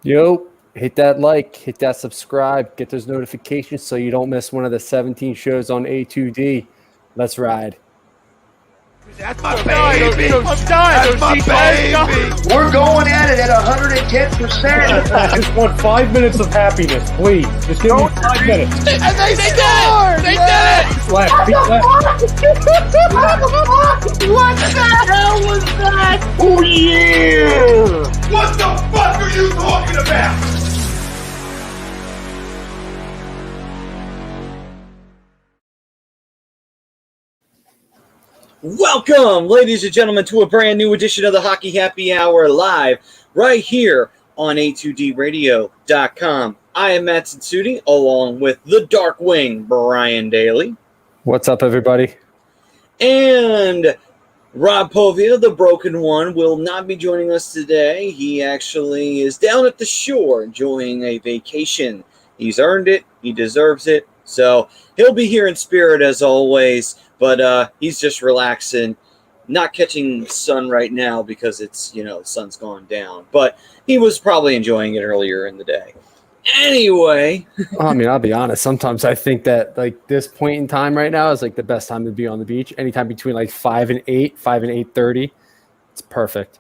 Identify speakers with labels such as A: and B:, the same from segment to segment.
A: Yo, hit that like, hit that subscribe, get those notifications so you don't miss one of the 17 shows on A2D. Let's ride.
B: That's my baby. That's my baby.
C: We're going at it at 110%.
D: I just want 5 minutes of happiness, please. Just give me 5 minutes.
B: And they scored! They did it!
D: Left, feet left.
C: What the hell was that?
B: Oh, yeah! What the fuck are you talking about?
E: Welcome, ladies and gentlemen, to a brand new edition of the Hockey Happy Hour live right here on A2DRadio.com. I am Matt Tsutsudi, along with the Dark Wing, Brian Daly.
A: What's up, everybody?
E: And Rob Povia, the Broken One, will not be joining us today. He actually is down at the shore enjoying a vacation. He's earned it. He deserves it. So he'll be here in spirit as always. But he's just relaxing, not catching sun right now because it's, the sun's gone down. But he was probably enjoying it earlier in the day. Anyway.
A: I mean, I'll be honest. Sometimes I think that, this point in time right now is, the best time to be on the beach. Anytime between, 5 and 8, 5 and 8:30. It's perfect.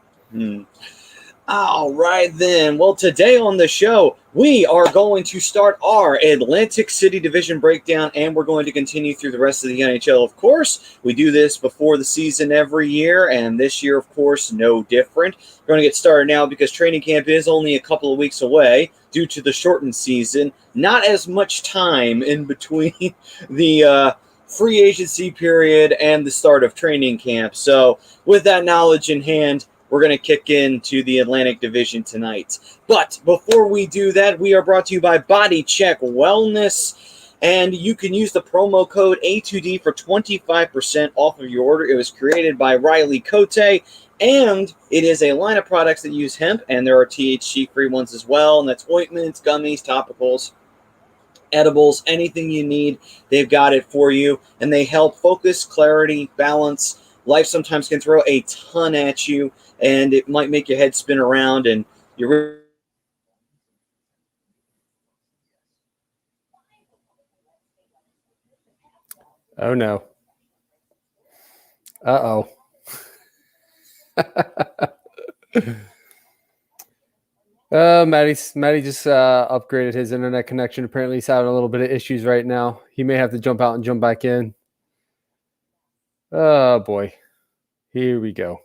E: All right, then. Well, today on the show, we are going to start our Atlantic City Division breakdown, and we're going to continue through the rest of the NHL, of course. We do this before the season every year, and this year, of course, no different. We're going to get started now because training camp is only a couple of weeks away due to the shortened season. Not as much time in between the free agency period and the start of training camp. So with that knowledge in hand, we're going to kick into the Atlantic Division tonight. But before we do that, we are brought to you by Body Check Wellness. And you can use the promo code A2D for 25% off of your order. It was created by Riley Cote. And it is a line of products that use hemp. And there are THC-free ones as well. And that's ointments, gummies, topicals, edibles, anything you need. They've got it for you. And they help focus, clarity, balance. Life sometimes can throw a ton at you, and it might make your head spin around, and you're
A: Oh, no. Uh-oh. Matty just upgraded his internet connection. Apparently, he's having a little bit of issues right now. He may have to jump out and jump back in. Oh, boy. Here we go.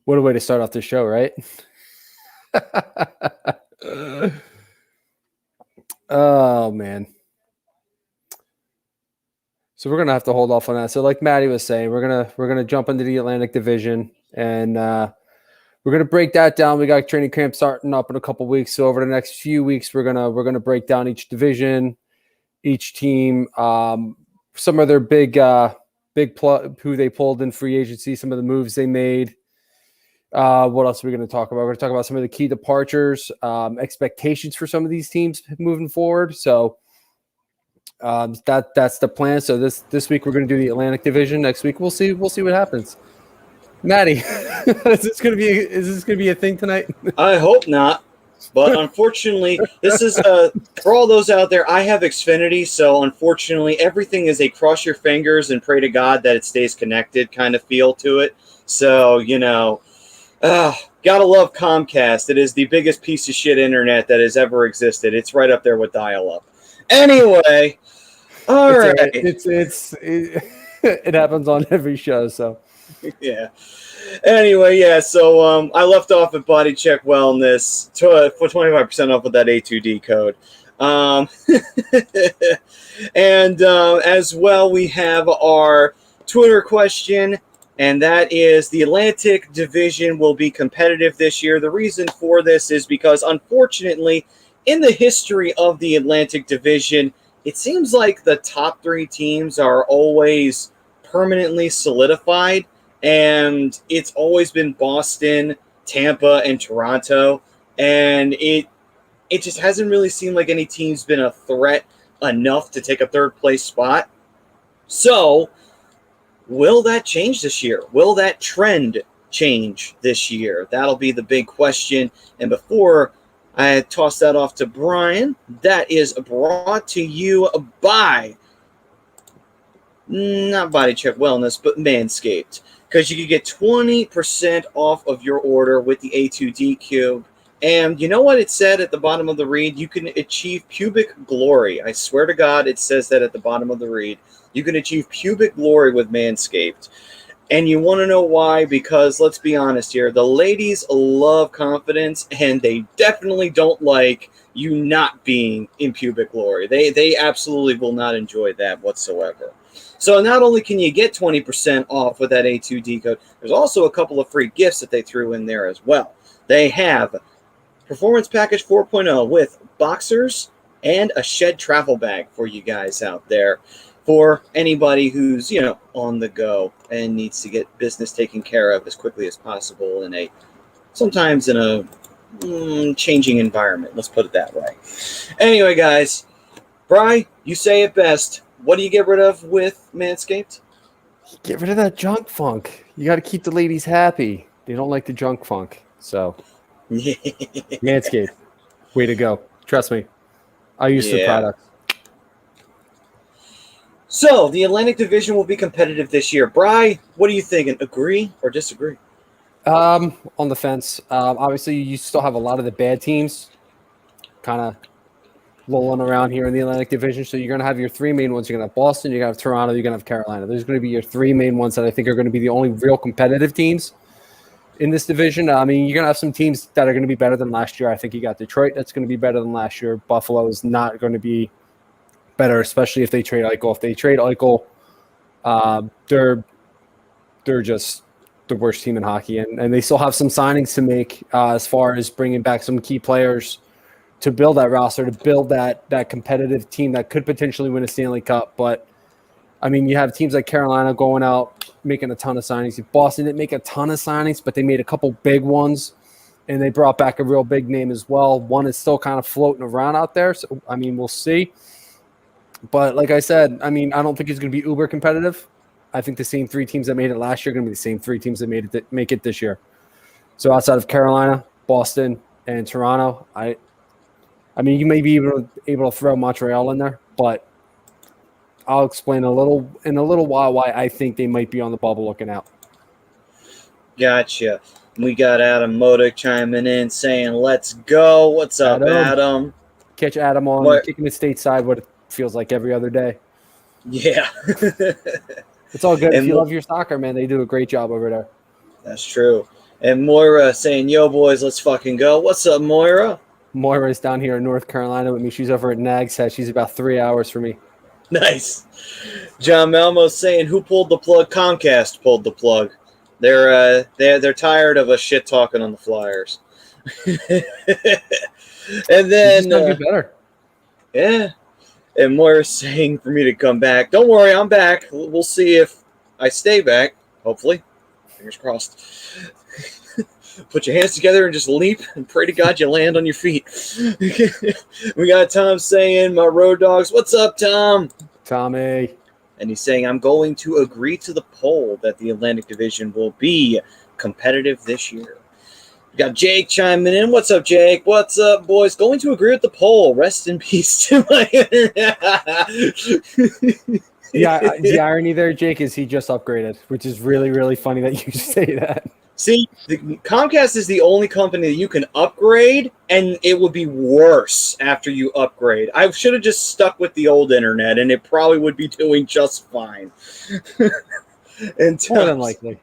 A: What a way to start off the show, right? Oh, man. So we're going to have to hold off on that. So like Matty was saying, we're going to jump into the Atlantic Division, and we're going to break that down. We got training camp starting up in a couple weeks. So over the next few weeks, we're going to break down each division, each team, some of their big who they pulled in free agency, some of the moves they made. What else are we going to talk about? We're going to talk about some of the key departures, expectations for some of these teams moving forward. So that's the plan. So this week we're going to do the Atlantic Division. Next week we'll see what happens. Matty, is this going to be a thing tonight?
E: I hope not. But unfortunately, this is for all those out there. I have Xfinity, so unfortunately, everything is a cross your fingers and pray to God that it stays connected kind of feel to it. So gotta love Comcast. It is the biggest piece of shit internet that has ever existed. It's right up there with dial-up. Anyway, all right.
A: It happens on every show. So
E: yeah. Anyway, yeah, so I left off at Body Check Wellness for 25% off with that A2D code. And as well, we have our Twitter question, and that is the Atlantic Division will be competitive this year. The reason for this is because, unfortunately, in the history of the Atlantic Division, it seems like the top three teams are always permanently solidified. And it's always been Boston, Tampa, and Toronto. And it just hasn't really seemed like any team's been a threat enough to take a third place spot. So will that change this year? Will that trend change this year? That'll be the big question. And before I toss that off to Brian, that is brought to you by, not Body Check Wellness, but Manscaped. Because you can get 20% off of your order with the A2D Cube. And you know what it said at the bottom of the read? You can achieve pubic glory. I swear to God, it says that at the bottom of the read. You can achieve pubic glory with Manscaped. And you want to know why? Because let's be honest here. The ladies love confidence, and they definitely don't like you not being in pubic glory. They absolutely will not enjoy that whatsoever. So not only can you get 20% off with that A2D code, there's also a couple of free gifts that they threw in there as well. They have Performance Package 4.0 with boxers and a shed travel bag for you guys out there. For anybody who's, on the go and needs to get business taken care of as quickly as possible sometimes in a changing environment. Let's put it that way. Anyway, guys, Bri, you say it best. What do you get rid of with Manscaped?
A: Get rid of that junk funk. You got to keep the ladies happy. They don't like the junk funk. So, Manscaped, way to go. Trust me. I use the product.
E: So, the Atlantic Division will be competitive this year. Bri, what are you thinking? Agree or disagree?
A: On the fence. Obviously, you still have a lot of the bad teams kind of lolling around here in the Atlantic Division. So, you're going to have your three main ones. You're going to have Boston, you're going to have Toronto, you're going to have Carolina. There's going to be your three main ones that I think are going to be the only real competitive teams in this division. I mean, you're going to have some teams that are going to be better than last year. I think you got Detroit that's going to be better than last year. Buffalo is not going to be better, especially if they trade Eichel. If they trade Eichel, they're just the worst team in hockey, and they still have some signings to make as far as bringing back some key players to build that roster, to build that competitive team that could potentially win a Stanley Cup. But I mean, you have teams like Carolina going out making a ton of signings. Boston didn't make a ton of signings, but they made a couple big ones, and they brought back a real big name as well. One is still kind of floating around out there, so I mean, we'll see. But like I said, I mean, I don't think it's going to be uber competitive. I think the same three teams that made it last year are going to be the same three teams that make it this year. So outside of Carolina, Boston, and Toronto, I mean, you may be able to throw Montreal in there, but I'll explain in a little while why I think they might be on the bubble looking out.
E: Gotcha. We got Adam Modak chiming in saying, let's go. What's up, Adam?
A: Catch Adam on kicking the stateside what it feels like every other day.
E: Yeah.
A: It's all good. If you love your soccer, man, they do a great job over there.
E: That's true. And Moira saying, yo, boys, let's fucking go. What's up, Moira?
A: Moira's down here in North Carolina with me. She's over at Nag's Head. She's about 3 hours from me.
E: Nice. John Malmo saying, who pulled the plug? Comcast pulled the plug. They're tired of us shit talking on the Flyers. And then
A: be better.
E: Yeah. And Moira's saying for me to come back. Don't worry, I'm back. We'll see if I stay back. Hopefully. Fingers crossed. Put your hands together and just leap and pray to God you land on your feet. We got Tom saying, my road dogs. What's up, Tom?
A: Tommy.
E: And he's saying, I'm going to agree to the poll that the Atlantic Division will be competitive this year. We got Jake chiming in. What's up, Jake? What's up, boys? Going to agree with the poll. Rest in peace to my internet.
A: Yeah, the irony there, Jake, is he just upgraded, which is really, really funny that you say that.
E: See, Comcast is the only company that you can upgrade, and it would be worse after you upgrade. I should have just stuck with the old internet, and it probably would be doing just fine. And
A: more than likely.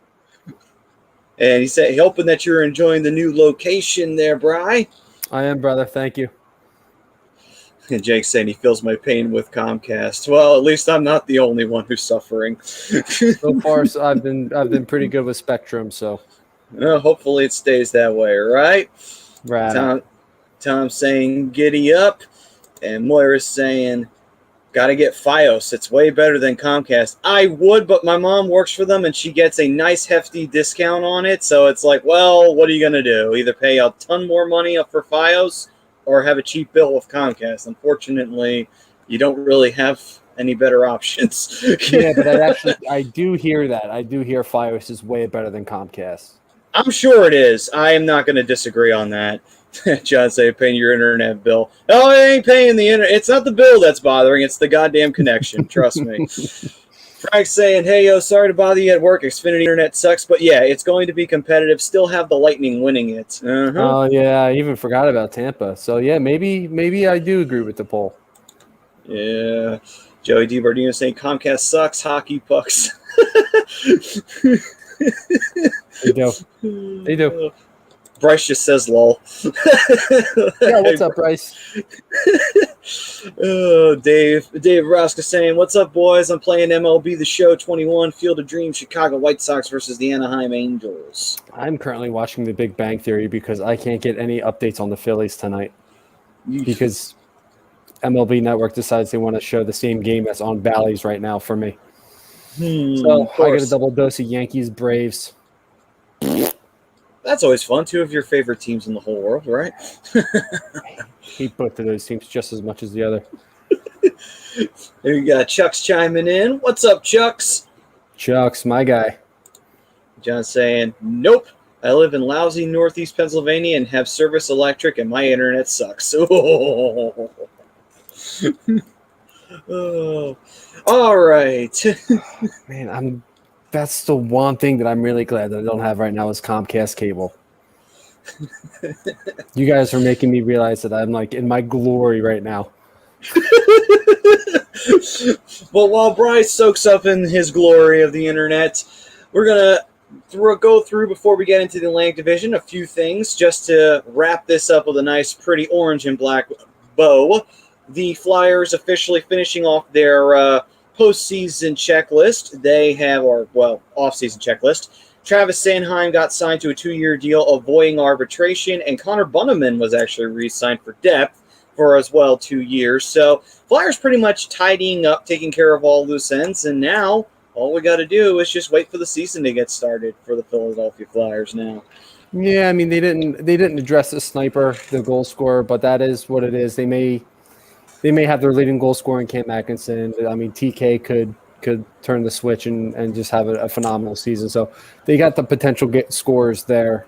E: And he said, hoping that you're enjoying the new location there, Bri.
A: I am, brother. Thank you.
E: And Jake's saying he feels my pain with Comcast. Well, at least I'm not the only one who's suffering.
A: So far, I've been pretty good with Spectrum, so.
E: Hopefully it stays that way, right?
A: Right.
E: Tom saying giddy up, and Moira's saying gotta get Fios. It's way better than Comcast. I would, but my mom works for them, and she gets a nice hefty discount on it. So it's like, well, what are you gonna do? Either pay a ton more money up for Fios or have a cheap bill with Comcast. Unfortunately, you don't really have any better options.
A: Yeah, but I do hear that. I do hear Fios is way better than Comcast.
E: I'm sure it is. I am not going to disagree on that. John say paying your internet bill. Oh, I ain't paying the internet. It's not the bill that's bothering. It's the goddamn connection. Trust me. Frank's saying, hey, yo, sorry to bother you at work. Xfinity internet sucks. But, yeah, it's going to be competitive. Still have the Lightning winning it.
A: Oh, yeah, I even forgot about Tampa. So, yeah, maybe I do agree with the poll.
E: Yeah. Joey DiBardino saying Comcast sucks. Hockey pucks.
A: They do.
E: Bryce just says lol.
A: Yeah, what's up, Bryce?
E: Dave Roska saying, what's up, boys? I'm playing MLB The Show 21, Field of Dreams, Chicago White Sox versus the Anaheim Angels.
A: I'm currently watching The Big Bang Theory because I can't get any updates on the Phillies tonight because MLB Network decides they want to show the same game that's on Bally's right now for me. So I get a double dose of Yankees, Braves.
E: That's always fun. Two of your favorite teams in the whole world, right?
A: Hate both of those teams just as much as the other.
E: There you got Chuck's chiming in. What's up, Chucks?
A: Chuck's my guy.
E: John saying, nope. I live in lousy Northeast Pennsylvania and have Service Electric, and my internet sucks. Oh. All right.
A: Man, that's the one thing that I'm really glad that I don't have right now is Comcast cable. You guys are making me realize that I'm like in my glory right now.
E: Well, while Bryce soaks up in his glory of the internet, we're going to go through, before we get into the Atlantic Division, a few things just to wrap this up with a nice, pretty orange and black bow. The Flyers officially finishing off their postseason checklist. They have, off-season checklist. Travis Sanheim got signed to a 2-year deal avoiding arbitration, and Connor Bunnaman was actually re-signed for depth for as well 2 years. So Flyers pretty much tidying up, taking care of all loose ends, and now all we got to do is just wait for the season to get started for the Philadelphia Flyers now.
A: Yeah, I mean they didn't address the sniper, the goal scorer, but that is what it is. They may have their leading goal scorer in Cam Atkinson. I mean, TK could turn the switch and just have a phenomenal season. So they got the potential get scores there.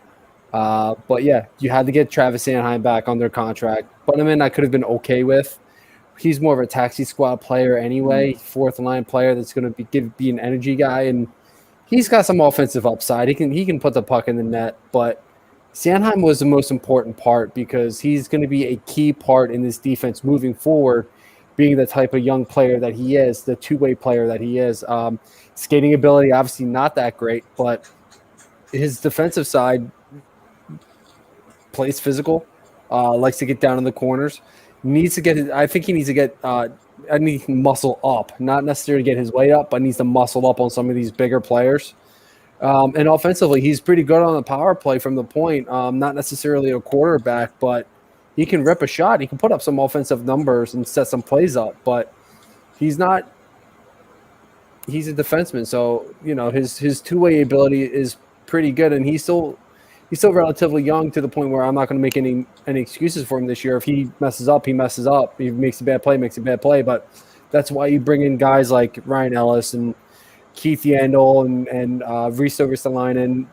A: But yeah, you had to get Travis Sanheim back on their contract. Bunnaman I could have been okay with. He's more of a taxi squad player anyway, fourth line player that's going to be an energy guy, and he's got some offensive upside. He can put the puck in the net, but Sanheim was the most important part because he's going to be a key part in this defense moving forward, being the type of young player that he is, the two-way player that he is. Skating ability, obviously not that great, but his defensive side plays physical, likes to get down in the corners. I think he needs to get muscle up, not necessarily get his weight up, but needs to muscle up on some of these bigger players. And offensively, he's pretty good on the power play from the point. Not necessarily a quarterback, but he can rip a shot. He can put up some offensive numbers and set some plays up, but he's a defenseman. So, his two-way ability is pretty good, and he's still relatively young to the point where I'm not going to make any excuses for him this year. If he messes up, he messes up. He makes a bad play, but that's why you bring in guys like Ryan Ellis and Keith Yandel and Reese Overstalainen.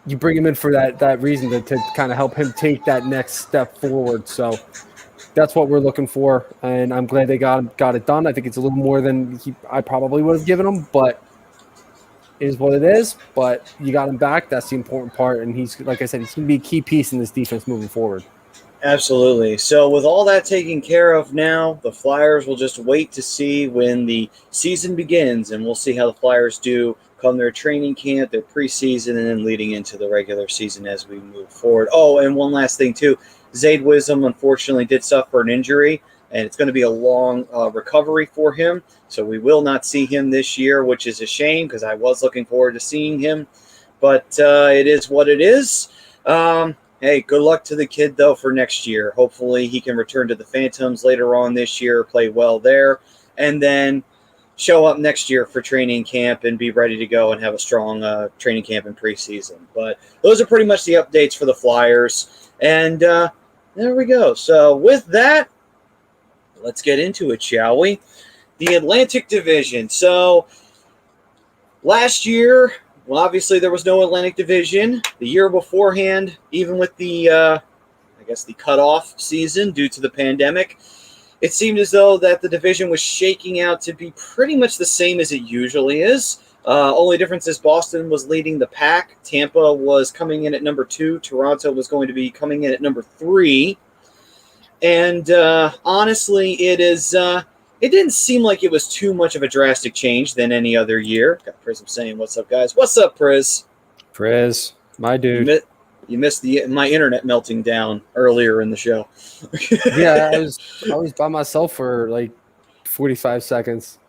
A: You bring him in for that reason to kind of help him take that next step forward. So that's what we're looking for, and I'm glad they got it done. I think it's a little more than I probably would have given him, but it is what it is. But you got him back. That's the important part, and he's, like I said, he's going to be a key piece in this defense moving forward.
E: Absolutely. So with all that taken care of now, the Flyers will just wait to see when the season begins, and we'll see how the Flyers do come their training camp, their preseason, and then leading into the regular season as we move forward. Oh, and one last thing, too. Zayd Wisdom, unfortunately, did suffer an injury, and it's going to be a long recovery for him. So we will not see him this year, which is a shame because I was looking forward to seeing him. But it is what it is. Hey, good luck to the kid, though, for next year. Hopefully he can return to the Phantoms later on this year, play well there, and then show up next year for training camp and be ready to go and have a strong training camp and preseason. But those are pretty much the updates for the Flyers. And there we go. So with that, let's get into it, shall we? The Atlantic Division. So last year, well, obviously there was no Atlantic Division the year beforehand, even with the, I guess, the cutoff season due to the pandemic. It seemed as though that the division was shaking out to be pretty much the same as it usually is. Only difference is Boston was leading the pack. Tampa was coming in at number 2. Toronto was going to be coming in at number 3. And honestly, it didn't seem like it was too much of a drastic change than any other year. Got Prism saying, "What's up, guys?" What's up, Priz?
A: Priz, my dude.
E: You missed my internet melting down earlier in the show.
A: Yeah, I was by myself for like 45 seconds.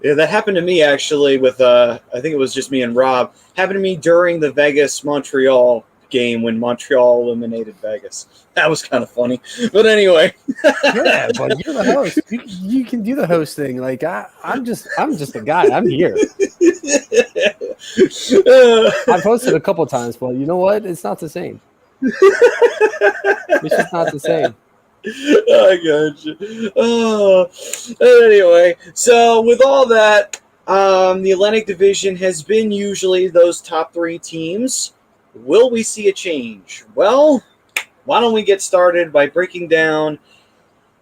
E: Yeah, that happened to me actually with I think it was just me and Rob. Happened to me during the Vegas-Montreal game when Montreal eliminated Vegas. That was kind of funny. But anyway.
A: Yeah, but you're the host. You can do the host thing. Like I'm just a guy. I'm here. I've hosted a couple times, but you know what? It's not the same. It's just not the same.
E: I gotcha. Oh, anyway, so with all that, the Atlantic Division has been usually those top 3 teams. Will we see a change? Well, why don't we get started by breaking down.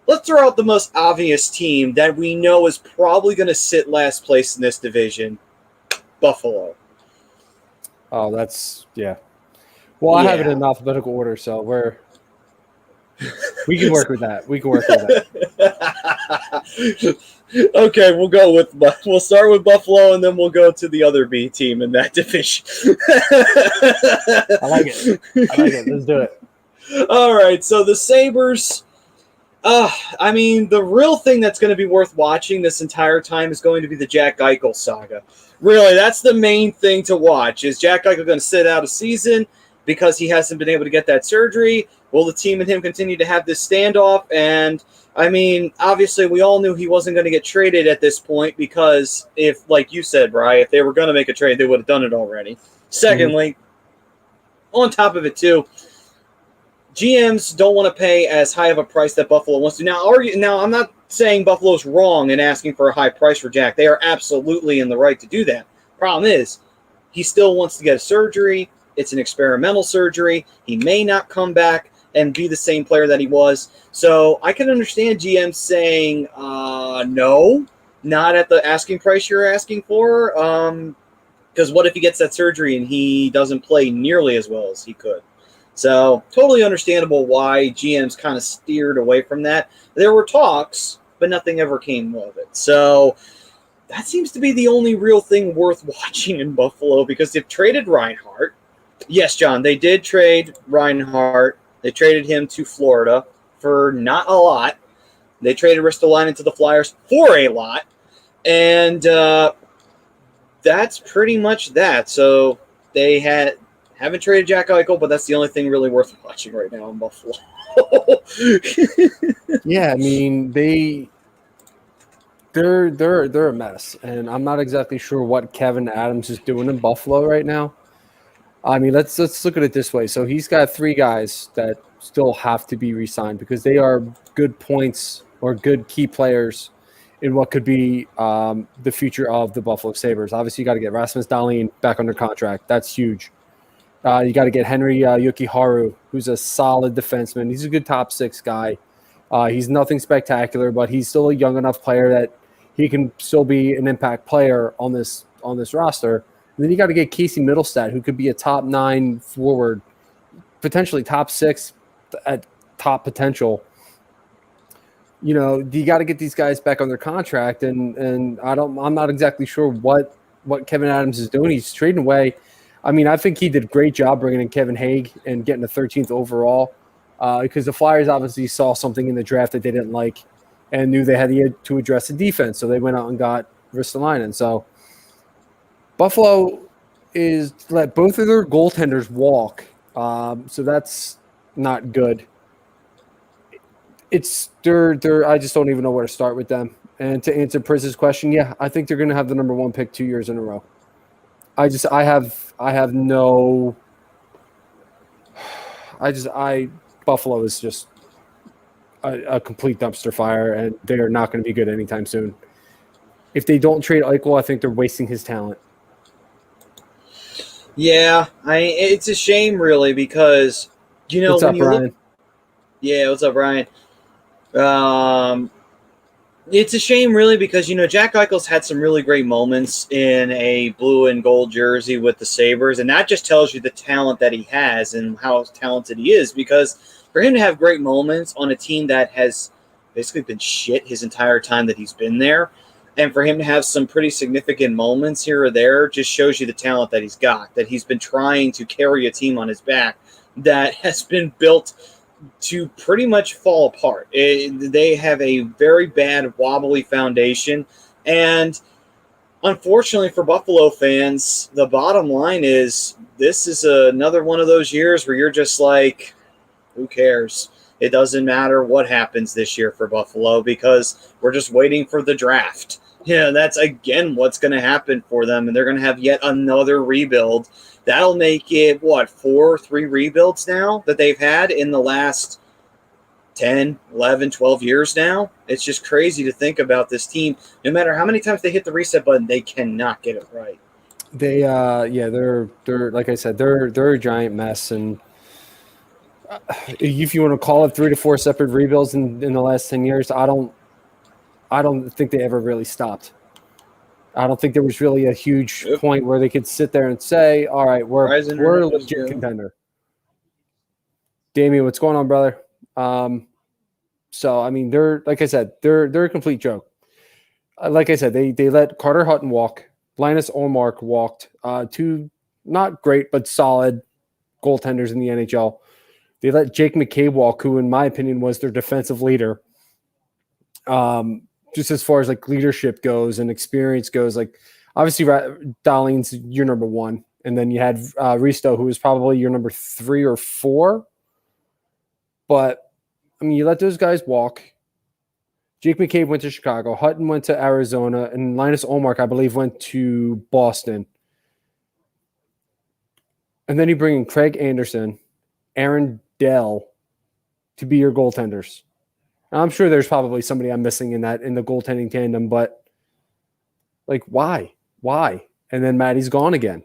E: Let's throw out the most obvious team that we know is probably going to sit last place in this division, Buffalo.
A: Oh, that's yeah. Well, I have it in alphabetical order, so we can work with that. We can work with that.
E: Okay, we'll start with Buffalo, and then we'll go to the other B team in that division.
A: I like it. Let's do it.
E: All right, so the Sabres. I mean, the real thing that's going to be worth watching this entire time is going to be the Jack Eichel saga. Really, that's the main thing to watch. Is Jack Eichel going to sit out a season because he hasn't been able to get that surgery? Will the team and him continue to have this standoff? And, I mean, obviously we all knew he wasn't going to get traded at this point because if, like you said, Bri, if they were going to make a trade, they would have done it already. Secondly, on top of it, too, GMs don't want to pay as high of a price that Buffalo wants to. Now, I'm not saying Buffalo's wrong in asking for a high price for Jack. They are absolutely in the right to do that. Problem is, he still wants to get a surgery. It's an experimental surgery. He may not come back and be the same player that he was. So I can understand GM saying, no, not at the asking price you're asking for. Because what if he gets that surgery and he doesn't play nearly as well as he could? So totally understandable why GMs kind of steered away from that. There were talks, but nothing ever came of it. So that seems to be the only real thing worth watching in Buffalo because they've traded Reinhart. Yes, John, they did trade Reinhart. They traded him to Florida for not a lot. They traded Ristolainen to the Flyers for a lot. And that's pretty much that. So they haven't traded Jack Eichel, but that's the only thing really worth watching right now in Buffalo.
A: Yeah, I mean they're a mess, and I'm not exactly sure what Kevin Adams is doing in Buffalo right now. I mean, let's look at it this way. So he's got 3 guys that still have to be re-signed because they are good points or good key players in what could be the future of the Buffalo Sabres. Obviously, you got to get Rasmus Dahlin back under contract. That's huge. You got to get Henry Yukiharu, who's a solid defenseman. He's a good top 6 guy. He's nothing spectacular, but he's still a young enough player that he can still be an impact player on this roster. And then you got to get Casey Middlestat, who could be a top 9 forward, potentially top 6 at top potential. You know, you got to get these guys back on their contract, and I'm not exactly sure what Kevin Adams is doing. He's trading away. I mean, I think he did a great job bringing in Kevin Haig and getting the 13th overall because the Flyers obviously saw something in the draft that they didn't like and knew they had to address the defense. So they went out and got Ristolainen. So Buffalo is let both of their goaltenders walk. So that's not good. They're I just don't even know where to start with them. And to answer Priz's question, yeah, I think they're going to have the number 1 pick 2 years in a row. Buffalo is just a complete dumpster fire, and they are not going to be good anytime soon. If they don't trade Eichel, I think they're wasting his talent.
E: Yeah, it's a shame, really, because,
A: What's
E: when
A: up,
E: you look.
A: Ryan?
E: Yeah, what's up, Ryan? It's a shame, really, because, Jack Eichel's had some really great moments in a blue and gold jersey with the Sabres, and that just tells you the talent that he has and how talented he is, because for him to have great moments on a team that has basically been shit his entire time that he's been there, and for him to have some pretty significant moments here or there just shows you the talent that he's got, that he's been trying to carry a team on his back that has been built to pretty much fall apart. They have a very bad, wobbly foundation. And unfortunately for Buffalo fans, the bottom line is this is another one of those years where you're just like, who cares? It doesn't matter what happens this year for Buffalo because we're just waiting for the draft. That's again what's going to happen for them, and they're going to have yet another rebuild. That'll make it, 3 rebuilds now that they've had in the last 10, 11, 12 years now. It's just crazy to think about this team. No matter how many times they hit the reset button, they cannot get it right.
A: They're like I said, they're a giant mess, and if you want to call it 3 to 4 separate rebuilds in the last 10 years, I don't think they ever really stopped. I don't think there was really a huge point where they could sit there and say, all right, we're a legit contender. Damien, what's going on, brother? So, I mean, they're a complete joke. Like I said, they let Carter Hutton walk. Linus Ullmark walked. 2 not great, but solid goaltenders in the NHL. They let Jake McCabe walk, who, in my opinion, was their defensive leader. Just as far as like leadership goes and experience goes, like obviously Darlene's your number 1, and then you had Risto, who was probably your number 3 or 4. But I mean, you let those guys walk. Jake McCabe went to Chicago, Hutton went to Arizona, and Linus Ullmark, I believe, went to Boston. And then you bring in Craig Anderson, Aaron Dell to be your goaltenders. I'm sure there's probably somebody I'm missing in the goaltending tandem, but like, why? And then Maddie's gone again,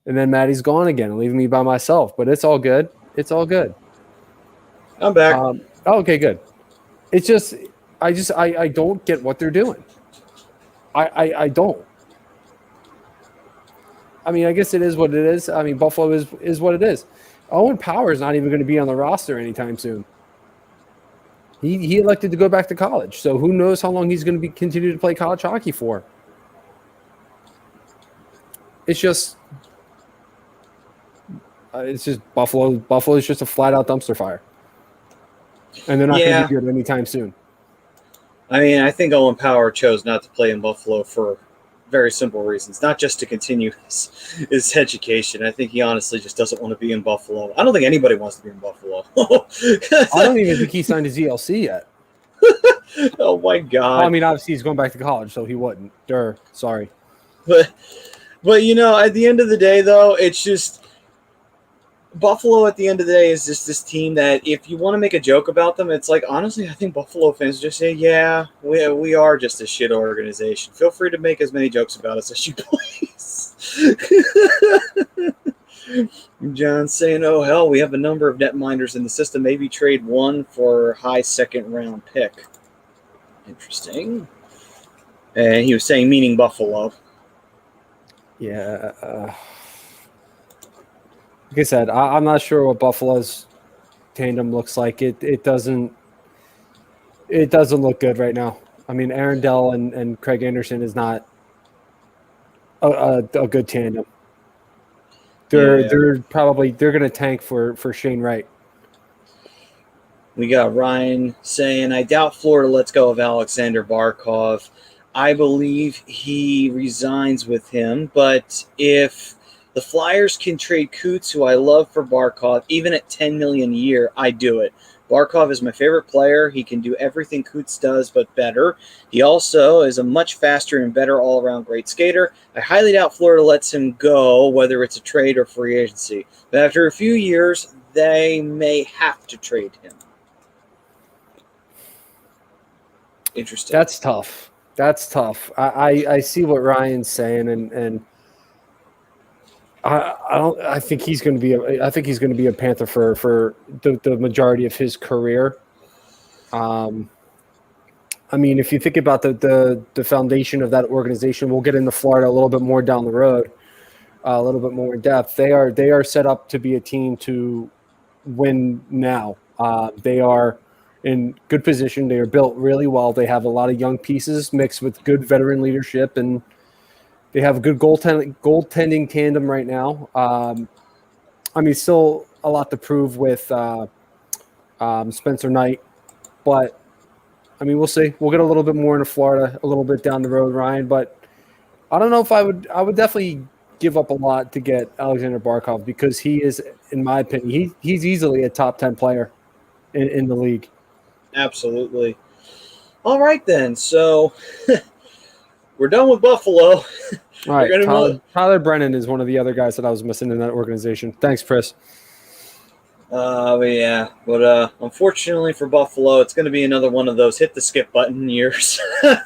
A: leaving me by myself. But it's all good.
E: I'm back.
A: Okay, good. It's just, I don't get what they're doing. I don't. I mean, I guess it is what it is. I mean, Buffalo is what it is. Owen Power is not even going to be on the roster anytime soon. He elected to go back to college, so who knows how long he's going to continue to play college hockey for. It's just Buffalo. Buffalo is just a flat-out dumpster fire, and they're not going to be good anytime soon.
E: I mean, I think Owen Power chose not to play in Buffalo for very simple reasons, not just to continue his education. I think he honestly just doesn't want to be in Buffalo. I don't think anybody wants to be in Buffalo.
A: I don't even think he signed his ELC yet.
E: Oh my God.
A: Well, I mean, obviously he's going back to college, so he wouldn't. Sorry.
E: But at the end of the day, though, it's just Buffalo at the end of the day is just this team that if you want to make a joke about them, it's like, honestly, I think Buffalo fans just say, yeah, we are just a shit organization. Feel free to make as many jokes about us as you please. John saying, oh, hell, we have a number of netminders in the system. Maybe trade one for high second-round pick. Interesting. And he was saying, meaning Buffalo.
A: Yeah. Like I said, I'm not sure what Buffalo's tandem looks like. It doesn't look good right now. I mean, Aaron Dell and Craig Anderson is not a good tandem. They're going to tank for Shane Wright.
E: We got Ryan saying, I doubt Florida lets go of Alexander Barkov. I believe he resigns with him, but if the Flyers can trade Coots, who I love, for Barkov, even at $10 million a year, I do it. Barkov is my favorite player. He can do everything Coots does, but better. He also is a much faster and better all-around great skater. I highly doubt Florida lets him go, whether it's a trade or free agency. But after a few years, they may have to trade him. Interesting.
A: That's tough. I see what Ryan's saying, and I don't. I think he's going to be. I think he's going to be a Panther for the majority of his career. I mean, if you think about the foundation of that organization, we'll get into Florida a little bit more down the road, a little bit more in depth. They are set up to be a team to win now. They are in good position. They are built really well. They have a lot of young pieces mixed with good veteran leadership, and they have a good goaltending tandem right now. I mean, still a lot to prove with Spencer Knight, but I mean, we'll see. We'll get a little bit more into Florida a little bit down the road, Ryan. But I don't know if I would. I would definitely give up a lot to get Alexander Barkov because he is, in my opinion, he's easily a top 10 player in the league.
E: Absolutely. All right, then. So we're done with Buffalo.
A: All right, Tyler Brennan is one of the other guys that I was missing in that organization. Thanks, Chris.
E: But unfortunately for Buffalo, it's going to be another one of those hit the skip button years.
A: They're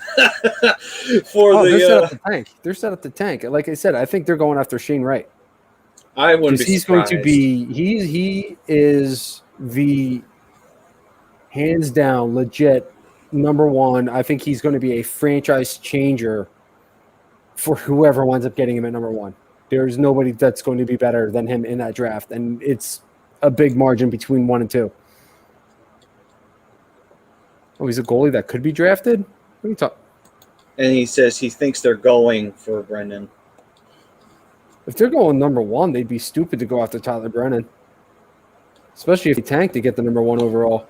A: set up the tank. They're set up the tank. Like I said, I think they're going after Shane Wright.
E: I wouldn't be
A: he's
E: surprised.
A: going to be he is the hands down legit number one. I think he's going to be a franchise changer for whoever winds up getting him at number one. There's nobody that's going to be better than him in that draft, and it's a big margin between 1 and 2. Oh, he's a goalie that could be drafted? What are you talking?
E: And he says he thinks they're going for Brendan.
A: If they're going number one, they'd be stupid to go after Tyler Brennan. Especially if he tanked to get the number 1 overall.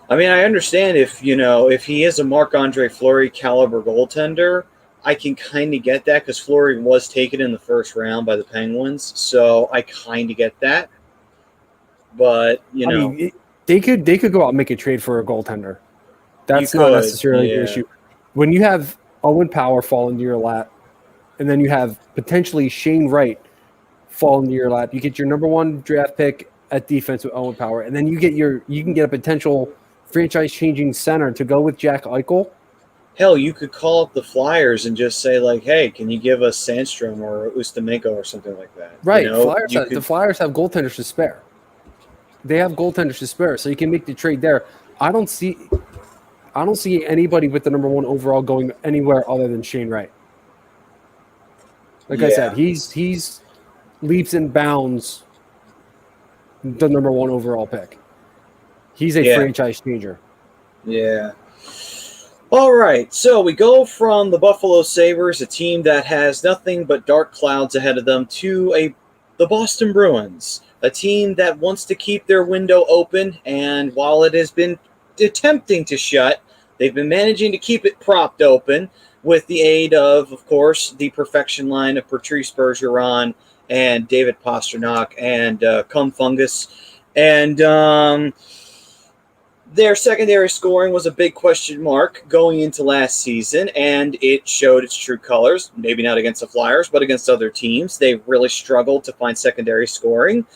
E: I mean, I understand if he is a Marc-Andre Fleury caliber goaltender, I can kind of get that because Fleury was taken in the first round by the Penguins. So I kind of get that. But, I mean,
A: they could go out and make a trade for a goaltender. That's not necessarily the issue. When you have Owen Power fall into your lap, and then you have potentially Shane Wright fall into your lap, you get your number 1 draft pick at defense with Owen Power, and then you can get a potential franchise-changing center to go with Jack Eichel.
E: Hell, you could call up the Flyers and just say, like, hey, can you give us Sandstrom or Ustamenko or something like that?
A: Right. The Flyers have goaltenders to spare. They have goaltenders to spare, so you can make the trade there. I don't see anybody with the number 1 overall going anywhere other than Shane Wright. Like I said, he's leaps and bounds the number 1 overall pick. He's a franchise changer.
E: Yeah. All right, so we go from the Buffalo Sabres, a team that has nothing but dark clouds ahead of them, to the Boston Bruins, a team that wants to keep their window open, and while it has been attempting to shut, they've been managing to keep it propped open with the aid of course, the perfection line of Patrice Bergeron and David Pastrnak and Cum Fungus. And their secondary scoring was a big question mark going into last season, and it showed its true colors. Maybe not against the Flyers, but against other teams. They really struggled to find secondary scoring,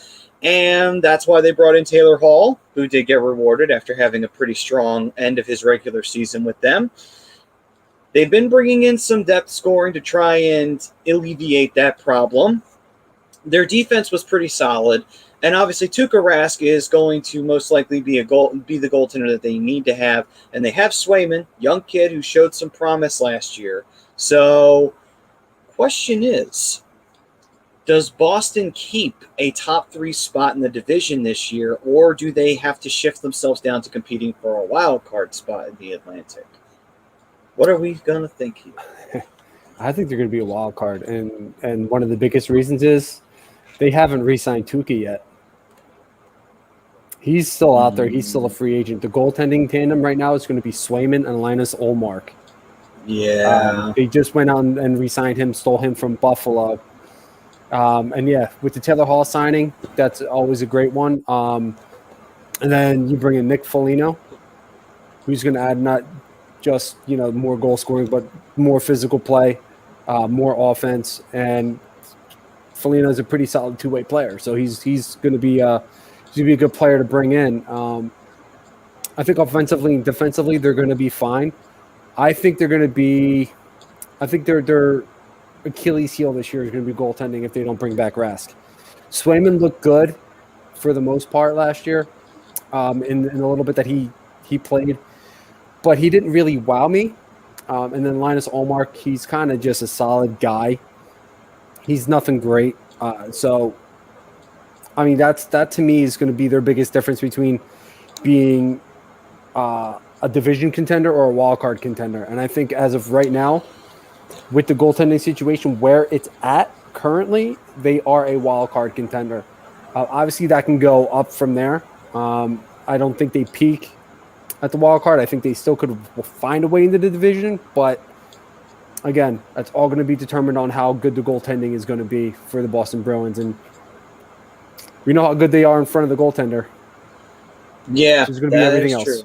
E: and that's why they brought in Taylor Hall, who did get rewarded after having a pretty strong end of his regular season with them. They've been bringing in some depth scoring to try and alleviate that problem. Their defense was pretty solid. And obviously, Tuukka Rask is going to most likely be the goaltender that they need to have. And they have Swayman, young kid who showed some promise last year. So, question is, does Boston keep a top 3 spot in the division this year, or do they have to shift themselves down to competing for a wild card spot in the Atlantic? What are we going to think here?
A: I think they're going to be a wild card. And one of the biggest reasons is they haven't re-signed Tuukka yet. He's still out there. He's still a free agent. The goaltending tandem right now is going to be Swayman and Linus Ullmark.
E: Yeah.
A: They just went on and re-signed him, stole him from Buffalo. With the Taylor Hall signing, that's always a great one. And then you bring in Nick Foligno, who's going to add not just, more goal scoring, but more physical play, more offense. And Foligno is a pretty solid two-way player. So he's going to be a good player to bring in. I think offensively and defensively, they're going to be fine. I think they're going to be – I think they're Achilles heel this year is going to be goaltending if they don't bring back Rask. Swayman looked good for the most part last year, in a little bit that he played, but he didn't really wow me. And then Linus Ullmark, he's kind of just a solid guy. He's nothing great. So, I mean, that to me is going to be their biggest difference between being a division contender or a wild card contender. And I think as of right now, with the goaltending situation where it's at currently, they are a wild card contender. Obviously, that can go up from there. I don't think they peak at the wild card. I think they still could find a way into the division, but again, that's all going to be determined on how good the goaltending is going to be for the Boston Bruins, and we know how good they are in front of the goaltender.
E: Yeah,
A: There's going to be everything else.
E: True.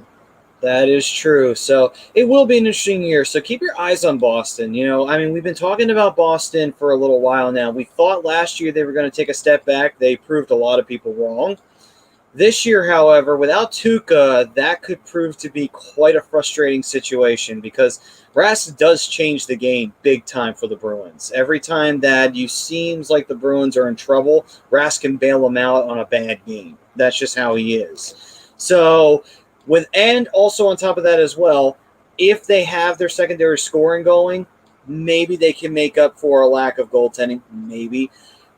E: That is true. So it will be an interesting year. So keep your eyes on Boston. You know, I mean, we've been talking about Boston for a little while now. We thought last year they were going to take a step back. They proved a lot of people wrong. This year, however, without Tuukka, that could prove to be quite a frustrating situation because Rask does change the game big time for the Bruins. Every time that you seems like the Bruins are in trouble, Rask can bail them out on a bad game. That's just how he is. So, and also on top of that as well, if they have their secondary scoring going, maybe they can make up for a lack of goaltending. Maybe.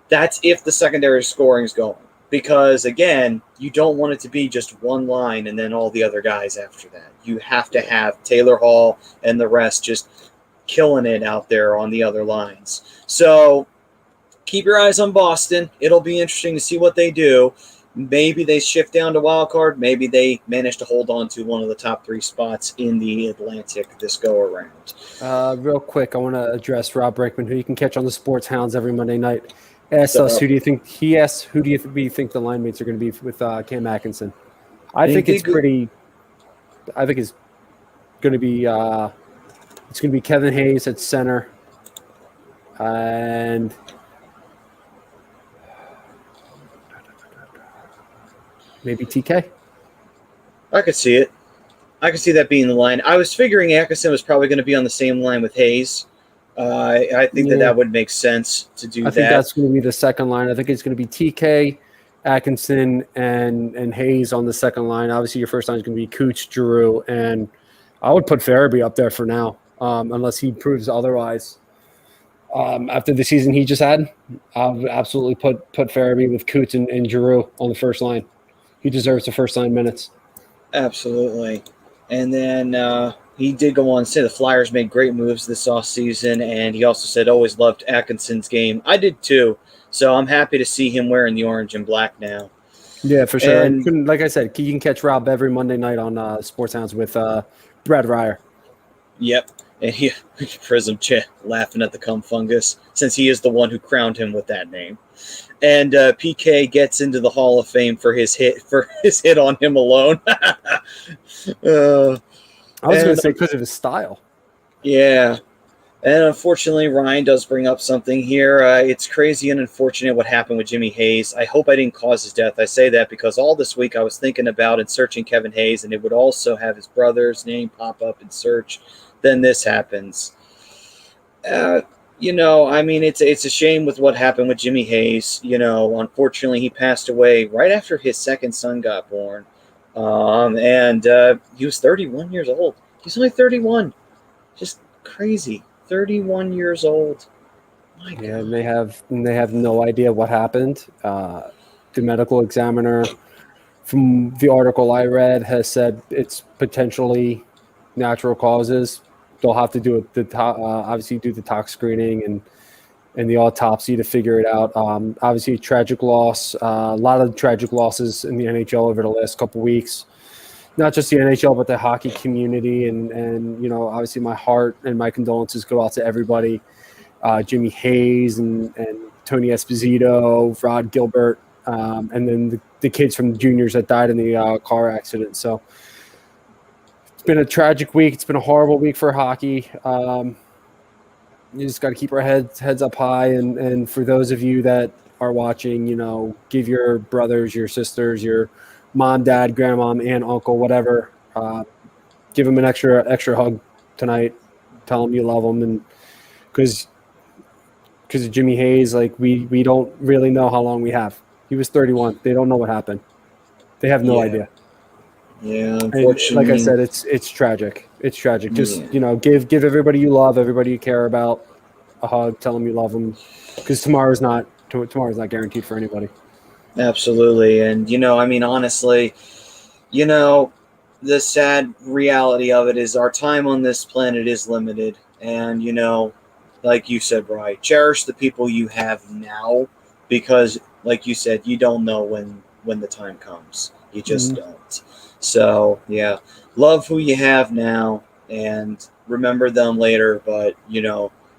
E: That's if the secondary scoring is going. Because, again, you don't want it to be just one line and then all the other guys after that. You have to have Taylor Hall and the rest just killing it out there on the other lines. So keep your eyes on Boston. It'll be interesting to see what they do. Maybe they shift down to wild card. Maybe they manage to hold on to one of the top 3 spots in the Atlantic this go-around.
A: Real quick, I want to address Rob Brinkman, who you can catch on the Sports Hounds every Monday night. Asked us, who do you think we think the line mates are going to be with Cam Atkinson? I think it's going to be Kevin Hayes at center, and maybe TK.
E: I could see it. I could see that being the line. I was figuring Atkinson was probably going to be on the same line with Hayes. I think that would make sense to do that.
A: I think that's going to be the second line. I think it's going to be TK, Atkinson, and Hayes on the second line. Obviously, your first line is going to be Cooch, Giroux, and I would put Farabee up there for now, unless he proves otherwise. After the season he just had, I would absolutely put Farabee with Cooch and Giroux on the first line. He deserves the first line minutes.
E: Absolutely. And then he did go on to say the Flyers made great moves this offseason, and he also said always loved Atkinson's game. I did too, so I'm happy to see him wearing the orange and black now.
A: Yeah, for sure. And like I said, you can catch Rob every Monday night on Sports Hounds with Brad Ryer.
E: Yep, and he Prism laughing at the cum fungus since he is the one who crowned him with that name. And PK gets into the Hall of Fame for his hit on him alone.
A: I was going to say because of his style.
E: Yeah. And unfortunately, Ryan does bring up something here. It's crazy and unfortunate what happened with Jimmy Hayes. I hope I didn't cause his death. I say that because all this week I was thinking about and searching Kevin Hayes, and it would also have his brother's name pop up in search. Then this happens. I mean, it's a shame with what happened with Jimmy Hayes. Unfortunately, he passed away right after his second son got born. And he was 31 years old. He's only 31. Just crazy. 31 years old. My God.
A: Yeah, and they have no idea what happened. The medical examiner, from the article I read, has said it's potentially natural causes. They'll have to do obviously do the tox screening and the autopsy to figure it out. Obviously, tragic loss. A lot of tragic losses in the NHL over the last couple weeks. Not just the NHL, but the hockey community. And obviously, my heart and my condolences go out to everybody. Jimmy Hayes and Tony Esposito, Rod Gilbert, and then the kids from the juniors that died in the car accident. So it's been a tragic week. It's been a horrible week for hockey. You just got to keep our heads up high. And for those of you that are watching, give your brothers, your sisters, your mom, dad, grandmom, aunt, uncle, whatever, give them an extra hug tonight. Tell them you love them, and because because of Jimmy Hayes. Like we don't really know how long we have. He was 31. They don't know what happened. They have no idea.
E: Yeah,
A: And
E: unfortunately.
A: like I said, it's tragic. It's tragic. Just
E: Yeah.
A: give everybody you love, everybody you care about, a hug. Tell them you love them, because tomorrow's not guaranteed for anybody.
E: Absolutely. And, honestly, the sad reality of it is our time on this planet is limited. And, like you said, right, cherish the people you have now because, like you said, you don't know when the time comes. You just don't. So, yeah, love who you have now and remember them later, but,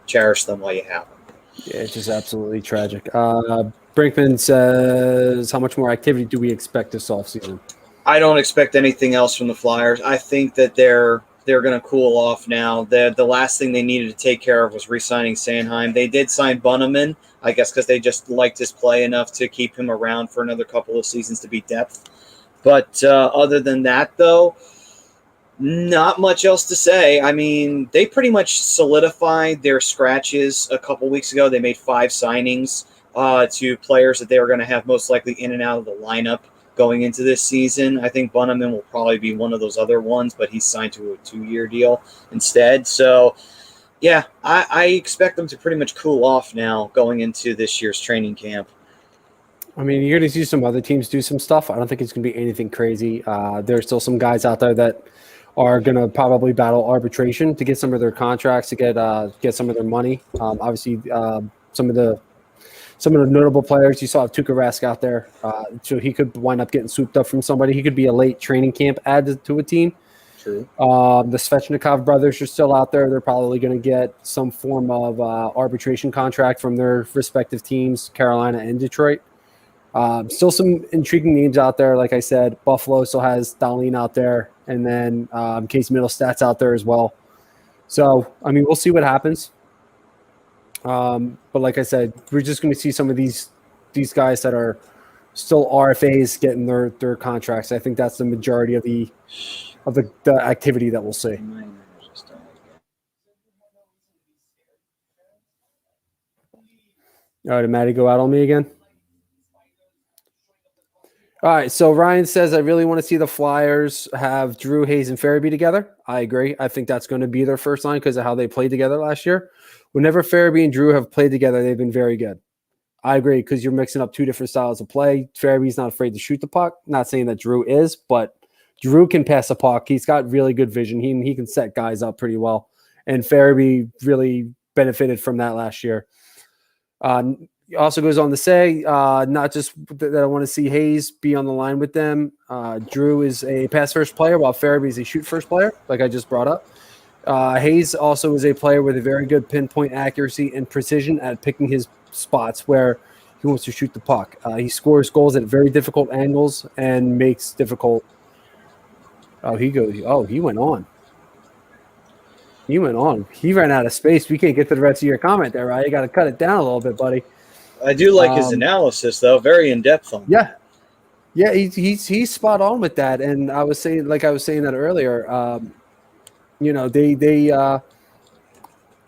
E: cherish them while you have them.
A: Yeah, it's just absolutely tragic. Brinkman says, how much more activity do we expect this offseason?
E: I don't expect anything else from the Flyers. I think that they're going to cool off now. The last thing they needed to take care of was re-signing Sanheim. They did sign Bunneman, I guess because they just liked his play enough to keep him around for another couple of seasons to be depth. But other than that, though, not much else to say. I mean, they pretty much solidified their scratches a couple weeks ago. They made 5 signings to players that they were going to have most likely in and out of the lineup going into this season. I think Bunneman will probably be one of those other ones, but he's signed to a 2-year deal instead. So, yeah, I expect them to pretty much cool off now going into this year's training camp.
A: I mean, you're going to see some other teams do some stuff. I don't think it's going to be anything crazy. There's still some guys out there that are going to probably battle arbitration to get some of their contracts, to get some of their money. Obviously, some of the notable players, you saw Tuukka Rask out there, so he could wind up getting swooped up from somebody. He could be a late training camp add to a team.
E: True.
A: The Svechnikov brothers are still out there. They're probably going to get some form of arbitration contract from their respective teams, Carolina and Detroit. Still some intriguing names out there. Like I said, Buffalo still has Dahlin out there, and then Case Middlestat's out there as well. So, I mean, we'll see what happens. But like I said, we're just going to see some of these guys that are still RFAs getting their contracts. I think that's the majority of the activity that we'll see. All right, did Maddie go out on me again? All right, so Ryan says, I really want to see the Flyers have Drew, Hayes, and Farabee together. I agree. I think that's going to be their first line because of how they played together last year. Whenever Farabee and Drew have played together, they've been very good. I agree because you're mixing up 2 different styles of play. Farabee's not afraid to shoot the puck. Not saying that Drew is, but Drew can pass the puck. He's got really good vision. He can set guys up pretty well. And Farabee really benefited from that last year. Also goes on to say, not just that I want to see Hayes be on the line with them. Drew is a pass-first player, while Farabee is a shoot-first player, like I just brought up. Hayes also is a player with a very good pinpoint accuracy and precision at picking his spots where he wants to shoot the puck. He scores goals at very difficult angles and makes difficult. He went on. He went on. He ran out of space. We can't get to the rest of your comment there, right? You got to cut it down a little bit, buddy.
E: I do like his analysis, though. Very in-depth on that.
A: Yeah, he's spot on with that. And I was saying that earlier.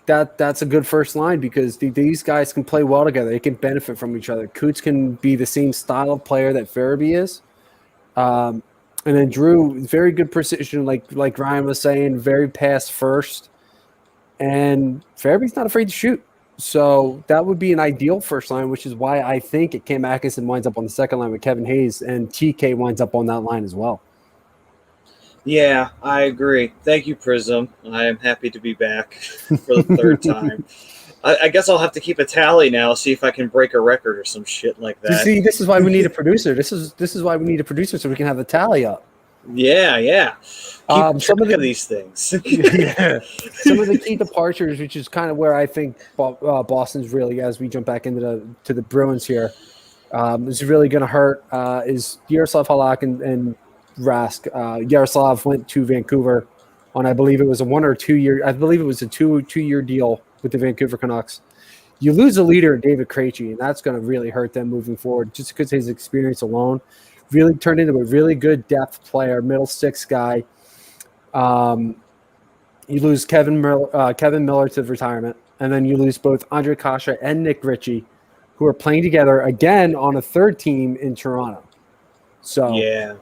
A: That's a good first line because these guys can play well together. They can benefit from each other. Coots can be the same style of player that Farabee is. And then Drew, very good precision, like Ryan was saying, very pass first. And Farabee's not afraid to shoot. So that would be an ideal first line, which is why I think Cam Atkinson winds up on the second line with Kevin Hayes, and TK winds up on that line as well.
E: Yeah, I agree. Thank you, Prism. I am happy to be back for the third time. I guess I'll have to keep a tally now, see if I can break a record or some shit like that.
A: You see, this is why we need a producer. This is why we need a producer so we can have the tally up.
E: Yeah. Keep
A: some of
E: these things.
A: Yeah. Some of the key departures, which is kind of where I think Boston's really, as we jump back into the Bruins here, is really going to hurt. Is Yaroslav Halak and Rask. Yaroslav went to Vancouver on, I believe it was a 1 or 2 year. I believe it was a two-year deal with the Vancouver Canucks. You lose a leader, David Krejci, and that's going to really hurt them moving forward. Just because his experience alone really turned into a really good depth player, middle six guy. You lose Kevin Miller to retirement, and then you lose both Andre Kasha and Nick Ritchie, who are playing together again on a third team in Toronto. So
E: yeah,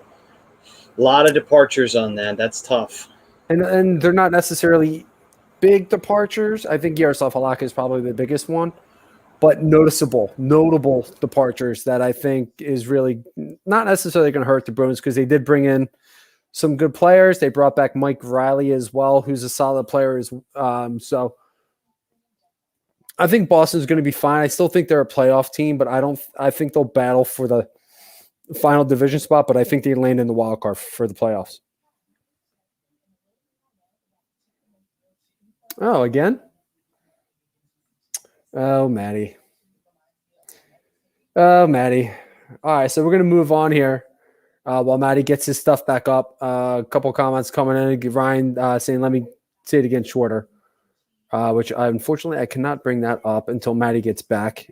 E: a lot of departures on that. That's tough.
A: And they're not necessarily big departures. I think Yaroslav Halak is probably the biggest one, but notable departures that I think is really not necessarily going to hurt the Bruins because they did bring in some good players. They brought back Mike Riley as well, who's a solid player. So I think Boston's going to be fine. I still think they're a playoff team, but I think they'll battle for the final division spot, but I think they land in the wild card for the playoffs. Oh, again? Oh, Maddie. All right, so we're going to move on here while Maddie gets his stuff back up. A couple comments coming in. Ryan saying, let me say it again shorter, which unfortunately I cannot bring that up until Maddie gets back.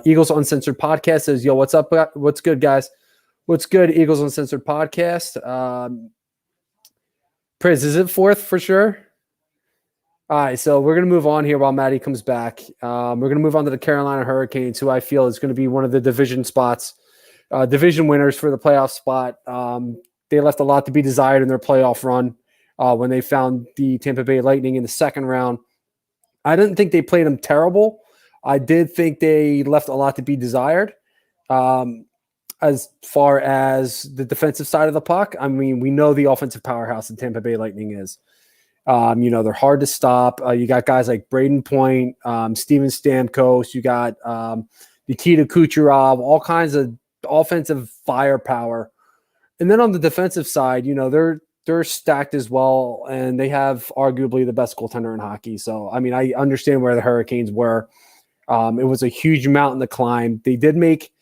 A: Eagles Uncensored Podcast says, yo, what's up? What's good, guys? What's good, Eagles Uncensored Podcast? Priz, is it fourth for sure? All right, so we're going to move on here while Maddie comes back. We're going to move on to the Carolina Hurricanes, who I feel is going to be one of the division winners for the playoff spot. They left a lot to be desired in their playoff run when they found the Tampa Bay Lightning in the second round. I didn't think they played them terrible. I did think they left a lot to be desired. As far as the defensive side of the puck, I mean, we know the offensive powerhouse the Tampa Bay Lightning is. They're hard to stop. You got guys like Braden Point, Steven Stamkos. You got Nikita Kucherov, all kinds of offensive firepower. And then on the defensive side, they're stacked as well, and they have arguably the best goaltender in hockey. So, I mean, I understand where the Hurricanes were. It was a huge mountain to climb. They did make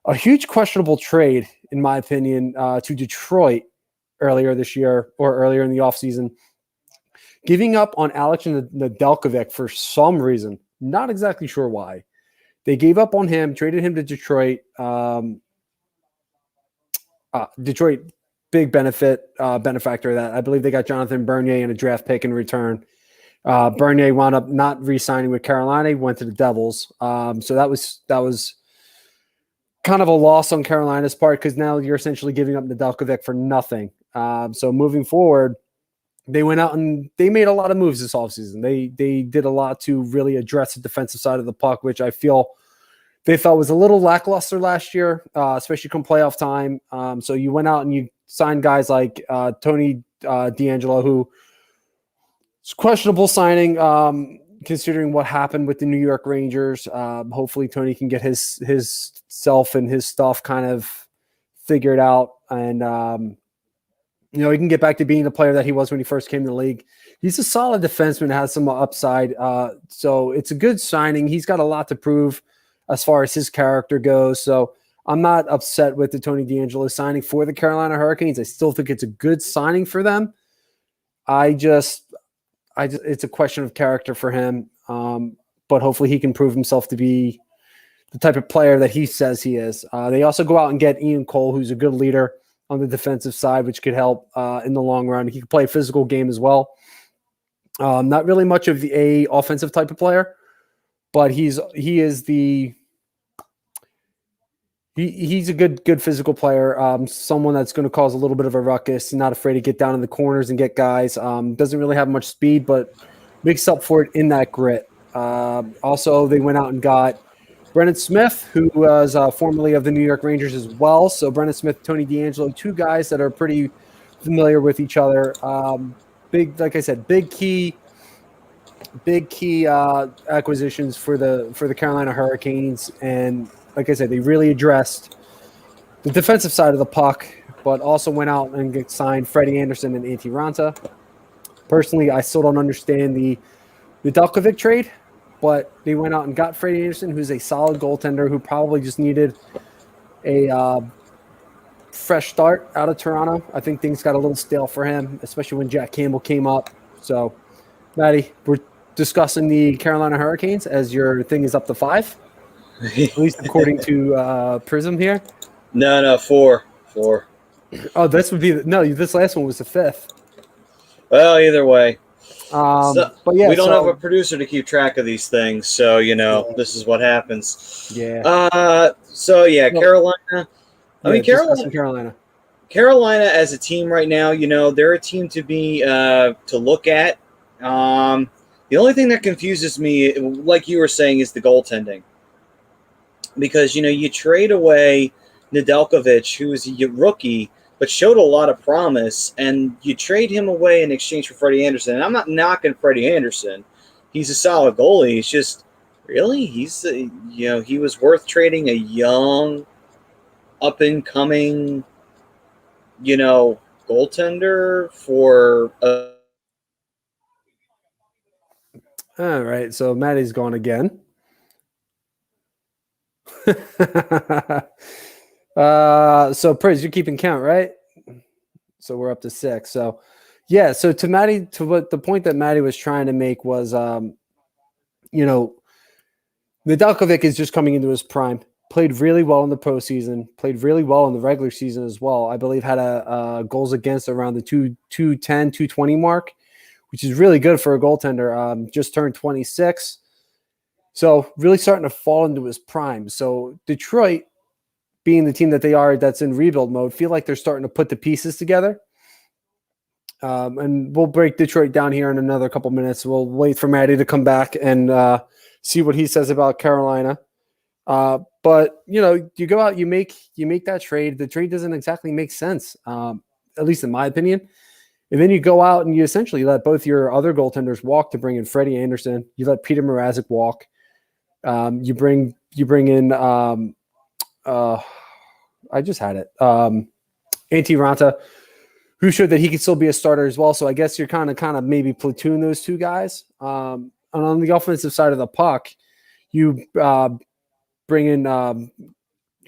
A: a huge questionable trade, in my opinion, to Detroit earlier this year or earlier in the offseason. Giving up on Alex Nedeljkovic for some reason, not exactly sure why. They gave up on him, traded him to Detroit. Detroit, big benefactor of that. I believe they got Jonathan Bernier and a draft pick in return. Bernier wound up not re-signing with Carolina. He went to the Devils. So that was kind of a loss on Carolina's part because now you're essentially giving up Nedeljkovic for nothing. So moving forward, they went out and they made a lot of moves this offseason. They did a lot to really address the defensive side of the puck, which I feel they felt was a little lackluster last year, especially come playoff time. So you went out and you signed guys like Tony DeAngelo, who is questionable signing considering what happened with the New York Rangers. Hopefully Tony can get his self and his stuff kind of figured out and he can get back to being the player that he was when he first came to the league. He's a solid defenseman, has some upside. So it's a good signing. He's got a lot to prove as far as his character goes. So I'm not upset with the Tony DeAngelo signing for the Carolina Hurricanes. I still think it's a good signing for them. It's a question of character for him. But hopefully he can prove himself to be the type of player that he says he is. They also go out and get Ian Cole, who's a good leader on the defensive side, which could help in the long run. He can play a physical game as well. Not really much of a offensive type of player, but he's a good physical player. Someone that's going to cause a little bit of a ruckus, not afraid to get down in the corners and get guys. Doesn't really have much speed, but makes up for it in that grit. Also, they went out and got Brendan Smith, who was formerly of the New York Rangers as well. So Brendan Smith, Tony DeAngelo, two guys that are pretty familiar with each other. Like I said, big key acquisitions for the Carolina Hurricanes. And like I said, they really addressed the defensive side of the puck, but also went out and signed Freddie Anderson and Antti Ranta. Personally, I still don't understand the Nedeljkovic trade. But they went out and got Freddie Anderson, who's a solid goaltender who probably just needed a fresh start out of Toronto. I think things got a little stale for him, especially when Jack Campbell came up. So, Maddie, we're discussing the Carolina Hurricanes as your thing is up to 5, at least according to Prism here.
E: No, 4.
A: Oh, this last one was the 5th.
E: Well, either way.
A: But yeah,
E: we don't have a producer to keep track of these things, so this is what happens.
A: Yeah.
E: Carolina. I mean, Carolina as a team right now, they're a team to be to look at. The only thing that confuses me, like you were saying, is the goaltending. Because, you trade away Nedeljkovic, who is a rookie, but showed a lot of promise, and you trade him away in exchange for Freddie Anderson. And I'm not knocking Freddie Anderson. He's a solid goalie. He's just, really, he was worth trading a young, up-and-coming, goaltender for a...
A: All right, so Maddie's gone again. So Priz, you're keeping count, right? So we're up to 6. So yeah, so to Maddie, to what the point that Maddie was trying to make was, Nedeljkovic is just coming into his prime. Played really well in the postseason. Played really well in the regular season as well. I believe had a goals against around the 210, 220 mark, which is really good for a goaltender. Just turned 26. So really starting to fall into his prime. So Detroit, being the team that they are that's in rebuild mode, feel like they're starting to put the pieces together. And we'll break Detroit down here in another couple minutes. We'll wait for Maddie to come back and see what he says about Carolina. But you go out, you make that trade. The trade doesn't exactly make sense, at least in my opinion. And then you go out and you essentially let both your other goaltenders walk to bring in Freddie Anderson. You let Peter Mrazek walk. You bring in I just had it. Antti Ranta, who showed that he could still be a starter as well. So I guess you're kind of maybe platoon those two guys. And on the offensive side of the puck, you bring in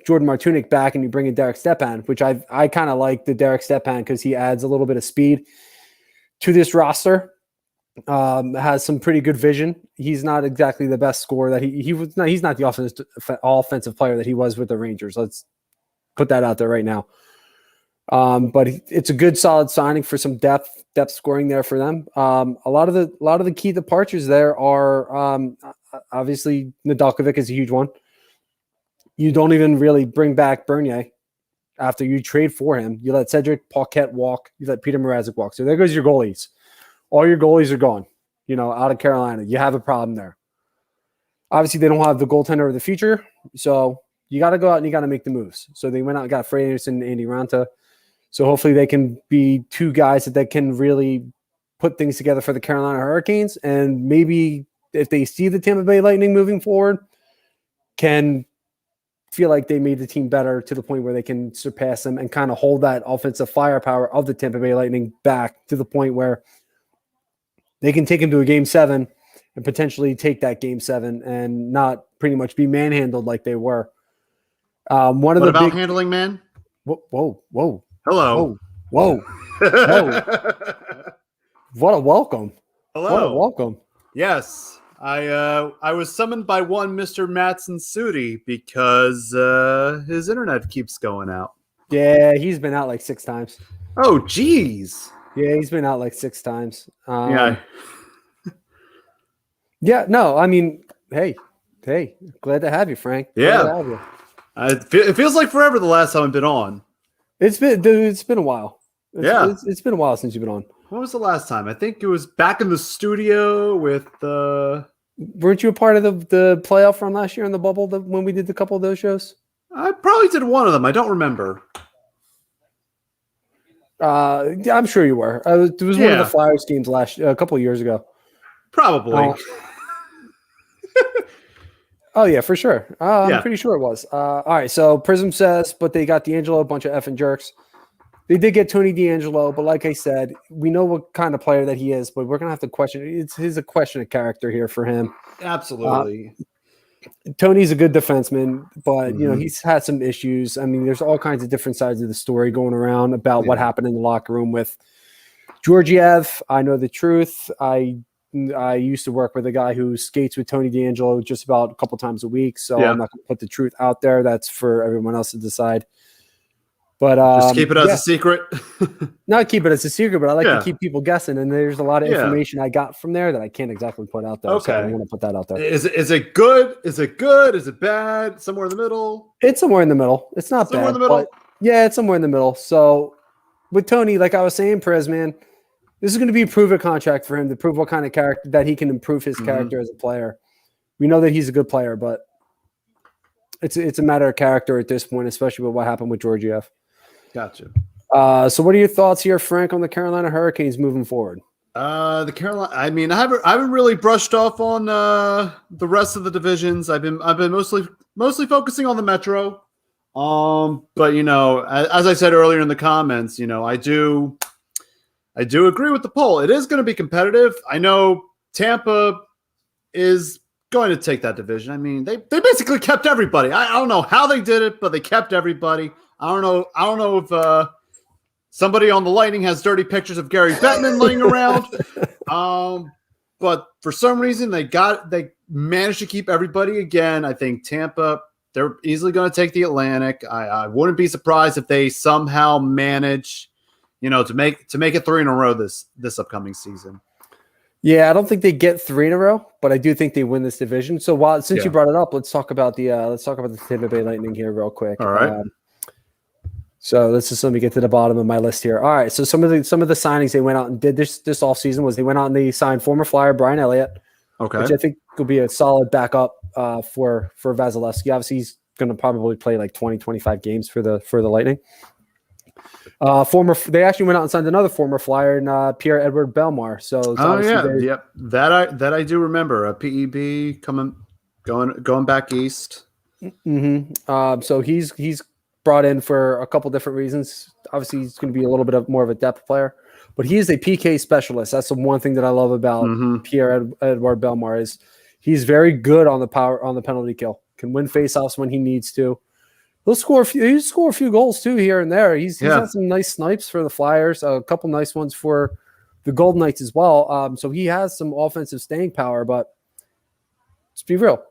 A: Jordan Martunic back and you bring in Derek Stepan, which I kind of like the Derek Stepan because he adds a little bit of speed to this roster. Has some pretty good vision. He's not exactly the best scorer that he was. No, he's not the offensive player that he was with the Rangers. Let's put that out there right now. But it's a good, solid signing for some depth scoring there for them. A lot of the key departures there are obviously Nedeljkovic is a huge one. You don't even really bring back Bernier after you trade for him. You let Cedric Paquette walk. You let Peter Mrazek walk. So there goes your goalies. All your goalies are gone, out of Carolina. You have a problem there. Obviously, they don't have the goaltender of the future, so you got to go out and you got to make the moves. So they went out and got Freddie Anderson and Antti Ranta. So hopefully they can be two guys that can really put things together for the Carolina Hurricanes. And maybe if they see the Tampa Bay Lightning moving forward, can feel like they made the team better to the point where they can surpass them and kind of hold that offensive firepower of the Tampa Bay Lightning back to the point where they can take him to a game 7 and potentially take that game 7 and not pretty much be manhandled like they were. What about
F: handling man?
A: Whoa.
F: Hello.
A: Whoa. What a welcome.
F: Hello.
A: What a welcome.
F: Yes. I was summoned by one Mr. Matson Sudi because his internet keeps going out.
A: Yeah, he's been out like 6 times.
F: Oh, geez.
A: Yeah, he's been out like 6 times.
F: Yeah.
A: Yeah, no, I mean, hey, glad to have you, Frank.
F: Yeah.
A: Glad to have you.
F: It feels like forever the last time I've been on.
A: It's been a while. It's been a while since you've been on.
F: When was the last time? I think it was back in the studio with
A: Weren't you a part of the playoff run last year in the bubble when we did a couple of those shows?
F: I probably did one of them. I don't remember.
A: I'm sure you were. It was one of the Flyers games a couple of years ago.
F: Probably.
A: Oh yeah, for sure. I'm pretty sure it was. All right. So Prism says, but they got D'Angelo, a bunch of effing jerks. They did get Tony D'Angelo, but like I said, we know what kind of player that he is, but we're gonna have to question it. It's a question of character here for him.
F: Absolutely.
A: Tony's a good defenseman, but he's had some issues. I mean, there's all kinds of different sides of the story going around about what happened in the locker room with Georgiev. I know the truth. I used to work with a guy who skates with Tony D'Angelo just about a couple times a week, so I'm not going to put the truth out there. That's for everyone else to decide. But
F: just keep it as a secret.
A: Not keep it as a secret, but I like to keep people guessing. And there's a lot of information I got from there that I can't exactly put out there.
F: Okay.
A: So I want to put that out there.
F: Is it good? Is it good? Is it bad? Somewhere in the middle?
A: It's somewhere in the middle. It's not
F: somewhere
A: bad.
F: in the middle.
A: But yeah, it's somewhere in the middle. So with Tony, like I was saying, Perez, man, this is going to be a prove it contract for him to prove what kind of character that he can improve his character as a player. We know that he's a good player, but it's a matter of character at this point, especially with what happened with Georgiev.
F: Gotcha.
A: So what are your thoughts here, Frank, on the Carolina Hurricanes moving forward?
F: The Carolina. I mean, I haven't really brushed off on the rest of the divisions. I've been mostly focusing on the Metro. But as I said earlier in the comments, I do agree with the poll. It is going to be competitive. I know Tampa is going to take that division. I mean, they basically kept everybody. I don't know how they did it, but they kept everybody. I don't know if somebody on the Lightning has dirty pictures of Gary Bettman laying around. But for some reason they managed to keep everybody again. I think Tampa, they're easily going to take the Atlantic. I wouldn't be surprised if they somehow manage, to make it 3 in a row this upcoming season.
A: Yeah, I don't think they get 3 in a row, but I do think they win this division. So since you brought it up, let's talk about the Tampa Bay Lightning here real quick.
F: All right.
A: So let me get to the bottom of my list here. All right. So some of the signings they went out and did this offseason was they went out and they signed former Flyer Brian Elliott, which I think will be a solid backup for Vasilevsky. Obviously, he's going to probably play like 20, 25 games for the Lightning. They actually went out and signed another former Flyer in Pierre-Edouard Bellemare. So
F: that I do remember. A PEB going back east.
A: Mm-hmm. So he's brought in for a couple different reasons. Obviously, he's going to be a little bit more of a depth player, but he is a PK specialist. That's the one thing that I love about Pierre-Edouard Bellemare is he's very good on the penalty kill. Can win faceoffs when he needs to. He'll score a few goals too here and there. He's had some nice snipes for the Flyers, a couple nice ones for the Golden Knights as well. So he has some offensive staying power, but let's be real.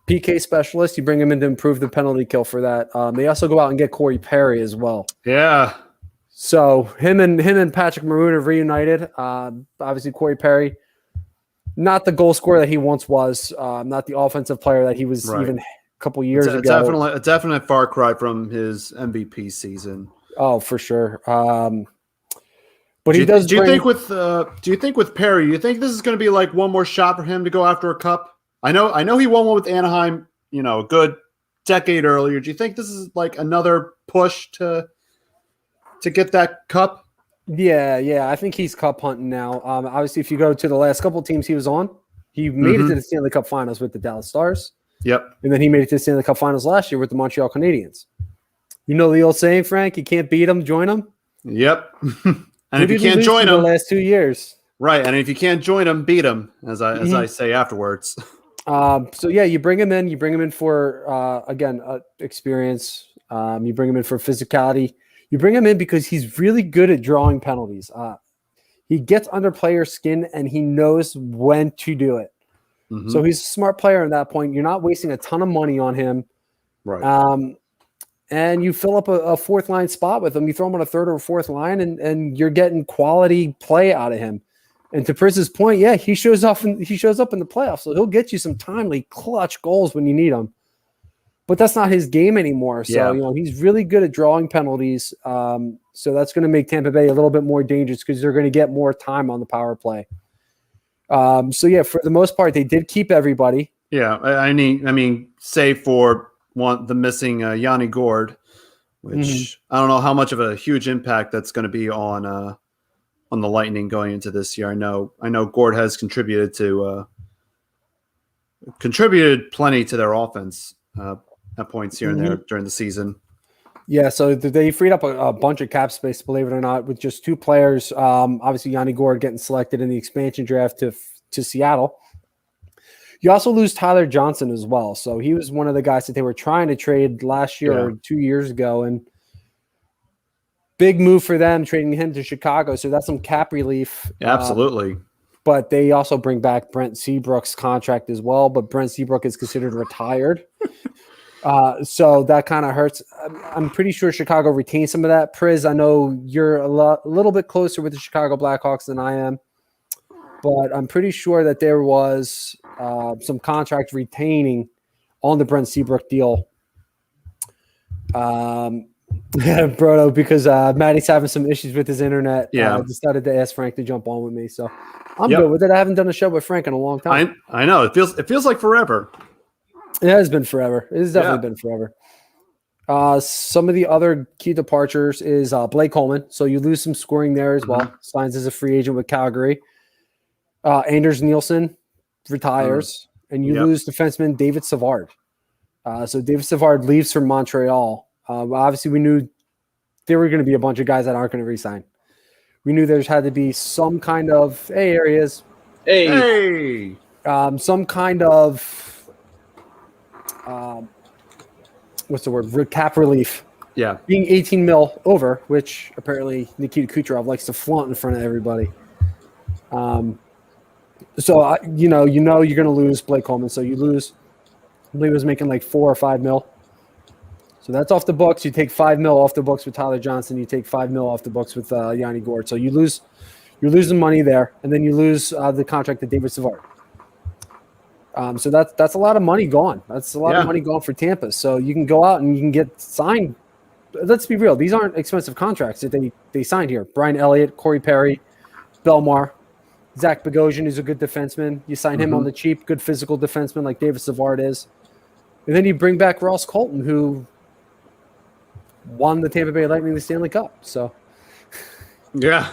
A: PK specialist, you bring him in to improve the penalty kill for that. They also go out and get Corey Perry as well.
F: Yeah.
A: So him and Patrick Maroon have reunited. Obviously, Corey Perry, not the goal scorer that he once was, not the offensive player that he was even a couple years ago.
F: A definite far cry from his MVP season.
A: Oh, for sure. But
F: do you think with Perry, you think this is going to be like one more shot for him to go after a cup? I know he won one with Anaheim, a good decade earlier. Do you think this is like another push to get that cup?
A: Yeah. I think he's cup hunting now. Obviously, if you go to the last couple of teams he was on, he made it to the Stanley Cup Finals with the Dallas Stars.
F: Yep.
A: And then he made it to the Stanley Cup Finals last year with the Montreal Canadiens. You know the old saying, Frank, you can't beat them, join them?
F: Yep. And if you can't join them,
A: the last 2 years.
F: Right, and if you can't join them, beat them, as I say afterwards.
A: So yeah, you bring him in. You bring him in for experience. You bring him in for physicality. You bring him in because he's really good at drawing penalties. He gets under players' skin and he knows when to do it. Mm-hmm. So he's a smart player at that point. You're not wasting a ton of money on him,
F: right?
A: And you fill up a fourth line spot with him. You throw him on a third or fourth line, and you're getting quality play out of him. And to Priz's point, yeah, he shows up in the playoffs, so he'll get you some timely clutch goals when you need them. But that's not his game anymore. So he's really good at drawing penalties. So that's going to make Tampa Bay a little bit more dangerous because they're going to get more time on the power play. So yeah, for the most part, they did keep everybody.
F: Yeah, I mean, save for the missing Yanni Gord, which I don't know how much of a huge impact that's going to be on the Lightning going into this year. I know Gord has contributed plenty to their offense at points here and there during the season.
A: Yeah, so they freed up a bunch of cap space, believe it or not, with just 2 players. Obviously, Yanni Gord getting selected in the expansion draft to Seattle. You also lose Tyler Johnson as well. So he was one of the guys that they were trying to trade last year or 2 years ago, and big move for them, trading him to Chicago. So that's some cap relief.
F: Absolutely.
A: But they also bring back Brent Seabrook's contract as well. But Brent Seabrook is considered retired. So that kind of hurts. I'm pretty sure Chicago retains some of that. Priz, I know you're a little bit closer with the Chicago Blackhawks than I am, but I'm pretty sure that there was some contract retaining on the Brent Seabrook deal. Brodo, because Maddie's having some issues with his internet.
F: Yeah.
A: I decided to ask Frank to jump on with me, so I'm
F: Yep.
A: good with it. I haven't done a show with Frank in a long time.
F: I know. It feels like forever.
A: It has been forever. It has definitely been forever. Some of the other key departures is Blake Coleman. So you lose some scoring there as well. Signs as a free agent with Calgary. Anders Nielsen retires, and you lose defenseman David Savard. So David Savard leaves for Montreal. Obviously, we knew there were going to be a bunch of guys that aren't going to resign. We knew there had to be some kind of some kind of what's the word? Cap relief.
F: Yeah.
A: Being 18 mil over, which apparently Nikita Kucherov likes to flaunt in front of everybody. So you know you're going to lose Blake Coleman. So you lose. I believe he was making like 4 or 5 mil. So that's off the books. You take 5 mil off the books with Tyler Johnson. You take 5 mil off the books with Yanni Gourde. So you're losing money there, and then you lose the contract to David Savard. So that's a lot of money gone. That's a lot of money gone for Tampa. So you can go out and you can get signed. Let's be real; these aren't expensive contracts that they signed here. Brian Elliott, Corey Perry, Belmar, Zach Bogosian, who's a good defenseman. You sign him on the cheap, good physical defenseman like David Savard is, and then you bring back Ross Colton, who won the Tampa Bay Lightning the Stanley Cup. So,
F: yeah.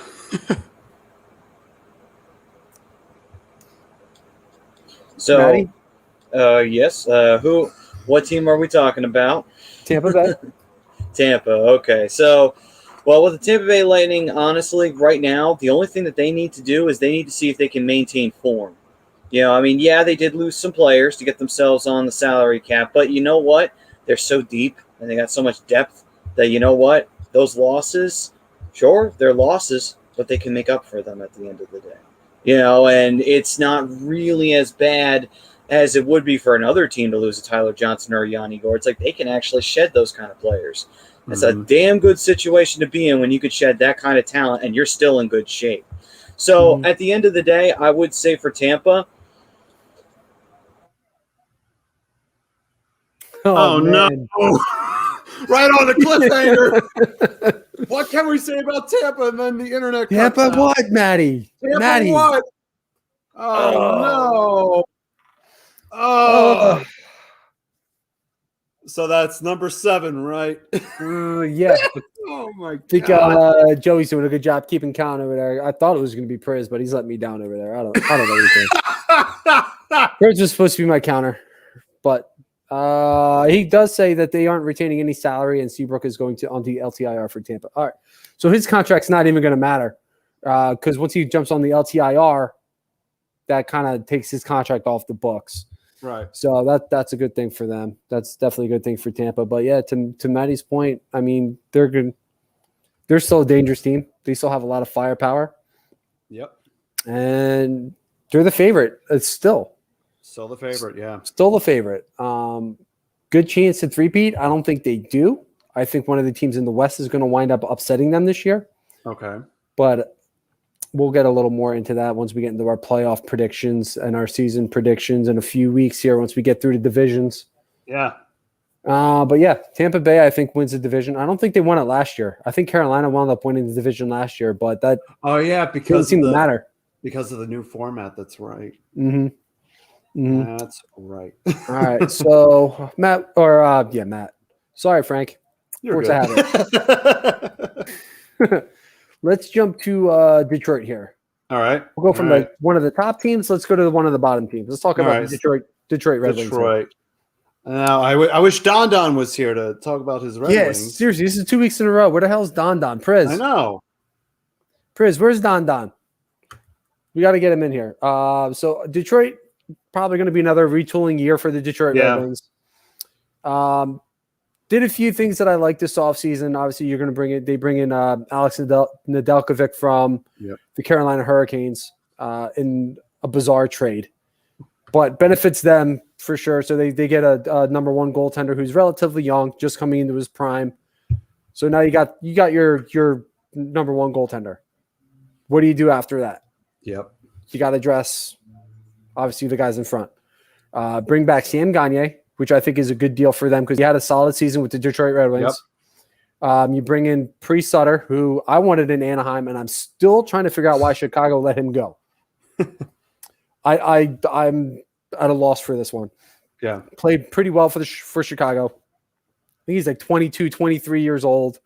E: So,
A: Maddie?
E: Yes. What team are we talking about?
A: Tampa Bay.
E: Tampa. Okay. So, well, with the Tampa Bay Lightning, honestly, right now, the only thing that they need to do is they need to see if they can maintain form. You know, I mean, yeah, they did lose some players to get themselves on the salary cap, but you know what? They're so deep and they got so much depth that, you know what? Those losses, sure, they're losses, but they can make up for them at the end of the day. You know, and it's not really as bad as it would be for another team to lose a Tyler Johnson or a Yanni Gourde. It's like they can actually shed those kind of players. It's a damn good situation to be in when you could shed that kind of talent and you're still in good shape. So at the end of the day, I would say for Tampa.
F: Oh no. Right on the cliffhanger. What can we say about Tampa? And then the internet.
A: Tampa what, Maddie?
F: Tampa
A: Maddie.
F: what? Oh no. Oh. So that's number 7, right?
A: Yeah.
F: Oh my god.
A: I think Joey's doing a good job keeping count over there. I thought it was going to be Priz, but he's letting me down over there. I don't know anything. Priz was supposed to be my counter, but he does say that they aren't retaining any salary, and Seabrook is going on the LTIR for Tampa. All right, so his contract's not even going to matter because once he jumps on the LTIR, that kind of takes his contract off the books.
F: Right.
A: So that's a good thing for them. That's definitely a good thing for Tampa. But yeah, to Maddie's point, I mean, they're good. They're still a dangerous team. They still have a lot of firepower.
F: Yep.
A: And they're the favorite. It's still
F: the favorite, yeah.
A: Still the favorite. Good chance to three-peat. I don't think they do. I think one of the teams in the West is going to wind up upsetting them this year.
F: Okay.
A: But we'll get a little more into that once we get into our playoff predictions and our season predictions in a few weeks here once we get through the divisions.
F: Yeah.
A: But yeah, Tampa Bay, I think, wins the division. I don't think they won it last year. I think Carolina wound up winning the division last year, but that
F: because
A: doesn't seem to matter.
F: Because of the new format, that's right. That's right.
A: All right. So Matt. Sorry, Frank.
F: You're
A: good. Let's jump to Detroit here.
F: All right.
A: We'll go from one of the top teams. Let's go to one of the bottom teams. Let's talk about Detroit Red Wings.
F: Detroit. Now, I wish Don was here to talk about his Red Wings.
A: Yes, seriously. This is 2 weeks in a row. Where the hell is Don? Priz.
F: I know.
A: Priz, where's Don? We got to get him in here. So Detroit, probably going to be another retooling year for the Detroit Red Wings. Did a few things that I like this offseason. Obviously, you're going to bring in Alex Nedeljkovic from the Carolina Hurricanes in a bizarre trade. but benefits them for sure. So they get a number one goaltender who's relatively young, just coming into his prime. So now you got your number one goaltender. What do you do after that?
F: Yep.
A: You got to address, obviously, the guys in front. Bring back Sam Gagner, which I think is a good deal for them because he had a solid season with the Detroit Red Wings. Yep. You bring in Sutter, who I wanted in Anaheim, and I'm still trying to figure out why Chicago let him go. I'm at a loss for this one.
F: Yeah.
A: Played pretty well for Chicago. I think he's like 22, 23 years old.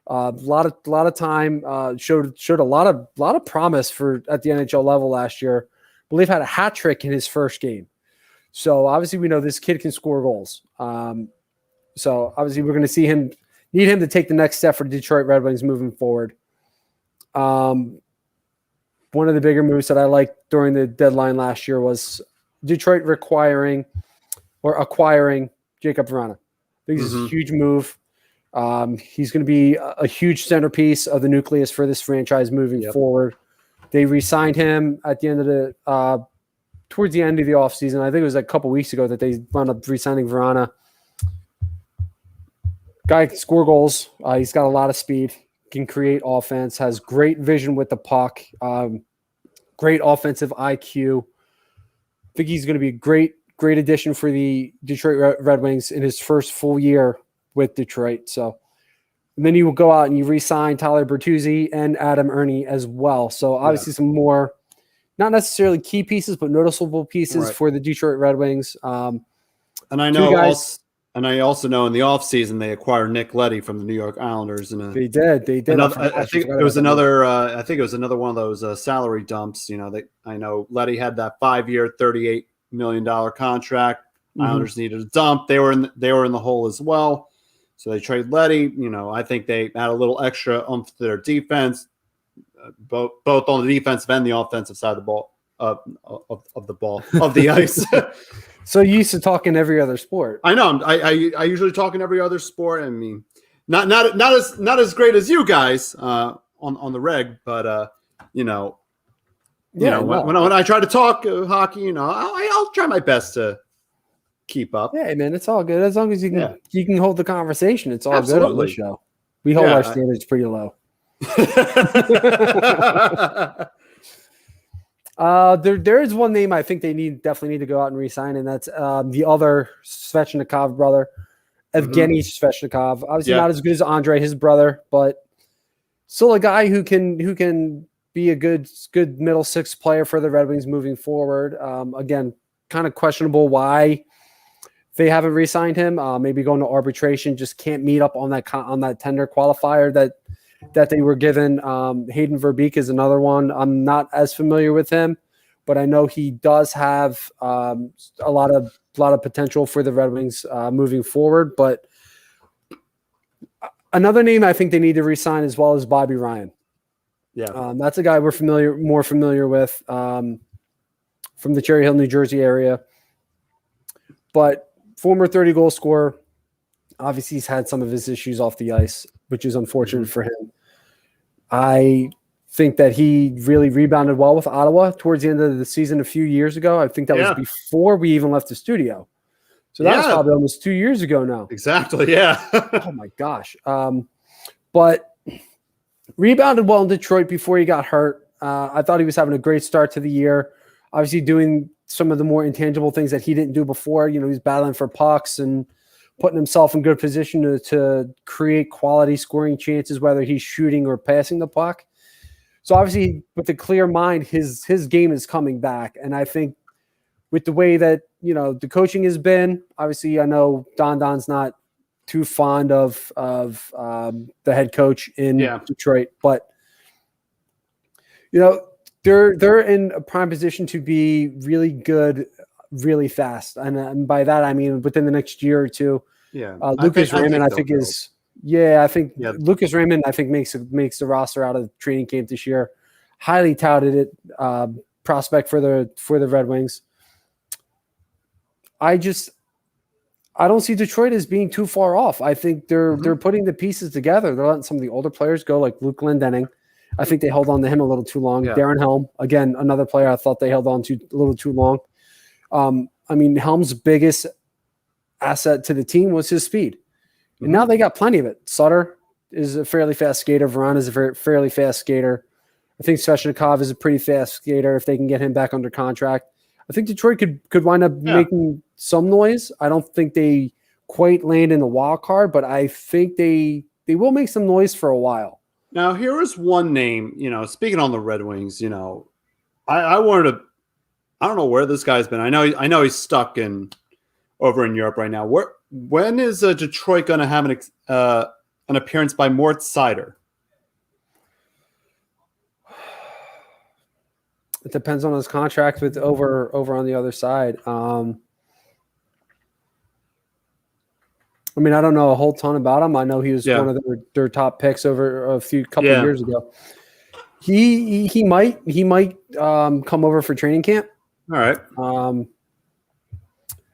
A: A lot of time. Showed a lot of promise at the NHL level last year. I believe had a hat trick in his first game. So obviously we know this kid can score goals. So obviously we're going to need him to take the next step for the Detroit Red Wings moving forward. One of the bigger moves that I liked during the deadline last year was Detroit acquiring Jacob Varana. I think this is a huge move. He's going to be a huge centerpiece of the nucleus for this franchise moving forward. They re-signed him at the end of towards the end of the offseason. I think it was like a couple weeks ago that they wound up re-signing Varana. Guy can score goals. He's got a lot of speed, can create offense, has great vision with the puck, great offensive IQ. I think he's going to be a great addition for the Detroit Red Wings in his first full year with Detroit. So, and then you will go out and you re-sign Tyler Bertuzzi and Adam Ernie as well. So obviously some more, not necessarily key pieces, but noticeable pieces for the Detroit Red Wings.
F: And I know I also know in the offseason they acquired Nick Leddy from the New York Islanders. They did. I think it was another one of those salary dumps. I know Leddy had that 5-year, $38 million contract. Islanders needed a dump. They were in the hole as well. So they trade Leddy. I think they add a little extra oomph to their defense, both on the defensive and the offensive side of the ball of the ice.
A: So you used to talk in every other sport.
F: I know. I usually talk in every other sport. I mean, not as great as you guys on the reg, but when I try to talk hockey, I'll try my best to keep up.
A: Yeah, man, it's all good as long as you can hold the conversation. It's all good on the show. We hold our standards pretty low. There is one name I think they definitely need to go out and re-sign, and that's the other Svechnikov brother, Evgeny Svechnikov. Obviously not as good as Andre, his brother, but still a guy who can be a good middle six player for the Red Wings moving forward. Again, kind of questionable why they haven't re-signed him. Maybe going to arbitration, just can't meet up on that tender qualifier that they were given. Hayden Verbeek is another one. I'm not as familiar with him, but I know he does have a lot of potential for the Red Wings moving forward. But another name I think they need to re-sign as well is Bobby Ryan. Yeah, that's a guy we're more familiar with from the Cherry Hill, New Jersey area. But former 30-goal scorer. Obviously, he's had some of his issues off the ice, which is unfortunate for him. I think that he really rebounded well with Ottawa towards the end of the season a few years ago. I think that was before we even left the studio. So that was probably almost 2 years ago now.
F: Exactly, yeah.
A: Oh, my gosh. But rebounded well in Detroit before he got hurt. I thought he was having a great start to the year. Obviously doing some of the more intangible things that he didn't do before. He was battling for pucks and putting himself in good position to create quality scoring chances, whether he's shooting or passing the puck. So obviously with a clear mind, his game is coming back. And I think with the way that, the coaching has been, obviously I know Don's not too fond of the head coach in Detroit, but they're in a prime position to be really good really fast. And by that, I mean, within the next year or two. Yeah. Lucas Raymond, I think Lucas Raymond, I think makes the roster out of training camp this year. Highly touted prospect for the Red Wings. I don't see Detroit as being too far off. I think they're putting the pieces together. They're letting some of the older players go, like Luke Glendening. I think they held on to him a little too long. Yeah. Darren Helm, again, another player I thought they held on to a little too long. I mean, Helm's biggest asset to the team was his speed. And now they got plenty of it. Sutter is a fairly fast skater. Varana is a fairly fast skater. I think Svechnikov is a pretty fast skater if they can get him back under contract. I think Detroit could wind up making some noise. I don't think they quite land in the wild card, but I think they will make some noise for a while.
F: Now, here is one name, speaking on the Red Wings, I wanted to, I don't know where this guy's been. I know he's stuck over in Europe right now. When is Detroit going to have an appearance by Mort Seider?
A: It depends on his contract with over on the other side. I mean, I don't know a whole ton about him. I know he was one of their top picks over a couple of years ago. He might come over for training camp.
F: All right.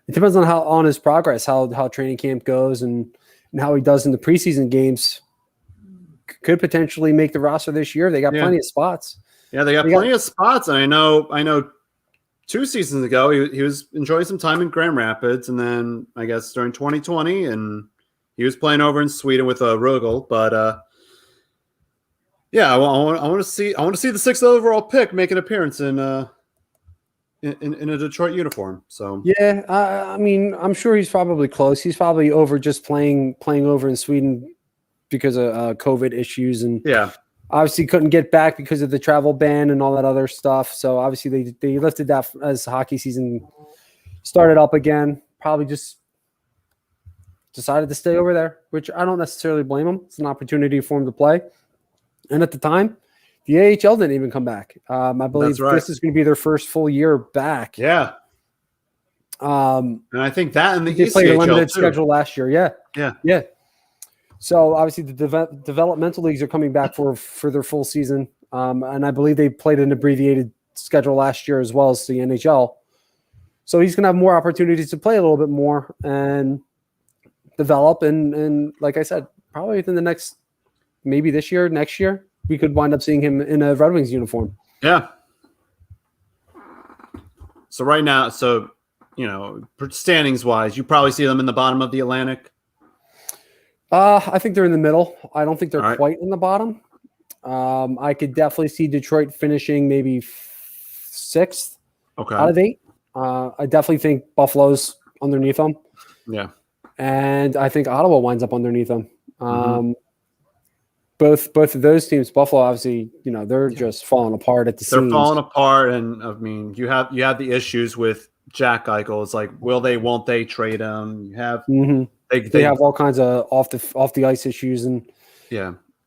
A: It depends on his progress, how training camp goes, and how he does in the preseason games. Could potentially make the roster this year. They got plenty of spots.
F: Yeah, they got plenty of spots, and I know 2 seasons ago he was enjoying some time in Grand Rapids, and then I guess during 2020, and he was playing over in Sweden with Rögel. But I want to see the 6th overall pick make an appearance in a Detroit uniform. So
A: yeah, I mean, I'm sure he's probably close. He's probably over just playing over in Sweden because of COVID issues, and obviously couldn't get back because of the travel ban and all that other stuff. So obviously they lifted that as hockey season started up again. Probably just decided to stay over there, which I don't necessarily blame him. It's an opportunity for him to play. And at the time, the AHL didn't even come back. I believe this is going to be their first full year back.
F: Yeah. And I think that in the
A: they played a limited schedule last year. Yeah. So obviously the developmental leagues are coming back for their full season. And I believe they played an abbreviated schedule last year as well as the NHL. So he's going to have more opportunities to play a little bit more and develop. And like I said, probably within the next, maybe this year, next year, we could wind up seeing him in a Red Wings uniform. Yeah.
F: So right now, standings wise, you probably see them in the bottom of the Atlantic.
A: I think they're in the middle. I don't think they're quite in the bottom. I could definitely see Detroit finishing maybe 6th out of 8. I definitely think Buffalo's underneath them.
F: Yeah.
A: And I think Ottawa winds up underneath them. Both of those teams, Buffalo, obviously, they're just falling apart at the seams.
F: They're falling apart, and I mean, you have the issues with Jack Eichel. It's like, will they, won't they trade him? You have they
A: have all kinds of off the ice issues and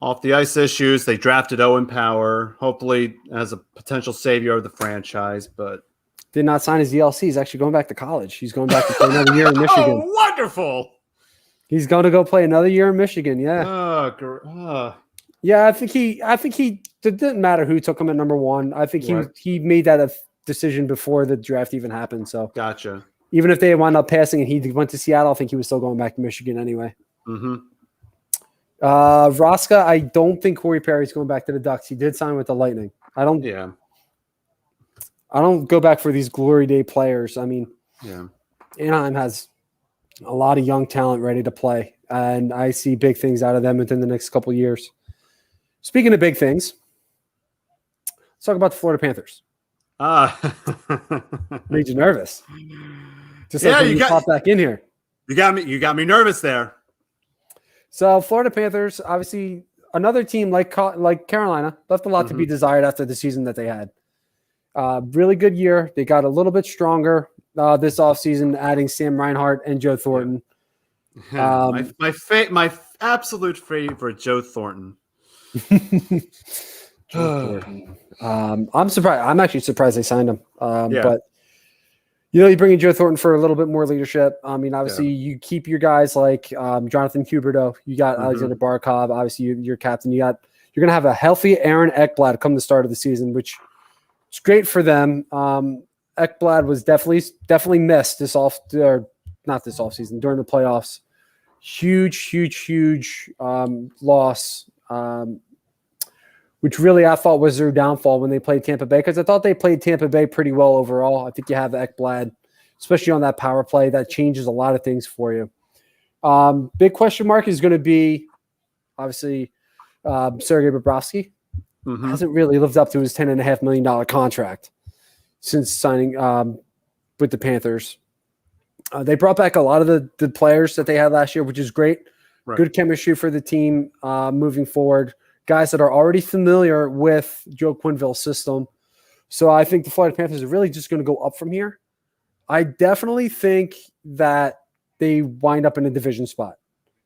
F: off the ice issues. They drafted Owen Power, hopefully as a potential savior of the franchise, but
A: did not sign his DLC. He's actually going back to college. He's going back to play another year in Michigan.
F: Oh, wonderful!
A: He's going to go play another year in Michigan. Yeah. Yeah, I think he. It didn't matter who took him at number 1. I think he made that a decision before the draft even happened. So
F: gotcha.
A: Even if they wound up passing and he went to Seattle, I think he was still going back to Michigan anyway. Vraska, I don't think Corey Perry's going back to the Ducks. He did sign with the Lightning. I don't go back for these glory day players. I mean, Anaheim has a lot of young talent ready to play, and I see big things out of them within the next couple of years. Speaking of big things, let's talk about the Florida Panthers. Made you nervous. Just like when you pop back in here.
F: You got me nervous there.
A: So Florida Panthers, obviously another team like Carolina, left a lot to be desired after the season that they had. Really good year. They got a little bit stronger this offseason, adding Sam Reinhart and Joe Thornton.
F: My absolute favorite, Joe Thornton.
A: I'm surprised. I'm actually surprised they signed him. But you bring in Joe Thornton for a little bit more leadership. I mean, obviously you keep your guys like Jonathan Huberdeau. You got Alexander Barkov. Obviously your captain. You're going to have a healthy Aaron Ekblad come the start of the season, which is great for them. Ekblad was definitely missed not this offseason, during the playoffs. Huge loss. Which really I thought was their downfall when they played Tampa Bay, because I thought they played Tampa Bay pretty well overall. I think you have Ekblad especially on that power play. That changes a lot of things for you. Big question mark is going to be, obviously, Sergei Bobrovsky. Hasn't really lived up to his $10.5 million contract since signing with the Panthers. They brought back a lot of the players that they had last year, which is great.
F: Right.
A: Good chemistry for the team moving forward. Guys that are already familiar with Joe Quenneville's system. So I think the Florida Panthers are really just going to go up from here. I definitely think that they wind up in a division spot.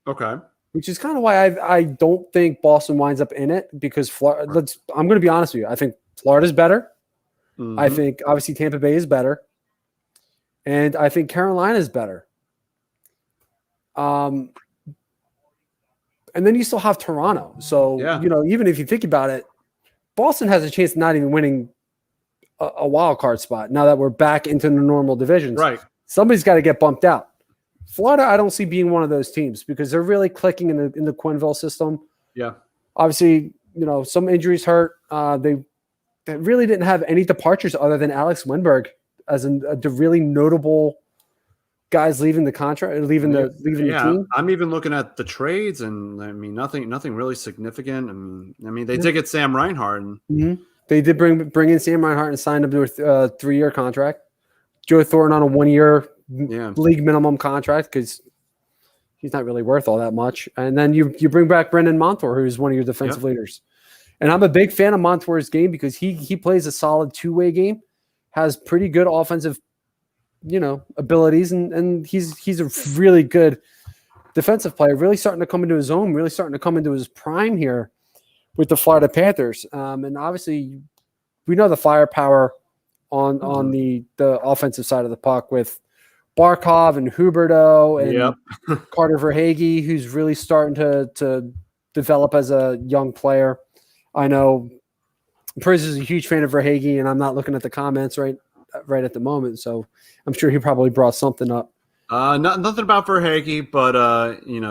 F: Okay.
A: Which is kind of why I don't think Boston winds up in it, because Florida. I'm going to be honest with you. I think Florida's better. I think obviously Tampa Bay is better, and I think Carolina is better. And then you still have Toronto. So even if you think about it, Boston has a chance of not even winning a wild card spot now that we're back into the normal divisions.
F: Right.
A: Somebody's got to get bumped out. Florida, I don't see being one of those teams because they're really clicking in the Quenneville system.
F: Yeah.
A: Obviously, some injuries hurt. They really didn't have any departures other than Alex Winberg as the really notable guys leaving the contract, leaving the team.
F: I'm even looking at the trades, and I mean nothing really significant. I mean they did get Sam Reinhart. And
A: They did bring in Sam Reinhart and signed him to a 3-year contract. Joe Thornton on a 1-year league minimum contract because he's not really worth all that much. And then you bring back Brendan Montour, who's one of your defensive leaders. And I'm a big fan of Montour's game because he plays a solid two-way game, has pretty good offensive, abilities, and he's a really good defensive player, really starting to come into his own, really starting to come into his prime here with the Florida Panthers. And obviously we know the firepower on the offensive side of the puck with Barkov and Huberdeau and Carter Verhaeghe, who's really starting to develop as a young player. I know Priz is a huge fan of Verhaeghe, and I'm not looking at the comments right at the moment, so I'm sure he probably brought something up.
F: Nothing about Verhaeghe, but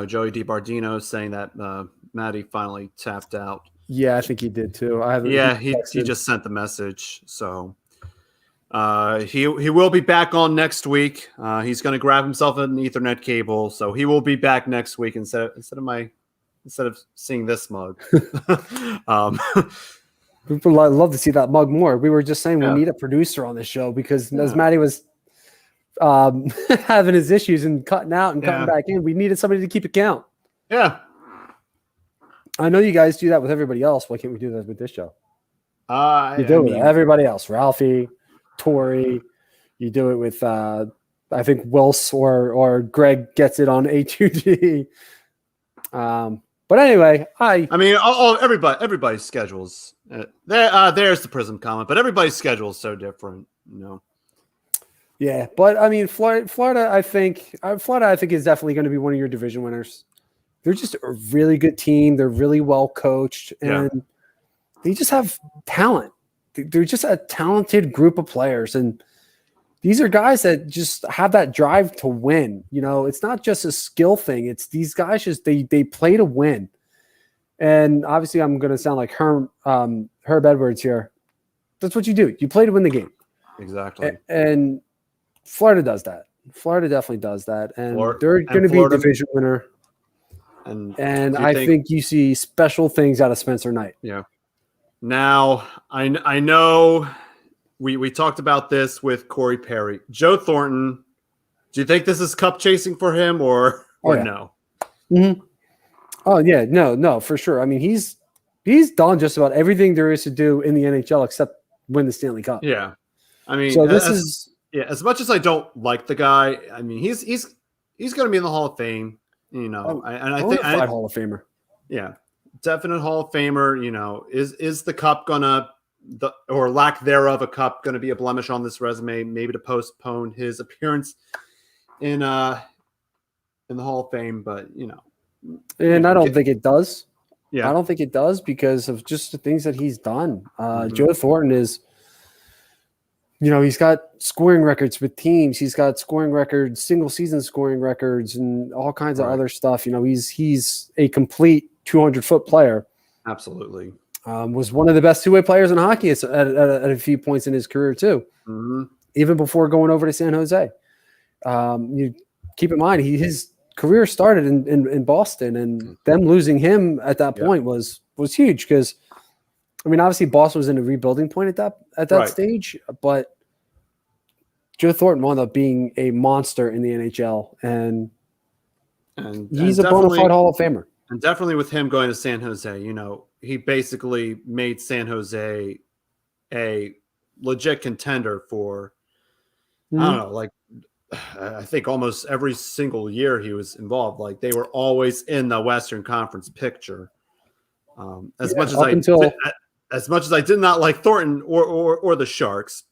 F: Joey DiBardino saying that Matty finally tapped out.
A: Yeah, I think he did too.
F: He just sent the message, so. He will be back on next week. He's going to grab himself an Ethernet cable, so he will be back next week instead of seeing this mug.
A: People love to see that mug more. We were just saying we need a producer on this show because as Matty was having his issues and cutting out and coming back in, we needed somebody to keep account.
F: Yeah,
A: I know you guys do that with everybody else. Why can't we do that with this show? You do it with everybody else, Ralphie. Tori, you do it with I think Wills or Greg gets it on A2D. But anyway,
F: everybody's schedules. There's the Prism comment, but everybody's schedule is so different,
A: Yeah, but I mean, Florida, I think is definitely going to be one of your division winners. They're just a really good team. They're really well coached, and they just have talent. They're just a talented group of players, and these are guys that just have that drive to win. It's not just a skill thing. It's these guys they play to win. And obviously, I'm going to sound like Herb Edwards here. That's what you do. You play to win the game.
F: Exactly.
A: And Florida does that. Florida definitely does that, and they're going to be a division winner. And I think you see special things out of Spencer Knight.
F: Yeah. Now, I know we talked about this with Corey Perry. Joe Thornton, do you think this is cup chasing for him or no?
A: Mm-hmm. Oh, yeah. No, for sure. I mean, he's done just about everything there is to do in the NHL except win the Stanley Cup.
F: Yeah. I mean,
A: so as
F: much as I don't like the guy, I mean, he's going to be in the Hall of Fame, I think
A: Hall of Famer.
F: Yeah. Definite Hall of Famer, is the cup or lack thereof a cup gonna be a blemish on this resume, maybe to postpone his appearance in the Hall of Fame, but
A: and I don't think it does.
F: Yeah,
A: I don't think it does because of just the things that he's done. Joe Thornton is, he's got scoring records with teams. He's got scoring records, single season scoring records, and all kinds of other stuff. He's a complete 200-foot player.
F: Absolutely.
A: Was one of the best two-way players in hockey at a few points in his career too, even before going over to San Jose. You keep in mind his career started in Boston, and them losing him at that point was huge because, I mean, obviously Boston was in a rebuilding point at that stage, but Joe Thornton wound up being a monster in the NHL, and he's a bona fide Hall of Famer.
F: And definitely with him going to San Jose, you know, he basically made San Jose a legit contender for, I don't know, like, I think almost every single year he was involved. Like, they were always in the Western Conference picture. As much as I did not like Thornton or the Sharks,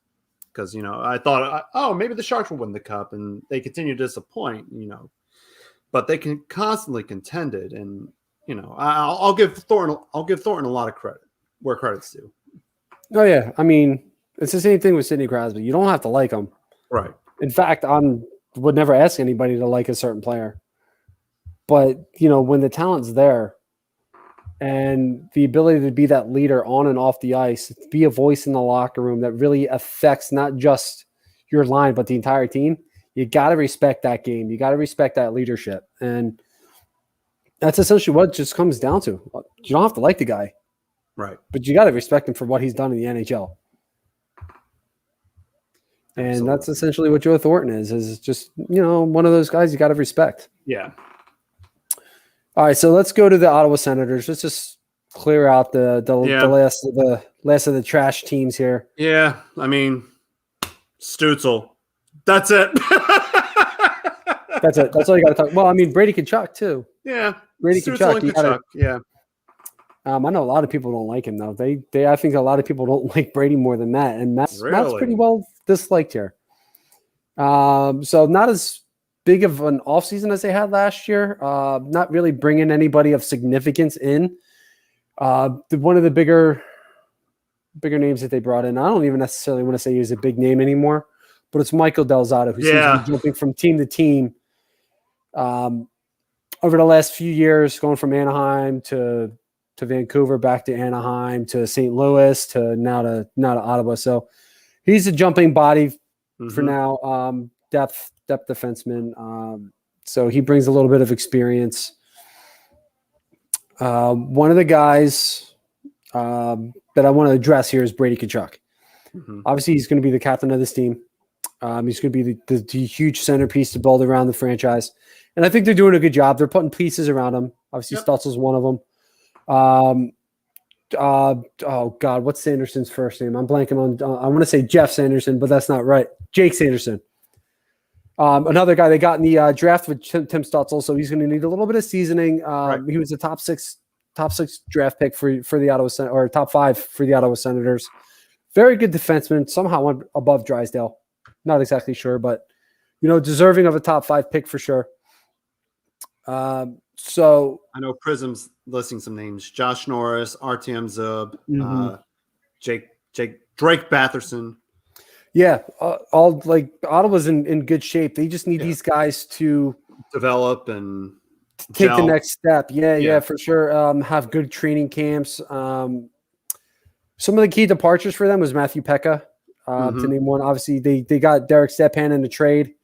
F: because, you know, I thought, maybe the Sharks will win the cup, and they continue to disappoint, you know, but they can constantly contended, and, you know, I'll give Thornton a lot of credit where credit's due.
A: Oh yeah, I mean, it's the same thing with Sidney Crosby. You don't have to like him,
F: right?
A: In fact, I would never ask anybody to like a certain player, but you know, when the talent's there, and the ability to be that leader on and off the ice, be a voice in the locker room that really affects not just your line, but the entire team, you got to respect that game. You got to respect that leadership. And that's essentially what it just comes down to. You don't have to like the guy.
F: Right.
A: But you got to respect him for what he's done in the NHL. And
F: Absolutely.
A: That's essentially what Joe Thornton is just, you know, one of those guys you got to respect.
F: Yeah.
A: All right, so let's go to the Ottawa Senators. Let's just clear out the last of the trash teams here.
F: Yeah, I mean, Stutzel. That's it.
A: That's it. That's all you got to talk. Well, I mean, Brady Kentuck too.
F: Yeah,
A: Brady Kentuck.
F: Yeah.
A: I know a lot of people don't like him though. I think a lot of people don't like Brady more than Matt, and Matt's pretty well disliked here. So not as big of an offseason as they had last year. Not really bringing anybody of significance in. One of the bigger names that they brought in, I don't even necessarily want to say he's a big name anymore, but it's Michael Delzado, who seems to be jumping from team to team over the last few years, going from Anaheim to Vancouver, back to Anaheim, to St. Louis, to now to Ottawa. So he's a jumping body for now. Depth defenseman. So he brings a little bit of experience. One of the guys that I want to address here is Brady Kentuck. Obviously, he's going to be the captain of this team. He's going to be the huge centerpiece to build around the franchise. And I think they're doing a good job. They're putting pieces around him. Obviously, Stutzel's one of them. Oh God, what's Sanderson's first name? I'm blanking on. I want to say Jeff Sanderson, but that's not right. Jake Sanderson. Another guy they got in the draft with Tim Stutzel, so he's going to need a little bit of seasoning. He was a top six draft pick for the Ottawa or top 5 for the Ottawa Senators. Very good defenseman. Somehow went above Drysdale. Not exactly sure, but you know, deserving of a top 5 pick for sure. So
F: I know Prism's listing some names: Josh Norris, RTM Zub, Drake Batherson.
A: Yeah, all like Ottawa's in good shape. They just need these guys to
F: develop and
A: take the next step. Yeah, for sure. Have good training camps. Some of the key departures for them was Matthew Pekka, to name one. Obviously, they got Derek Stepan in the trade.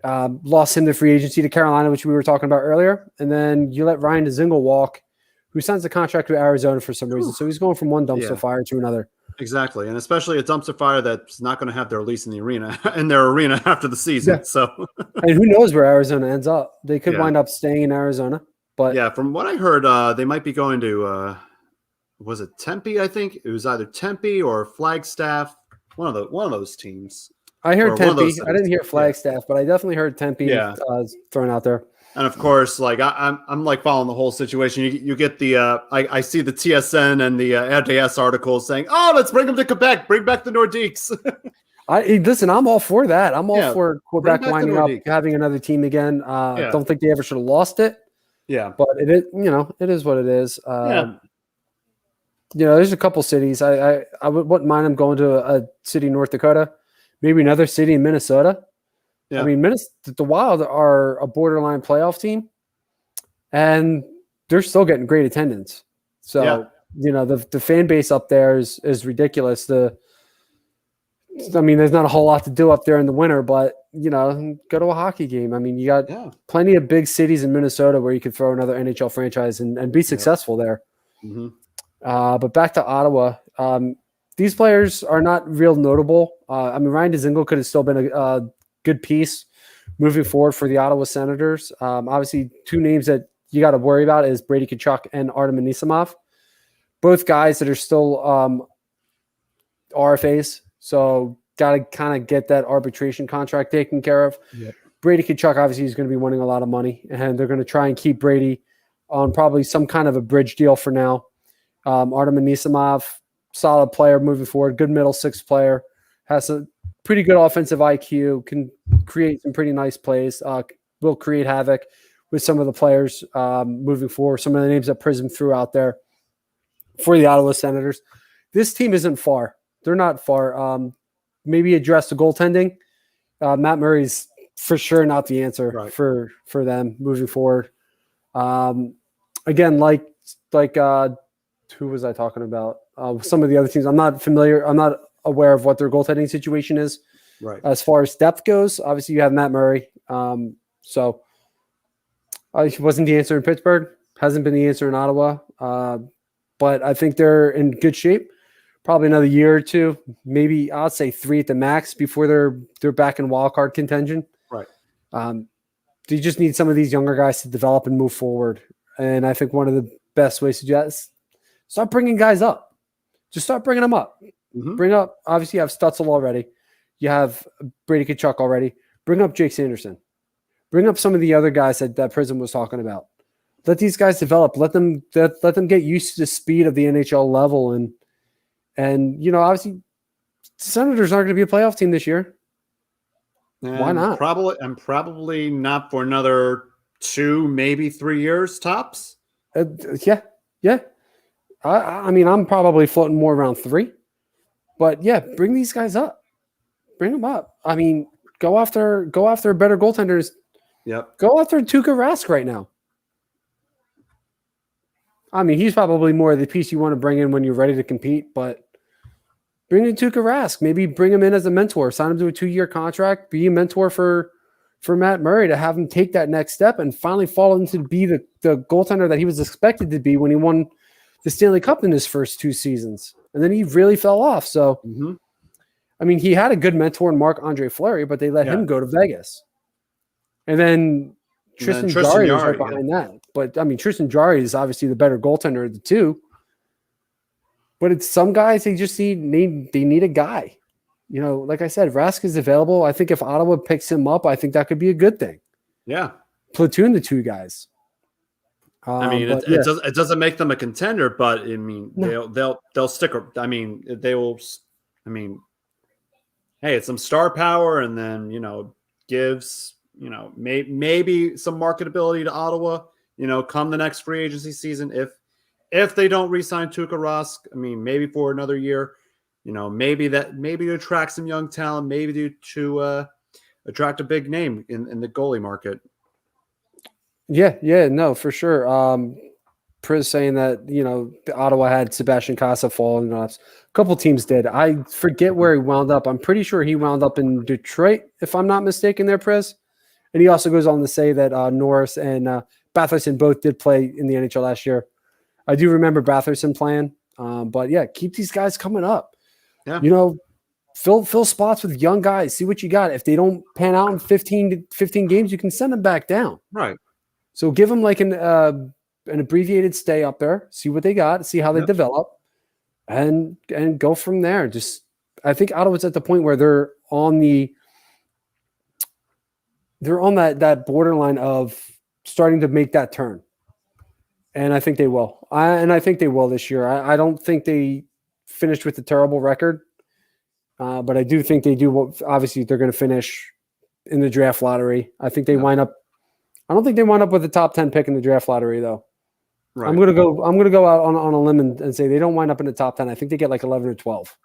A: Lost him to free agency to Carolina, which we were talking about earlier. And then you let Ryan Dzingel walk, who signs a contract with Arizona for some reason. So he's going from one dumpster fire to another.
F: Exactly. And especially a dumpster fire that's not going to have their lease in their arena after the season. Yeah. So
A: and who knows where Arizona ends up. They could wind up staying in Arizona. But
F: yeah, from what I heard, they might be going to was it Tempe? I think it was either Tempe or Flagstaff, one of those teams.
A: I heard Tempe. I didn't hear Flagstaff, but I definitely heard Tempe thrown out there.
F: And of course, like I'm like following the whole situation. You get the I see the TSN and the RDS articles saying, "Oh, let's bring them to Quebec. Bring back the Nordiques."
A: Listen, I'm all for that. I'm all for Quebec winding up having another team again. I don't think they ever should have lost it.
F: Yeah,
A: but it is what it is. There's a couple cities. I wouldn't mind them going to a city in North Dakota, maybe another city in Minnesota. Yeah. I mean, the Wild are a borderline playoff team, and they're still getting great attendance. So, the fan base up there is ridiculous. There's not a whole lot to do up there in the winter, but, go to a hockey game. I mean, you got
F: Yeah.
A: plenty of big cities in Minnesota where you could throw another NHL franchise and be successful there.
F: Mm-hmm.
A: But back to Ottawa, these players are not real notable. I mean, Ryan Dzingel could have still been a good piece moving forward for the Ottawa Senators. Obviously, two names that you got to worry about is Brady Kentuck and Artem Anisimov. Both guys that are still RFAs, so got to kind of get that arbitration contract taken care of.
F: Yep.
A: Brady Kentuck obviously is going to be winning a lot of money, and they're going to try and keep Brady on probably some kind of a bridge deal for now. Artem Anisimov, solid player moving forward, good middle six player, has a pretty good offensive IQ, can create some pretty nice plays, will create havoc with some of the players moving forward, some of the names that Prism threw out there for the Ottawa Senators. This team isn't far. They're not far. Maybe address the goaltending. Matt Murray's for sure not the answer for them moving forward. Again, like who was I talking about? Some of the other teams. I'm not familiar. I'm not aware of what their goaltending situation is.
F: Right.
A: As far as depth goes, obviously you have Matt Murray. So he wasn't the answer in Pittsburgh. Hasn't been the answer in Ottawa. But I think they're in good shape. Probably another year or two, maybe I'll say 3 at the max before they're back in wild card contention.
F: Right.
A: You just need some of these younger guys to develop and move forward. And I think one of the best ways to do that is start bringing guys up. Just start bringing them up.
F: Mm-hmm.
A: Bring up, obviously you have Stutzel already. You have Brady Kachuk already. Bring up Jake Sanderson. Bring up some of the other guys that Prism was talking about. Let these guys develop. Let them get used to the speed of the NHL level. And obviously the Senators aren't going to be a playoff team this year.
F: And
A: why not?
F: Probably not for another 2, maybe 3 years tops.
A: Yeah. I mean, I'm probably floating more around 3. But yeah, bring these guys up. Bring them up. I mean, go after better goaltenders.
F: Yep.
A: Go after Tuukka Rask right now. I mean, he's probably more of the piece you want to bring in when you're ready to compete, but bring in Tuukka Rask. Maybe bring him in as a mentor. Sign him to a 2-year contract. Be a mentor for Matt Murray to have him take that next step and finally fall into be the goaltender that he was expected to be when he won the Stanley Cup in his first 2 seasons. And then he really fell off. So, I mean, he had a good mentor in Marc-Andre Fleury, but they let him go to Vegas. And then Tristan Jarry was right behind that. But, I mean, Tristan Jarry is obviously the better goaltender of the two. But it's some guys, they just need a guy. Like I said, Rask is available. I think if Ottawa picks him up, I think that could be a good thing.
F: Yeah.
A: Platoon the 2 guys.
F: I mean, it doesn't make them a contender, but I mean, they'll stick. I mean, they will. I mean, hey, it's some star power, and then gives maybe some marketability to Ottawa. Come the next free agency season, if they don't re-sign Tuukka Rask, I mean, maybe for another year, maybe to attract some young talent, maybe to attract a big name in the goalie market.
A: Yeah, no, for sure. Priz saying that, Ottawa had Sebastian Kasha fall in a couple teams did. I forget where he wound up. I'm pretty sure he wound up in Detroit, if I'm not mistaken there, Priz. And he also goes on to say that Norris and Batherson both did play in the NHL last year. I do remember Batherson playing. But yeah, keep these guys coming up.
F: Yeah.
A: Fill spots with young guys. See what you got. If they don't pan out in 15 games, you can send them back down.
F: Right.
A: So give them like an abbreviated stay up there, see what they got, see how they develop, and go from there. I think Ottawa's at the point where they're on that borderline of starting to make that turn. And I think they will. I think they will this year. I don't think they finished with a terrible record, but I do think they do. Obviously, they're going to finish in the draft lottery. I think they wind up. I don't think they wind up with the top 10 pick in the draft lottery, though. Right. I'm gonna go out on a limb and say they don't wind up in the top 10. I think they get like 11 or 12.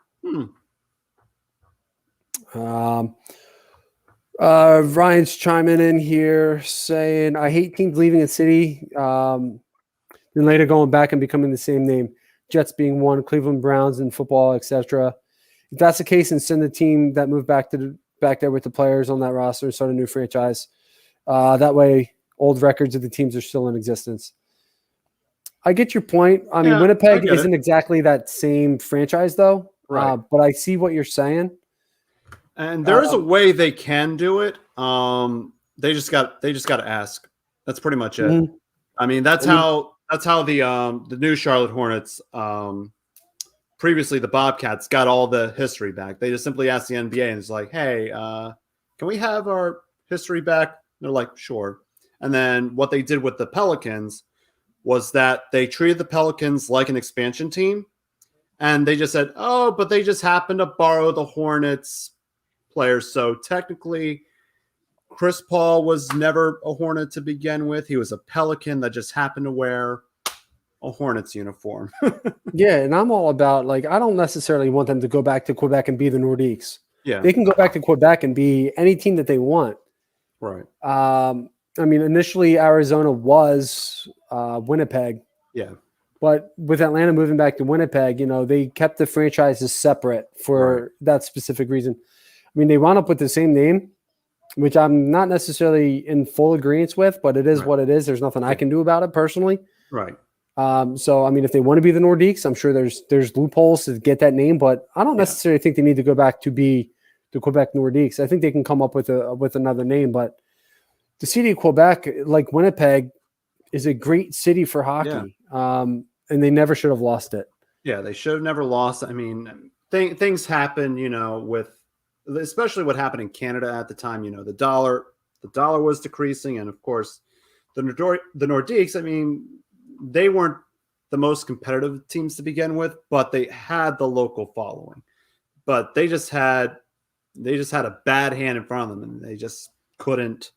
A: Ryan's chiming in here saying, I hate teams leaving a city, then later going back and becoming the same name. Jets being one, Cleveland Browns in football, etc. If that's the case, and send the team that moved back to back there with the players on that roster and start a new franchise. That way, old records of the teams are still in existence. I get your point. I mean, Winnipeg isn't exactly that same franchise, though.
F: Right.
A: But I see what you're saying.
F: And there is a way they can do it. They just got to ask. That's pretty much it.
A: Mm-hmm.
F: I mean, that's how the new Charlotte Hornets, previously the Bobcats, got all the history back. They just simply asked the NBA and it's like, hey, can we have our history back? And they're like, sure. And then what they did with the Pelicans was that they treated the Pelicans like an expansion team. And they just said, oh, but they just happened to borrow the Hornets players. So technically, Chris Paul was never a Hornet to begin with. He was a Pelican that just happened to wear a Hornets uniform.
A: Yeah, and I'm all about, like, I don't necessarily want them to go back to Quebec and be the Nordiques.
F: Yeah.
A: They can go back to Quebec and be any team that they want.
F: Right.
A: I mean, initially Arizona was Winnipeg.
F: Yeah.
A: But with Atlanta moving back to Winnipeg, they kept the franchises separate for that specific reason. I mean, they wound up with the same name, which I'm not necessarily in full agreement with, but it is what it is. There's nothing I can do about it personally.
F: Right.
A: So, I mean, if they want to be the Nordiques, I'm sure there's loopholes to get that name, but I don't necessarily think they need to go back to be the Quebec Nordiques. I think they can come up with another name, but the city of Quebec, like Winnipeg, is a great city for hockey. Yeah. And they never should have lost it.
F: Yeah, they should have never lost. I mean, things happen, with especially what happened in Canada at the time. The dollar was decreasing, and of course, the Nordiques. I mean, they weren't the most competitive teams to begin with, but they had the local following. But they just had a bad hand in front of them, and they just couldn't,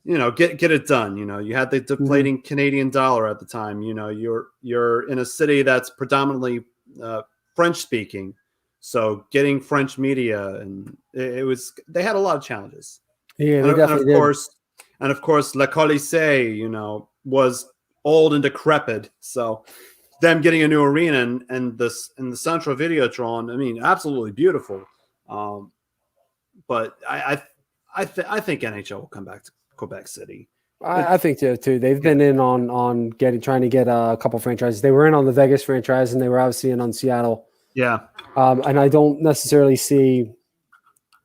F: get it done. You had the deflating Canadian dollar at the time. You're in a city that's predominantly French speaking, so getting French media, and they had a lot of challenges.
A: Yeah, they definitely did.
F: And of course, Le Colisée, was old and decrepit. So them getting a new arena and the Central Videotron, I mean, absolutely beautiful. But I think NHL will come back to Quebec City.
A: I think so too. They've been in on trying to get a couple franchises. They were in on the Vegas franchise, and they were obviously in on Seattle.
F: Yeah.
A: And I don't necessarily see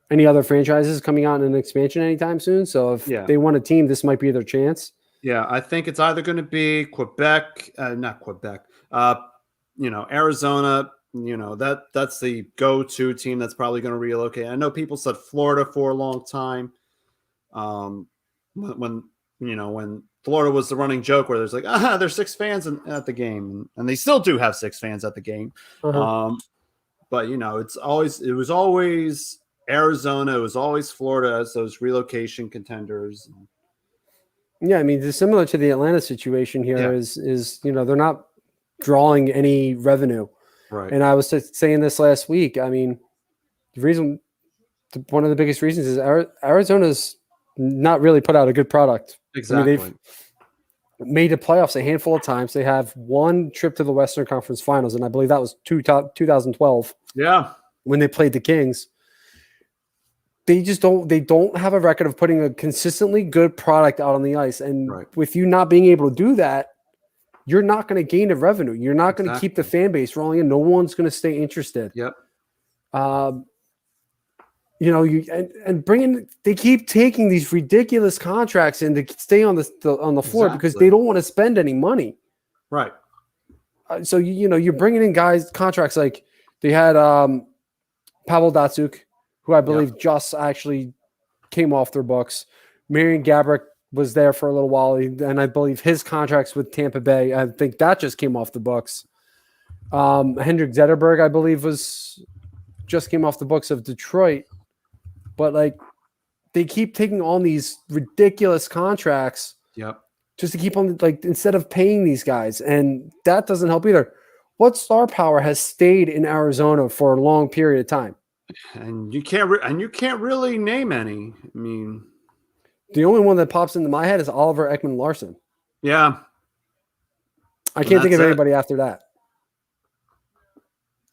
A: any other franchises coming out in an expansion anytime soon. So if they want a team, this might be their chance.
F: Yeah, I think it's either going to be Quebec, not Quebec, Arizona. That's the go-to team that's probably going to relocate. I know people said Florida for a long time. When Florida was the running joke where there's like, there's 6 fans at the game, and they still do have 6 fans at the game.
A: Uh-huh.
F: But it was always Arizona, it was always Florida as those relocation contenders.
A: Yeah, I mean, similar to the Atlanta situation here is they're not drawing any revenue.
F: Right.
A: And I was saying this last week. I mean, one of the biggest reasons is Arizona's not really put out a good product.
F: Exactly.
A: I mean, they've made the playoffs a handful of times. They have one trip to the Western Conference Finals, and I believe that was 2012.
F: Yeah.
A: When they played the Kings. They don't have a record of putting a consistently good product out on the ice. And with you not being able to do that, you're not going to gain the revenue. You're not going to keep the fan base rolling, and no one's going to stay interested.
F: Yep.
A: They keep taking these ridiculous contracts in to stay on the floor because they don't want to spend any money.
F: Right.
A: So you're bringing in guys contracts like they had Pavel Datsyuk, who I believe just actually came off their books. Marian Gaborik was there for a little while, and I believe his contracts with Tampa Bay, I think that just came off the books. Henrik Zetterberg, I believe, just came off the books of Detroit. But they keep taking on these ridiculous contracts just to keep on, instead of paying these guys, and that doesn't help either. What star power has stayed in Arizona for a long period of time?
F: And you can't really name any. I mean,
A: the only one that pops into my head is Oliver Ekman-Larsson.
F: Yeah,
A: I can't think of anybody after that.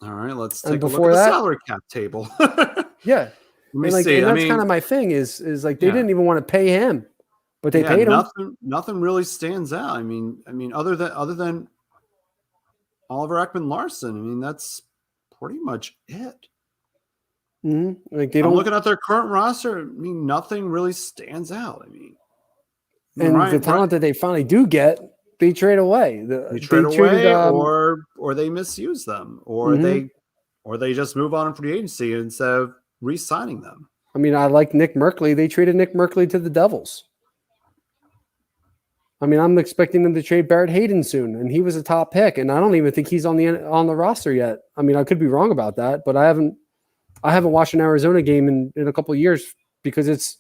F: All right, let's take a look at the salary cap table.
A: Yeah, And that's kind of my thing is like they didn't even want to pay him, but they paid him.
F: Nothing really stands out. I mean, other than Oliver Ekman-Larsson, I mean, that's pretty much it.
A: Mm-hmm. Like
F: I'm looking at their current roster. I mean, nothing really stands out. I mean,
A: the talent that they finally do get, they trade away.
F: They trade away, or they misuse them, or they just move on in free agency instead of re-signing them.
A: I mean, I like Nick Merkley. They traded Nick Merkley to the Devils. I mean, I'm expecting them to trade Barrett Hayden soon, and he was a top pick, and I don't even think he's on the roster yet. I mean, I could be wrong about that, but I haven't watched an Arizona game in a couple of years because it's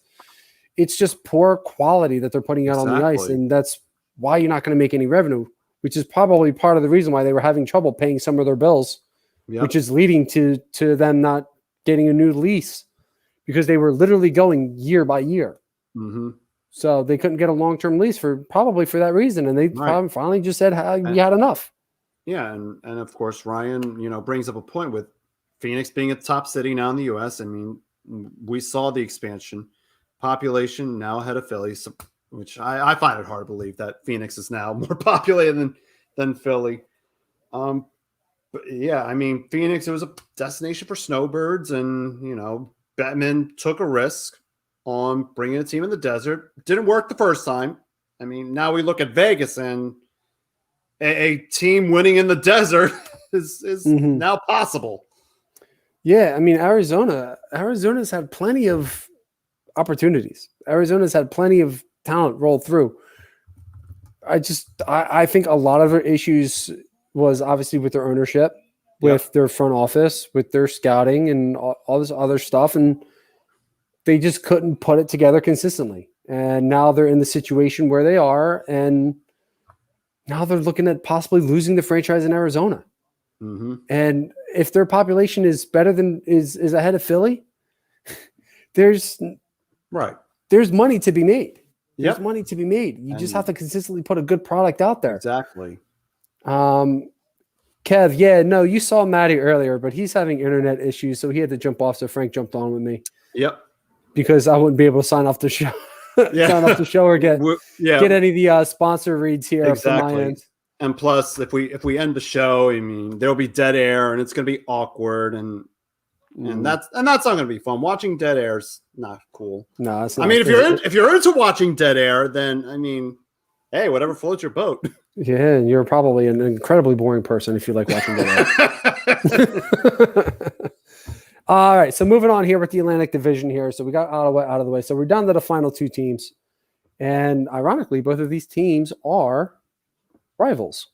A: just poor quality that they're putting out on the ice, and that's why you're not going to make any revenue, which is probably part of the reason why they were having trouble paying some of their bills, which is leading to them not getting a new lease because they were literally going year by year.
F: Mm-hmm.
A: So they couldn't get a long-term lease for that reason, and they finally just said we had enough.
F: Yeah, and of course Ryan, brings up a point with Phoenix being a top city now in the U.S. I mean, we saw the expansion, population now ahead of Philly, which I find it hard to believe that Phoenix is now more populated than Philly. But yeah, I mean, Phoenix, it was a destination for snowbirds, and Bettman took a risk on bringing a team in the desert. Didn't work the first time. I mean, now we look at Vegas, and a team winning in the desert is now possible.
A: Yeah, I mean, Arizona's had plenty of opportunities. Arizona's had plenty of talent roll through. I think a lot of their issues was obviously with their ownership, with their front office, with their scouting and all this other stuff, and they just couldn't put it together consistently. And now they're in the situation where they are, and now they're looking at possibly losing the franchise in Arizona.
F: Mm-hmm.
A: And if their population is better than is ahead of Philly, there's money to be made. There's money to be made. You just have to consistently put a good product out there.
F: Exactly.
A: Kev, you saw Matty earlier, but he's having internet issues, so he had to jump off. So Frank jumped on with me.
F: Yep.
A: Because I wouldn't be able to sign off the show. Sign off the show or get any of the sponsor reads here from my end.
F: And plus, if we end the show, I mean, there'll be dead air, and it's going to be awkward, and that's not going to be fun. Watching dead air is not cool.
A: No, it's not.
F: I mean, if you're into watching dead air, then I mean, hey, whatever floats your boat.
A: Yeah, and you're probably an incredibly boring person if you like watching dead air. All right, so moving on here with the Atlantic Division here. So we got Ottawa out of the way. So we're down to the final two teams, and ironically, both of these teams are rivals.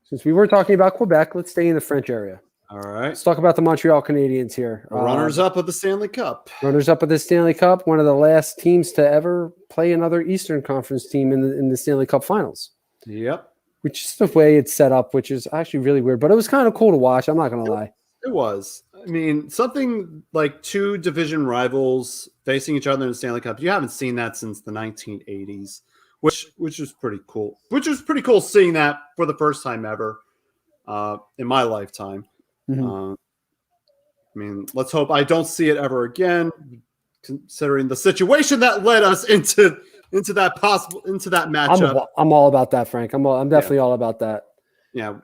A: Since we were talking about Quebec, let's stay in the French area.
F: All right.
A: Let's talk about the Montreal Canadiens here.
F: Runners-up of the Stanley Cup.
A: Runners-up of the Stanley Cup, one of the last teams to ever play another Eastern Conference team in the Stanley Cup Finals.
F: Yep.
A: Which is the way it's set up, which is actually really weird, but it was kind of cool to watch. I'm not going to lie.
F: It was. I mean, something like two division rivals facing each other in the Stanley Cup. You haven't seen that since the 1980s, which is pretty cool. Which was pretty cool seeing that for the first time ever in my lifetime.
A: Mm-hmm.
F: I mean, let's hope I don't see it ever again, considering the situation that led us into that matchup.
A: I'm all about that, Frank. I'm definitely all about that.
F: Yeah.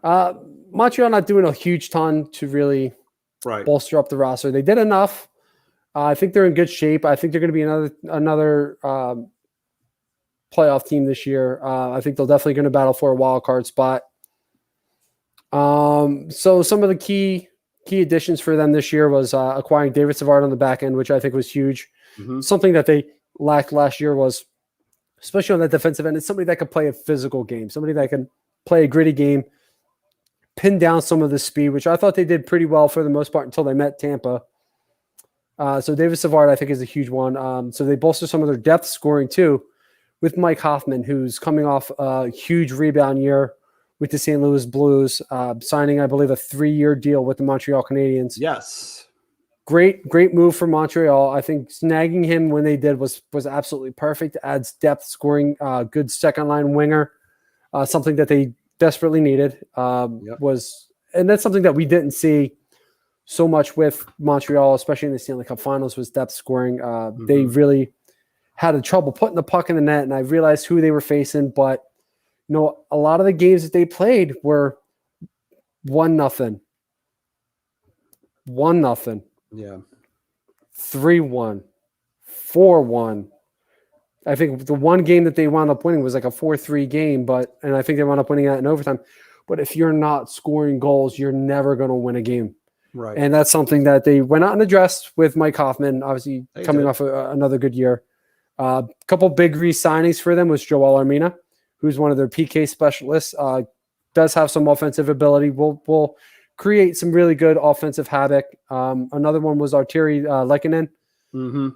A: Montreal not doing a huge ton to really bolster up the roster. They did enough. I think they're in good shape. I think they're going to be another playoff team this year. I think they're definitely going to battle for a wild card spot. So some of the key additions for them this year was acquiring David Savard on the back end, which I think was huge.
F: Mm-hmm.
A: Something that they lacked last year was, especially on that defensive end, it's somebody that could play a physical game, somebody that can play a gritty game, pin down some of the speed, which I thought they did pretty well for the most part until they met Tampa. So David Savard, I think, is a huge one. So they bolster some of their depth scoring too with Mike Hoffman, who's coming off a huge rebound year with the St. Louis Blues, signing, I believe, a 3-year deal with the Montreal Canadiens.
F: Yes.
A: Great move for Montreal. I think snagging him when they did was absolutely perfect. Adds depth, scoring, good second-line winger, something that they desperately needed. And that's something that we didn't see so much with Montreal, especially in the Stanley Cup Finals, was depth scoring. They really had a trouble putting the puck in the net, and I realized who they were facing. But a lot of the games that they played were 1-0, 1-0,
F: Yeah.
A: 3-1, 4-1. I think the one game that they wound up winning was like a 4-3 game, and I think they wound up winning that in overtime. But if you're not scoring goals, you're never going to win a game.
F: Right.
A: And that's something that they went out and addressed with Mike Hoffman, obviously
F: They
A: coming
F: did.
A: off another good year. A couple big re-signings for them was Joel Armina, who's one of their PK specialists. Does have some offensive ability. Will create some really good offensive havoc. Another one was Arturi Lehkonen.
F: Mm-hmm.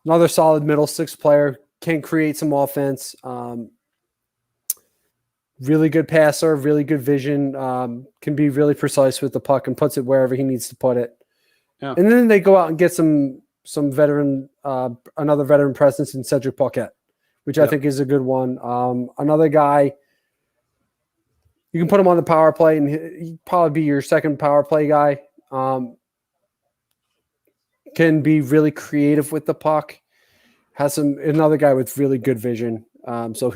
A: Another solid middle six player, can create some offense. Really good passer, really good vision, can be really precise with the puck and puts it wherever he needs to put it.
F: Yeah.
A: And then they go out and get some veteran, another veteran presence in Cedric Paquette, which I think is a good one. Another guy, you can put him on the power play, and he'd probably be your second power play guy. Can be really creative with the puck. Has another guy with really good vision. So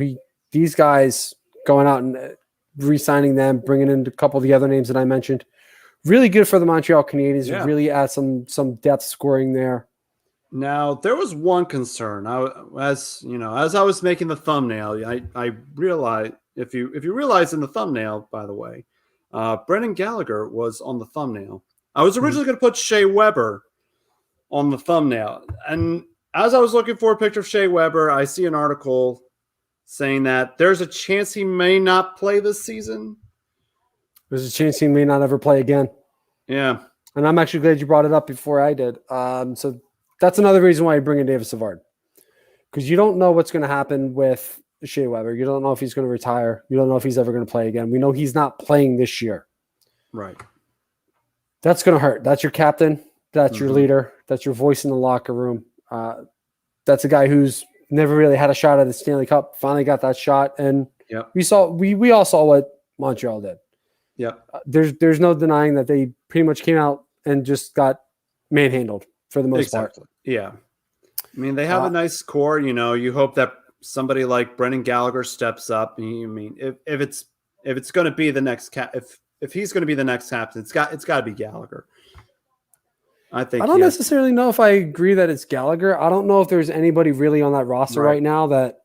A: these guys going out and re-signing them, bringing in a couple of the other names that I mentioned, really good for the Montreal Canadiens.
F: Yeah.
A: Really add some depth scoring there.
F: Now there was one concern. As I was making the thumbnail, I realized if you realize in the thumbnail, by the way, Brendan Gallagher was on the thumbnail. I was originally going to put Shea Weber on the thumbnail, and as I was looking for a picture of Shea Weber, I see an article saying that there's a chance he may not play this season.
A: There's a chance he may not ever play again.
F: Yeah.
A: And I'm actually glad you brought it up before I did. So that's another reason why you bring in David Savard. Because you don't know what's going to happen with Shea Weber. You don't know if he's going to retire. You don't know if he's ever going to play again. We know he's not playing this year.
F: Right.
A: That's going to hurt. That's your captain. That's your leader. That's your voice in the locker room. That's a guy who's never really had a shot at the Stanley Cup. Finally got that shot. And we all saw what Montreal did.
F: Yep.
A: There's no denying that they pretty much came out and just got manhandled for the most part.
F: Yeah. I mean, they have a nice core. You hope that somebody like Brendan Gallagher steps up. I mean, if it's going to be the next if he's going to be the next captain, it's got to be Gallagher. I don't
A: necessarily know if I agree that it's Gallagher. I don't know if there's anybody really on that roster right now that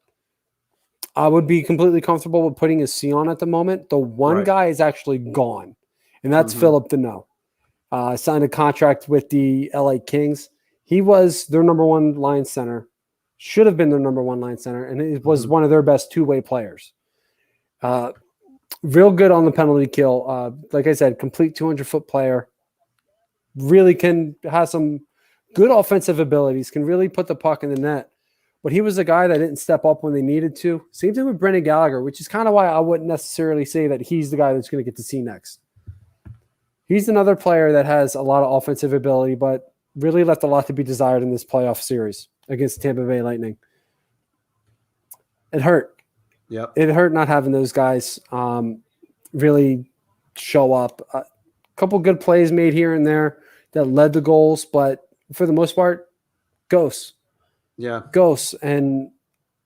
A: I would be completely comfortable with putting a C on at the moment. The one guy is actually gone, and that's Philip Deneau. Signed a contract with the LA Kings. He was their number one line center, should have been their number one line center, and it was one of their best two-way players. Real good on the penalty kill. Like I said, complete 200-foot player. Really has some good offensive abilities, can really put the puck in the net. But he was a guy that didn't step up when they needed to. Same thing with Brendan Gallagher, which is kind of why I wouldn't necessarily say that he's the guy that's going to get to see next. He's another player that has a lot of offensive ability, but really left a lot to be desired in this playoff series against Tampa Bay Lightning. It hurt.
F: Yep.
A: It hurt not having those guys really show up. A couple good plays made here and there that led to goals, but for the most part, ghosts.
F: Yeah.
A: Ghosts. And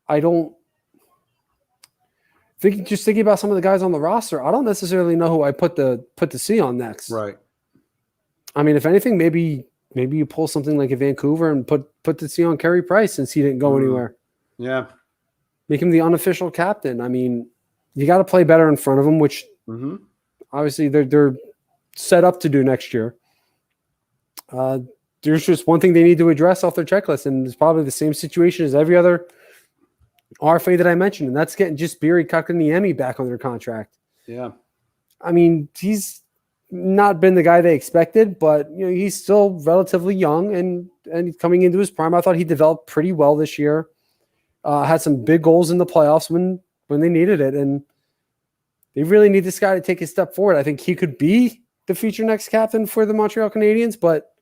A: I don't think, just thinking about some of the guys on the roster, I don't necessarily know who I put the C on next.
F: Right.
A: I mean, if anything, maybe you pull something like a Vancouver and put the C on Carey Price since he didn't go anywhere.
F: Yeah.
A: Make him the unofficial captain. I mean, you got to play better in front of him, which obviously they're set up to do next year. There's just one thing they need to address off their checklist, and it's probably the same situation as every other RFA that I mentioned, and that's getting just Barry Kotkaniemi back on their contract.
F: Yeah.
A: I mean, he's not been the guy they expected, but he's still relatively young and coming into his prime. I thought he developed pretty well this year. Had some big goals in the playoffs when they needed it, and they really need this guy to take a step forward. I think he could be the future next captain for the Montreal Canadiens, but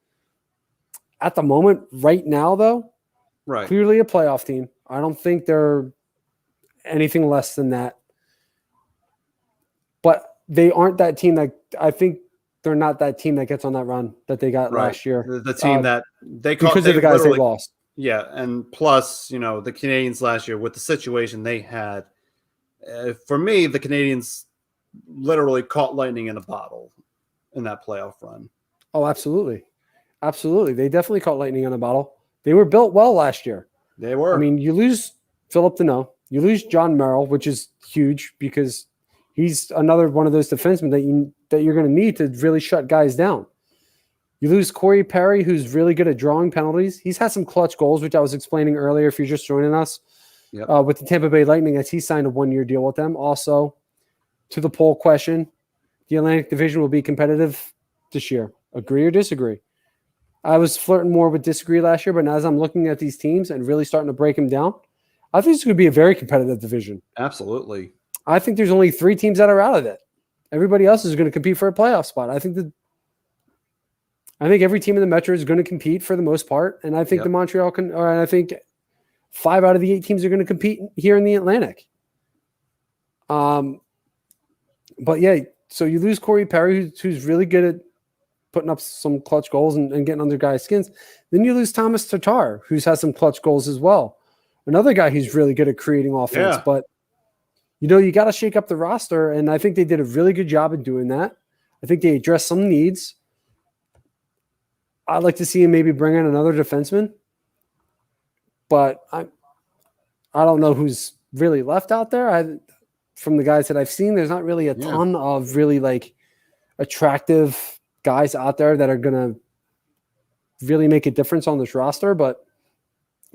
A: at the moment, right now, though, clearly a playoff team. I don't think they're anything less than that. But they aren't that team that I think they're not that team that gets on that run that they got last year.
F: The team that they caught
A: because of the guys they lost.
F: Yeah, and plus, the Canadiens last year with the situation they had. For me, the Canadiens literally caught lightning in a bottle in that playoff run.
A: Oh, absolutely. Absolutely. They definitely caught lightning in a bottle. They were built well last year.
F: They were.
A: I mean, you lose Philip Deneau. You lose John Merrill, which is huge because he's another one of those defensemen that you're going to need to really shut guys down. You lose Corey Perry, who's really good at drawing penalties. He's had some clutch goals, which I was explaining earlier if you're just joining us, with the Tampa Bay Lightning as he signed a 1-year deal with them. Also, to the poll question, the Atlantic Division will be competitive this year. Agree or disagree? I was flirting more with disagree last year, but as I'm looking at these teams and really starting to break them down, I think it's going to be a very competitive division.
F: Absolutely.
A: I think there's only 3 teams that are out of it. Everybody else is going to compete for a playoff spot. I think every team in the Metro is going to compete for the most part, and I think the Montreal and I think 5 out of the 8 teams are going to compete here in the Atlantic. But yeah, so you lose Corey Perry, who's really good at putting up some clutch goals and getting under guys' skins. Then you lose Thomas Tatar, who's had some clutch goals as well. Another guy who's really good at creating offense, but you got to shake up the roster, and I think they did a really good job of doing that. I think they addressed some needs. I'd like to see him maybe bring in another defenseman, but I don't know who's really left out there. From the guys that I've seen, there's not really a ton of really attractive guys out there that are going to really make a difference on this roster. But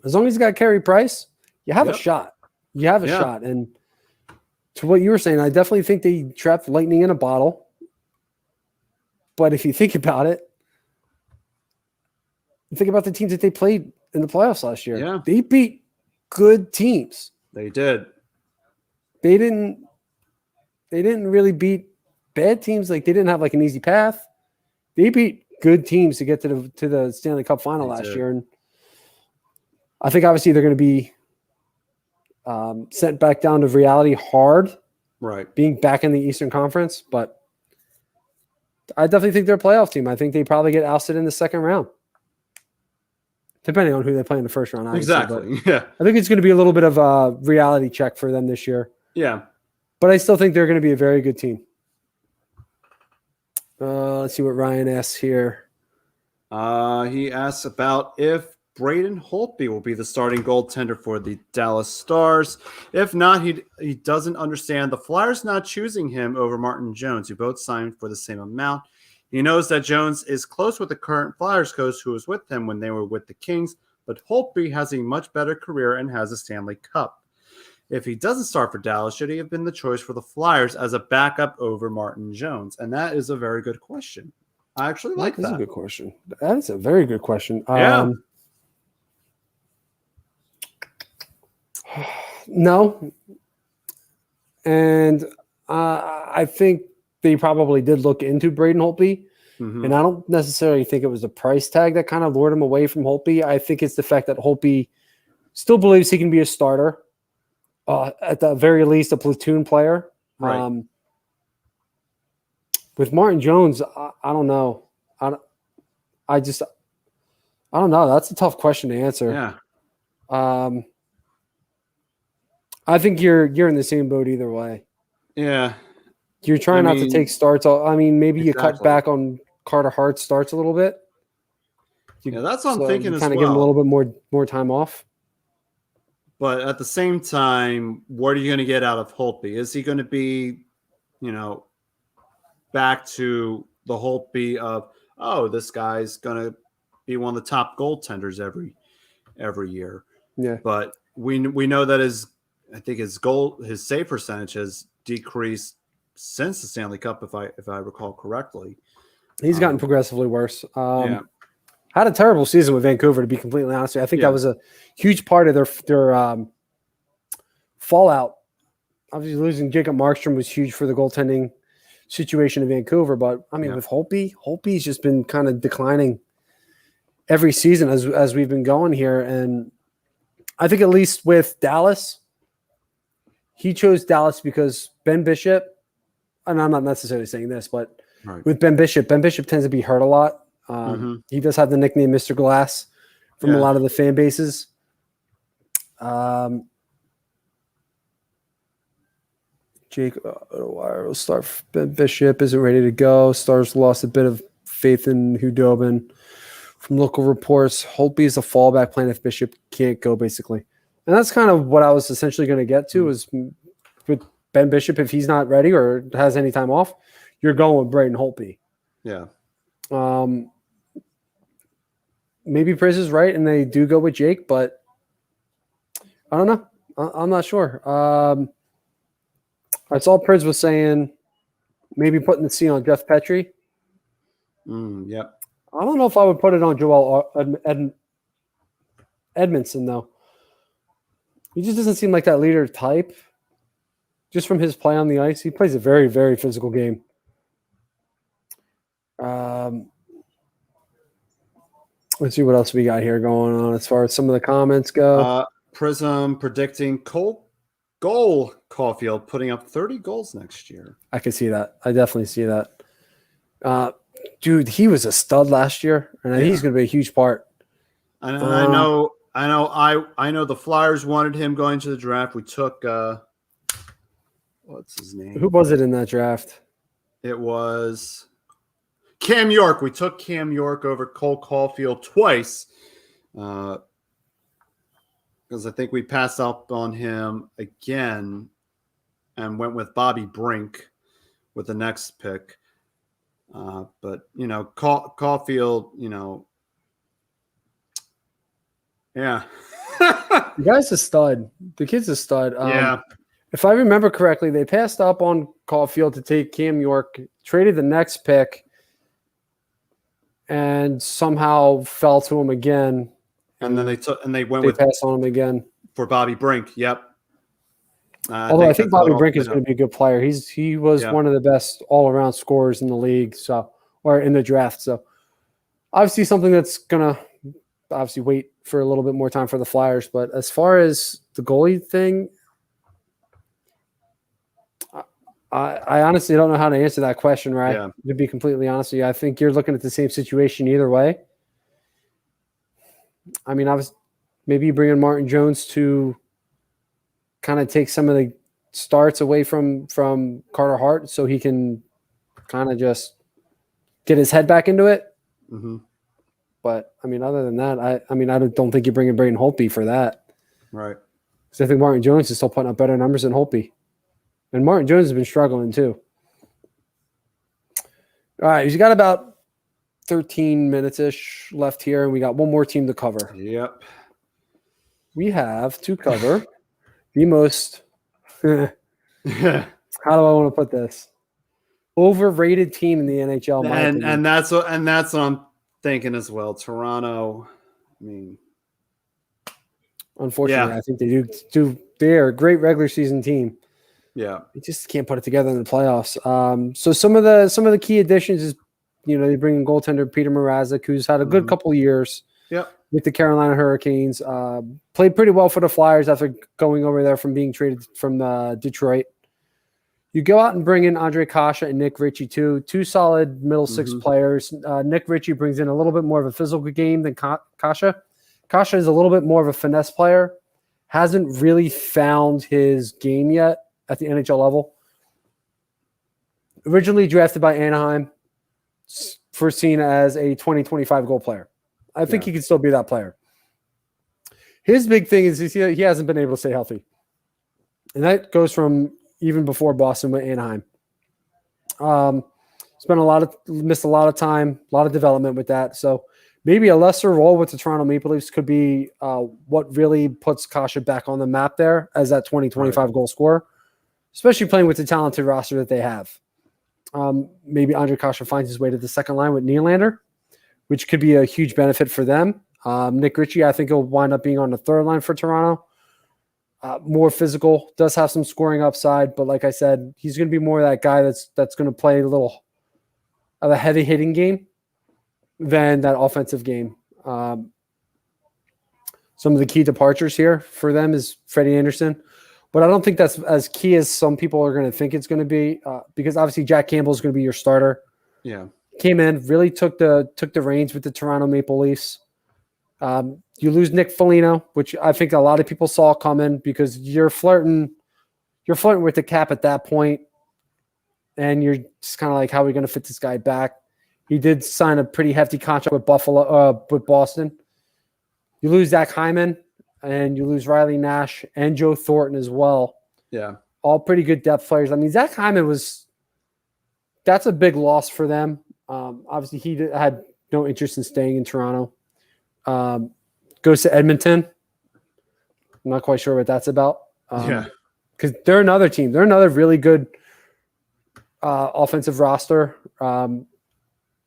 A: as long as you got Carey Price, you have a shot. You have a shot. And to what you were saying, I definitely think they trapped lightning in a bottle. But if you think about it, think about the teams that they played in the playoffs last year.
F: Yeah.
A: They beat good teams.
F: They did.
A: They didn't really beat bad teams. They didn't have an easy path. They beat good teams to get to the Stanley Cup final last year. And I think obviously they're going to be sent back down to reality hard.
F: Right.
A: Being back in the Eastern Conference. But I definitely think they're a playoff team. I think they probably get ousted in the second round. Depending on who they play in the first round.
F: Exactly. Yeah.
A: I think it's going to be a little bit of a reality check for them this year.
F: Yeah.
A: But I still think they're going to be a very good team. Let's see what Ryan asks here.
F: He asks about if Braden Holtby will be the starting goaltender for the Dallas Stars. If not, he doesn't understand the Flyers not choosing him over Martin Jones, who both signed for the same amount. He knows that Jones is close with the current Flyers coach who was with him when they were with the Kings, but Holtby has a much better career and has a Stanley Cup. If he doesn't start for Dallas, should he have been the choice for the Flyers as a backup over Martin Jones? And that is a very good question. I actually like that.
A: That's a good question. That's a very good question.
F: Yeah.
A: No. And I think they probably did look into Braden Holtby.
F: Mm-hmm.
A: And I don't necessarily think it was the price tag that kind of lured him away from Holtby. I think it's the fact that Holtby still believes he can be a starter. At the very least, a platoon player.
F: Right.
A: With Martin Jones, I don't know. I don't know. That's a tough question to answer.
F: Yeah.
A: I think you're in the same boat either way.
F: Yeah.
A: You're trying not to take starts. I mean, maybe you cut back on Carter Hart's starts a little bit.
F: That's what I'm thinking as well.
A: Kind of give him a little bit more time off.
F: But at the same time, what are you going to get out of Holtby? Is he going to be, back to the Holtby of, this guy's going to be one of the top goaltenders every year?
A: Yeah.
F: But we know that his save percentage has decreased since the Stanley Cup, if I recall correctly.
A: He's gotten progressively worse. Had a terrible season with Vancouver, to be completely honest with you. I think that was a huge part of their fallout. Obviously, losing Jacob Markstrom was huge for the goaltending situation in Vancouver. But, I mean, with Holtby's just been kind of declining every season as we've been going here. And I think at least with Dallas, he chose Dallas because Ben Bishop, and I'm not necessarily saying this, but
F: Right.
A: with Ben Bishop. Ben Bishop tends to be hurt a lot. He does have the nickname Mr. Glass from a lot of the fan bases. Jake, we'll start. Ben Bishop isn't ready to go. Stars lost a bit of faith in Hudobin. From local reports, Holtby is a fallback plan if Bishop can't go, basically. And that's kind of what I was essentially going to get to is with Ben Bishop, if he's not ready or has any time off, you're going with Braden Holtby.
F: Yeah.
A: Maybe Priz is right and they do go with Jake, but I don't know. I'm not sure. That's all Priz was saying. Maybe putting the C on Jeff Petrie.
F: Yep.
A: I don't know if I would put it on Joel Edmondson, though. He just doesn't seem like that leader type. Just from his play on the ice, he plays a very, very physical game. Let's see what else we got here going on as far as some of the comments go.
F: Prism predicting goal Caulfield putting up 30 goals next year.
A: I can see that. I definitely see that. Dude, he was a stud last year, and he's going to be a huge part.
F: I know the Flyers wanted him going to the draft. We took what's his name?
A: Who was it in that draft?
F: It was Cam York. We took Cam York over Cole Caulfield twice. Because I think we passed up on him again and went with Bobby Brink with the next pick. But, Caulfield, yeah.
A: The guy's a stud. The kid's a stud.
F: Yeah.
A: If I remember correctly, they passed up on Caulfield to take Cam York, traded the next pick, and somehow fell to him again.
F: And then they
A: passed on him again
F: for Bobby Brink. Yep.
A: Although I think Bobby Brink is going to be a good player. He was one of the best all around scorers in the league, or in the draft. So obviously something that's going to wait for a little bit more time for the Flyers. But as far as the goalie thing, I honestly don't know how to answer that question, right?
F: Yeah.
A: To be completely honest with you, I think you're looking at the same situation either way. I mean, maybe you bring in Martin Jones to kind of take some of the starts away from Carter Hart so he can kind of just get his head back into it.
F: Mm-hmm.
A: But, I mean, other than that, I don't think you bring in Braden Holtby for that.
F: Right.
A: Because I think Martin Jones is still putting up better numbers than Holtby. And Martin Jones has been struggling too. All right, he's got about 13 minutes-ish left here, and we got one more team to cover.
F: Yep.
A: We have to cover the most how do I want to put this? Overrated team in the NHL.
F: And that's what I'm thinking as well. Toronto, I mean,
A: unfortunately, I think they do. They are a great regular season team.
F: Yeah,
A: they just can't put it together in the playoffs. So some of the key additions is, they bring in goaltender Peter Mrazek, who's had a good couple of years.
F: Yep.
A: With the Carolina Hurricanes, played pretty well for the Flyers after going over there from being traded from Detroit. You go out and bring in Andre Kasha and Nick Ritchie, two solid middle six players. Nick Ritchie brings in a little bit more of a physical game than Kasha. Kasha is a little bit more of a finesse player. Hasn't really found his game yet at the NHL level. Originally drafted by Anaheim, foreseen as a 2025 goal player. I think he can still be that player. His big thing is he hasn't been able to stay healthy. And that goes from even before Boston with Anaheim. Missed a lot of time, a lot of development with that. So maybe a lesser role with the Toronto Maple Leafs could be what really puts Kasha back on the map there as that 2025 goal scorer, especially playing with the talented roster that they have. Maybe Andre Kasha finds his way to the second line with Nylander, which could be a huge benefit for them. Nick Ritchie, I think he'll wind up being on the third line for Toronto. More physical, does have some scoring upside, but like I said, he's going to be more of that guy that's going to play a little of a heavy hitting game than that offensive game. Some of the key departures here for them is Freddie Anderson, but I don't think that's as key as some people are going to think it's going to be because obviously Jack Campbell is going to be your starter.
F: Yeah.
A: Came in, really took the reins with the Toronto Maple Leafs. You lose Nick Foligno, which I think a lot of people saw coming because you're flirting with the cap at that point, and you're just kind of like, how are we going to fit this guy back? He did sign a pretty hefty contract with with Boston. You lose Zach Hyman, and you lose Riley Nash and Joe Thornton as well.
F: Yeah. All
A: pretty good depth players. I mean, Zach Hyman that's a big loss for them. Obviously, he had no interest in staying in Toronto. Goes to Edmonton. I'm not quite sure what that's about. Because they're another team. They're another really good offensive roster.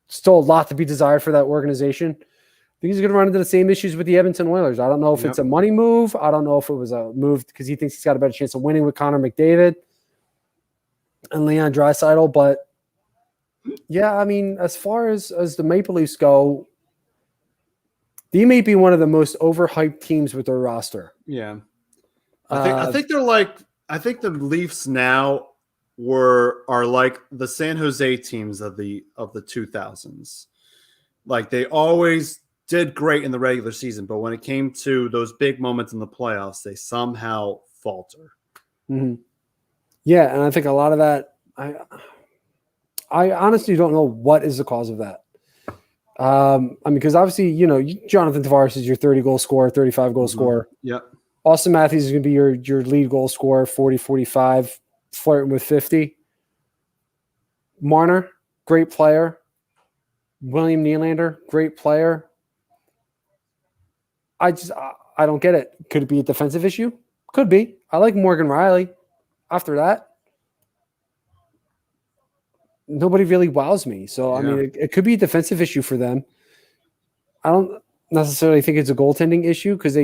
A: Still a lot to be desired for that organization. I think he's going to run into the same issues with the Edmonton Oilers. I don't know if it's a money move. I don't know if it was a move because he thinks he's got a better chance of winning with Connor McDavid and Leon Draisaitl. But, yeah, I mean, as far as the Maple Leafs go, they may be one of the most overhyped teams with their roster.
F: Yeah. I think they're like – I think the Leafs now are like the San Jose teams of the 2000s. Like they always did great in the regular season, but when it came to those big moments in the playoffs, they somehow falter.
A: Mm-hmm. Yeah, and I think a lot of that I honestly don't know what is the cause of that. I mean, because obviously, Jonathan Tavares is your 30-goal scorer, 35-goal scorer.
F: Yep.
A: Austin Matthews is going to be your lead goal scorer, 40, 45, flirting with 50. Marner, great player. William Nylander, great player. I don't get it. Could it be a defensive issue? Could be. I like Morgan Riley. After that, nobody really wows me. So, I mean, it could be a defensive issue for them. I don't necessarily think it's a goaltending issue because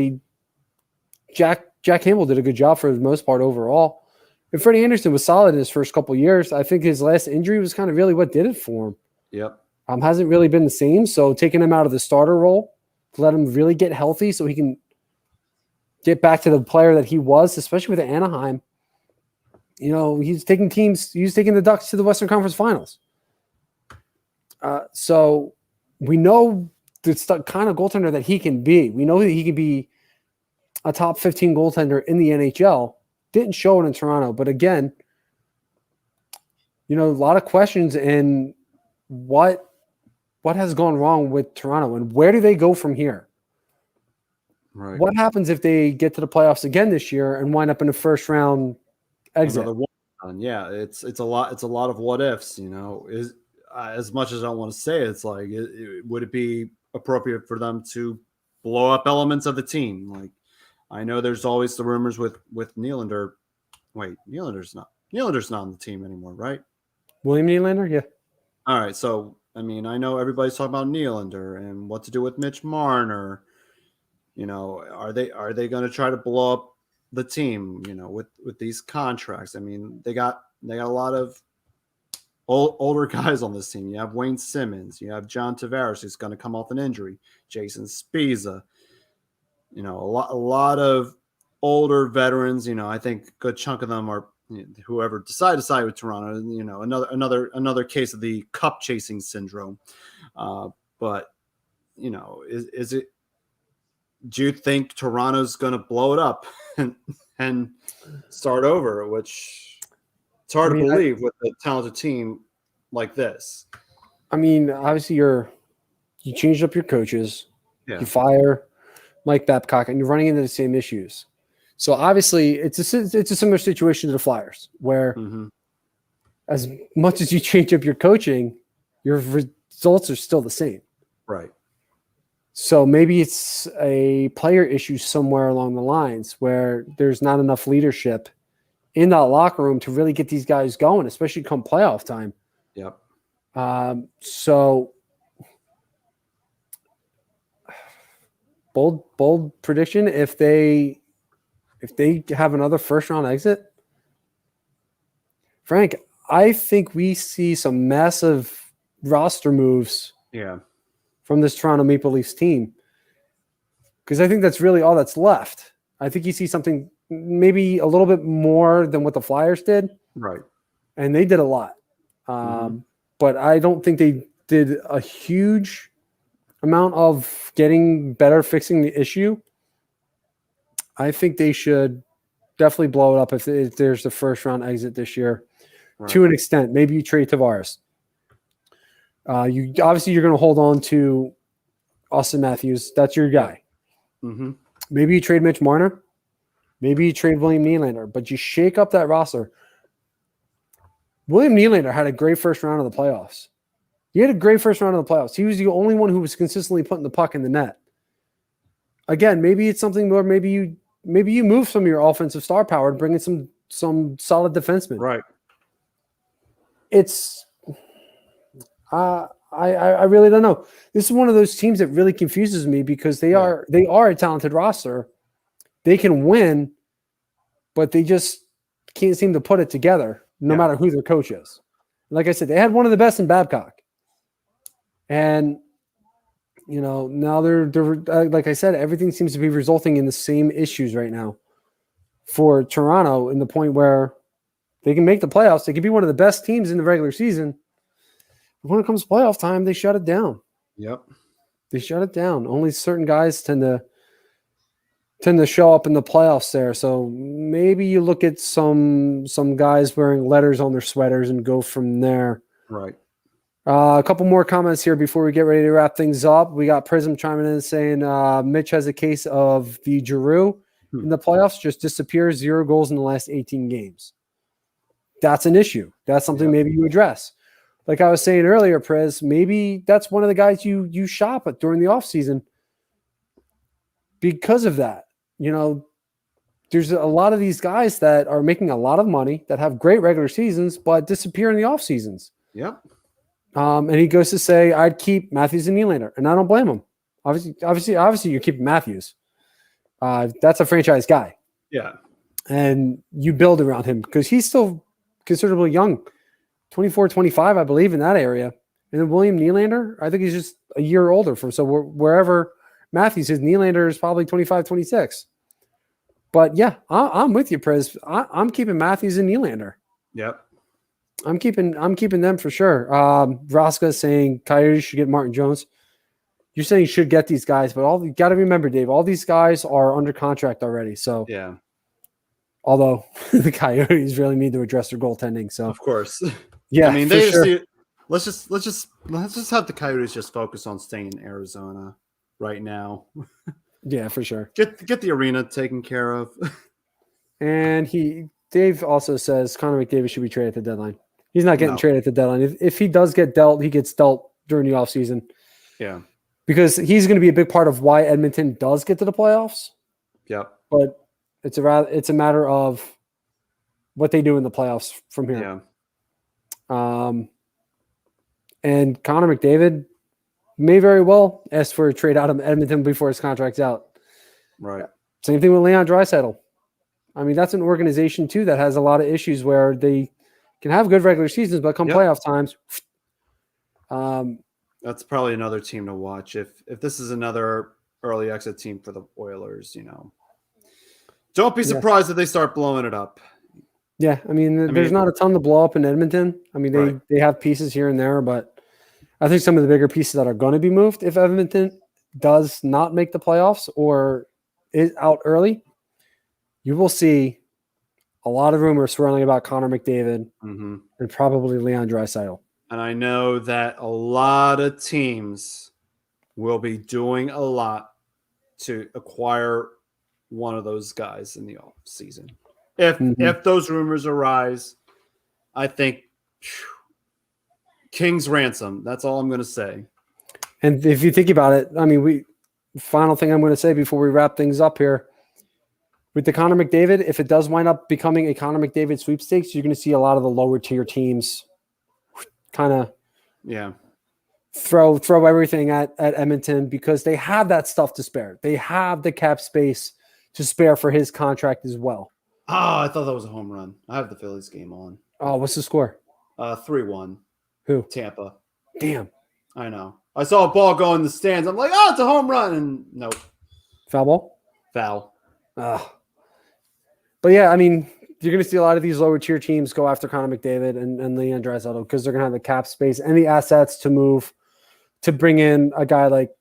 A: Jack Campbell did a good job for the most part overall. And Freddie Anderson was solid in his first couple of years. I think his last injury was kind of really what did it for him.
F: Yep.
A: Hasn't really been the same. So taking him out of the starter role to let him really get healthy so he can get back to the player that he was, especially with Anaheim. He's taking the Ducks to the Western Conference Finals. So we know the kind of goaltender that he can be. We know that he can be a top 15 goaltender in the NHL. Didn't show it in Toronto. But again, a lot of questions in what has gone wrong with Toronto and where do they go from here?
F: Right.
A: What happens if they get to the playoffs again this year and wind up in a first round exit?
F: Yeah, it's a lot of what ifs, is as much as I don't want to say it, it's like would it be appropriate for them to blow up elements of the team? Like I know there's always the rumors with Nylander. Wait, Nylander's not on the team anymore, right?
A: William Nylander, yeah.
F: All right, so I mean, I know everybody's talking about Nylander and what to do with Mitch Marner. Are they going to try to blow up the team? With these contracts. I mean, they got a lot of older guys on this team. You have Wayne Simmons. You have John Tavares, who's going to come off an injury. Jason Spezza. A lot of older veterans. I think a good chunk of them are whoever decided to side with Toronto. Another case of the cup chasing syndrome. But is it? Do you think Toronto's going to blow it up and start over? Which it's hard to believe with a talented team like this.
A: I mean, obviously you changed up your coaches.
F: Yeah.
A: You fire Mike Babcock, and you're running into the same issues. So obviously, it's a similar situation to the Flyers, where as much as you change up your coaching, your results are still the same.
F: Right.
A: So maybe it's a player issue somewhere along the lines where there's not enough leadership in that locker room to really get these guys going, especially come playoff time.
F: Yep.
A: So bold prediction. If they have another first round exit, Frank, I think we see some massive roster moves.
F: Yeah.
A: From this Toronto Maple Leafs team, because I think that's really all that's left. I think you see something maybe a little bit more than what the Flyers did.
F: Right.
A: And they did a lot. but I don't think they did a huge amount of getting better, fixing the issue. I think they should definitely blow it up if there's the first round exit this year. Right. To an extent. Maybe you trade Tavares. You're going to hold on to Austin Matthews. That's your guy.
F: Mm-hmm.
A: Maybe you trade Mitch Marner. Maybe you trade William Nylander, but you shake up that roster. William Nylander had a great first round of the playoffs. He had a great first round of the playoffs. He was the only one who was consistently putting the puck in the net. Again, maybe it's something where maybe you move some of your offensive star power and bring in some solid defensemen.
F: Right.
A: It's I really don't know. This is one of those teams that really confuses me because they are a talented roster. They can win, but they just can't seem to put it together no matter who their coach is. Like I said, they had one of the best in Babcock. And now they're like I said, everything seems to be resulting in the same issues right now for Toronto, in the point where they can make the playoffs. They can be one of the best teams in the regular season. But when it comes to playoff time, they shut it down.
F: Yep.
A: They shut it down. Only certain guys tend to show up in the playoffs there. So maybe you look at some guys wearing letters on their sweaters and go from there.
F: Right.
A: A couple more comments here before we get ready to wrap things up. We got Prism chiming in saying Mitch has a case of the Giroux in the playoffs, just disappears, 0 goals in the last 18 games. That's an issue. That's something maybe you address. Like I was saying earlier, Priz, maybe that's one of the guys you shop at during the offseason because of that. There's a lot of these guys that are making a lot of money that have great regular seasons but disappear in the off seasons.
F: Yep.
A: And he goes to say, I'd keep Matthews and Nylander, and I don't blame him. Obviously, you're keeping Matthews. That's a franchise guy.
F: Yeah.
A: And you build around him because he's still considerably young, 24, 25, I believe, in that area. And then William Nylander, I think he's just a year older from. So wherever Matthews is, Nylander is probably 25, 26. But yeah, I'm with you, Prez. I'm keeping Matthews and Nylander.
F: Yep.
A: I'm keeping them for sure. Vraska saying Coyotes should get Martin Jones. You're saying should get these guys, but you got to remember, Dave, all these guys are under contract already. So
F: yeah.
A: Although the Coyotes really need to address their goaltending, so
F: of course,
A: yeah.
F: I mean, let's just have the Coyotes just focus on staying in Arizona right now.
A: Yeah, for sure.
F: Get the arena taken care of.
A: And Dave also says Connor McDavid should be traded at the deadline. He's not getting traded at the deadline. If he does get dealt, he gets dealt during the offseason.
F: Yeah.
A: Because he's going to be a big part of why Edmonton does get to the playoffs.
F: Yep.
A: But it's a matter of what they do in the playoffs from here.
F: Yeah.
A: And Connor McDavid may very well ask for a trade out of Edmonton before his contract's out.
F: Right.
A: Same thing with Leon Draisaitl. I mean, that's an organization too that has a lot of issues where they can have good regular seasons, but come playoff times.
F: That's probably another team to watch. If this is another early exit team for the Oilers, don't be surprised if they start blowing it up.
A: Yeah, I mean, there's not a ton to blow up in Edmonton. I mean, they have pieces here and there, but I think some of the bigger pieces that are going to be moved if Edmonton does not make the playoffs or is out early, you will see a lot of rumors swirling about Connor McDavid and probably Leon Draisaitl.
F: And I know that a lot of teams will be doing a lot to acquire one of those guys in the off season. If those rumors arise, I think King's ransom. That's all I'm going to say.
A: And if you think about it, I mean, final thing I'm going to say before we wrap things up here. With the Connor McDavid, if it does wind up becoming a Connor McDavid sweepstakes, you're going to see a lot of the lower tier teams kind of throw everything at Edmonton because they have that stuff to spare. They have the cap space to spare for his contract as well.
F: Oh, I thought that was a home run. I have the Phillies game on.
A: Oh, what's the score?
F: 3-1.
A: Who?
F: Tampa.
A: Damn.
F: I know. I saw a ball go in the stands. I'm like, it's a home run. And nope.
A: Foul ball?
F: Foul.
A: But yeah, I mean, you're going to see a lot of these lower tier teams go after Connor McDavid and Leon Draisaitl because they're going to have the cap space and the assets to move to bring in a guy like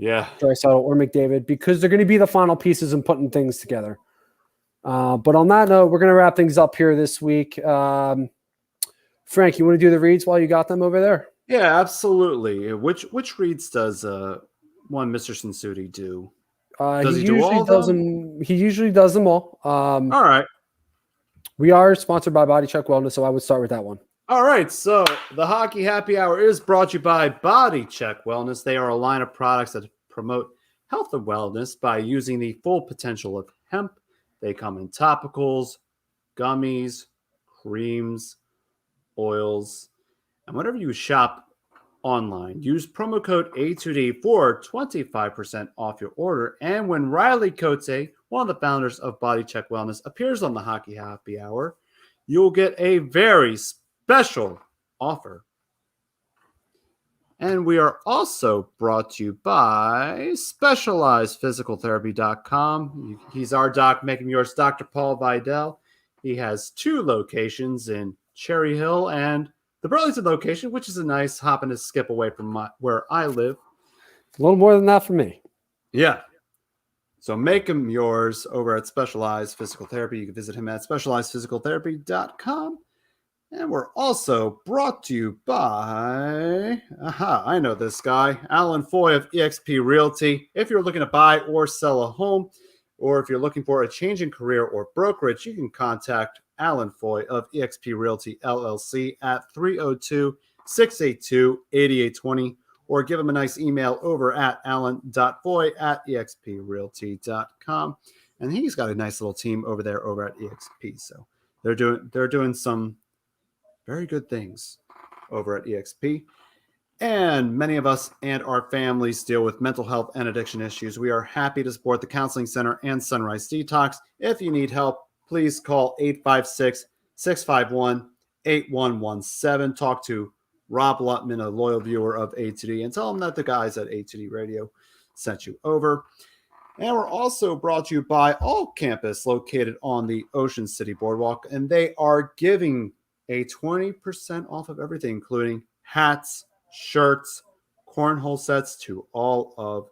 A: Draisaitl or McDavid because they're going to be the final pieces in putting things together. But on that note, we're going to wrap things up here this week. Frank, you want to do the reads while you got them over there?
F: Yeah, absolutely. Which reads does one Mr. Sinsuti do? Does he do all of them?
A: He usually does them all.
F: All right.
A: We are sponsored by Body Check Wellness, so I would start with that one.
F: All right. So the Hockey Happy Hour is brought to you by Body Check Wellness. They are a line of products that promote health and wellness by using the full potential of hemp. They come in topicals, gummies, creams, oils, and whenever you shop online, use promo code A2D for 25% off your order. And when Riley Cote, one of the founders of Body Check Wellness, appears on the Hockey Happy Hour, you'll get a very special offer. And we are also brought to you by SpecializedPhysicalTherapy.com. He's our doc, making yours Dr. Paul Vidal. He has 2 locations in Cherry Hill and the Burlington location, which is a nice hop and a skip away from where I live.
A: A little more than that for me.
F: Yeah. So make him yours over at Specialized Physical Therapy. You can visit him at SpecializedPhysicalTherapy.com. And we're also brought to you by, I know this guy, Alan Foy of eXp Realty. If you're looking to buy or sell a home, or if you're looking for a change in career or brokerage, you can contact Alan Foy of eXp Realty LLC at 302-682-8820, or give him a nice email over at alan.foy@exprealty.com. And he's got a nice little team over there over at eXp. So they're doing some very good things over at eXp. And many of us and our families deal with mental health and addiction issues. We are happy to support the Counseling Center and Sunrise Detox. If you need help, please call 856-651-8117. Talk to Rob Lutman, a loyal viewer of A2D, and tell him that the guys at A2D Radio sent you over. And we're also brought to you by All Campus, located on the Ocean City Boardwalk, and they are giving a 20% off of everything, including hats, shirts, cornhole sets to all of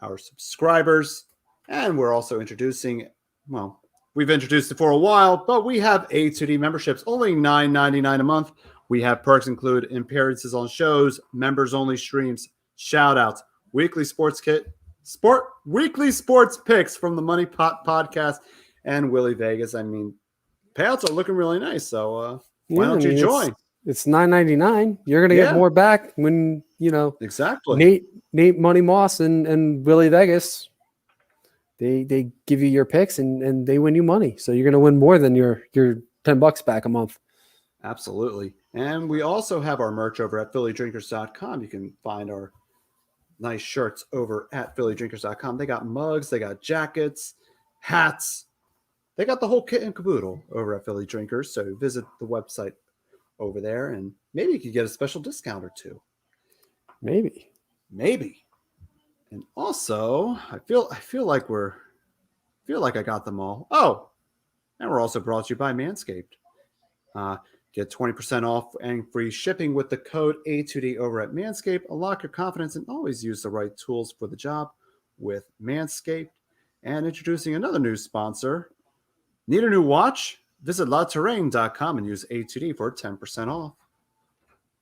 F: our subscribers. And we're also introducing, well, we've introduced it for a while, but we have A2D memberships, only $9.99 a month. We have perks include appearances on shows, members-only streams, shout-outs, weekly sports picks from the Money Pot podcast, and Willie Vegas. I mean, payouts are looking really nice, so why don't you join?
A: It's $9.99. You're going to get more back when,
F: exactly.
A: Nate Money Moss and Willie Vegas, they give you your picks and they win you money. So you're going to win more than your $10 back a month.
F: Absolutely. And we also have our merch over at PhillyDrinkers.com. You can find our nice shirts over at PhillyDrinkers.com. They got mugs, they got jackets, hats. They got the whole kit and caboodle over at Philly Drinkers. So visit the website over there, and maybe you could get a special discount or two. Maybe. And also, I feel like I got them all. Oh, and we're also brought to you by Manscaped. Get 20% off and free shipping with the code A2D over at Manscaped. Unlock your confidence and always use the right tools for the job with Manscaped. And introducing another new sponsor. Need a new watch? Visit LaTerrain.com and use A2D for 10% off.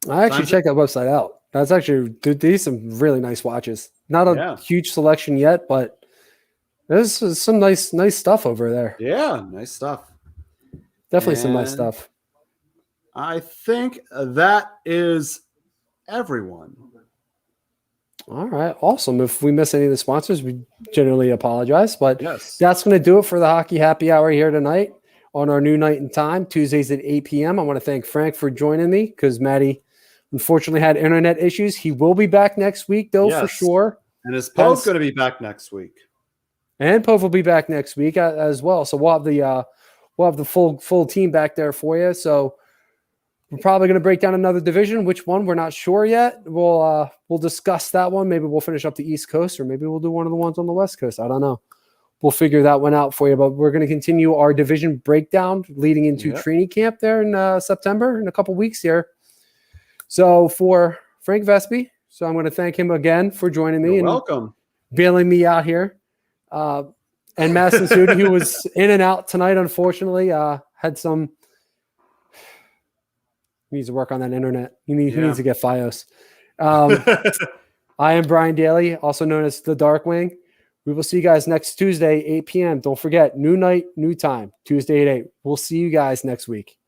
A: I actually checked that website out. That's actually, these some really nice watches. Not a huge selection yet, but there's some nice stuff over there.
F: Yeah, nice stuff.
A: Definitely some nice stuff.
F: I think that is everyone.
A: All right, awesome. If we miss any of the sponsors, we generally apologize, but
F: yes,
A: that's going to do it for the Hockey Happy Hour here tonight on our new night and time, Tuesdays at 8 p.m. I want to thank Frank for joining me because Maddie unfortunately had internet issues. He will be back next week, though, for sure.
F: And his Pove's going to be back next week.
A: And Pove will be back next week as well. So we'll have the full team back there for you. So we're probably going to break down another division. Which one? We're not sure yet. We'll discuss that one. Maybe we'll finish up the East Coast, or maybe we'll do one of the ones on the West Coast. I don't know. we'll figure that one out for you. But we're going to continue our division breakdown leading into training camp there in September in a couple weeks here. So for Frank Vespi, so I'm going to thank him again for joining me and
F: welcome
A: bailing me out here. And Madison Sudi, who was in and out tonight, unfortunately, had some. He needs to work on that internet. He needs to get FiOS. I am Brian Daly, also known as the Darkwing. We will see you guys next Tuesday, 8 p.m. Don't forget, new night, new time, Tuesday at 8. We'll see you guys next week.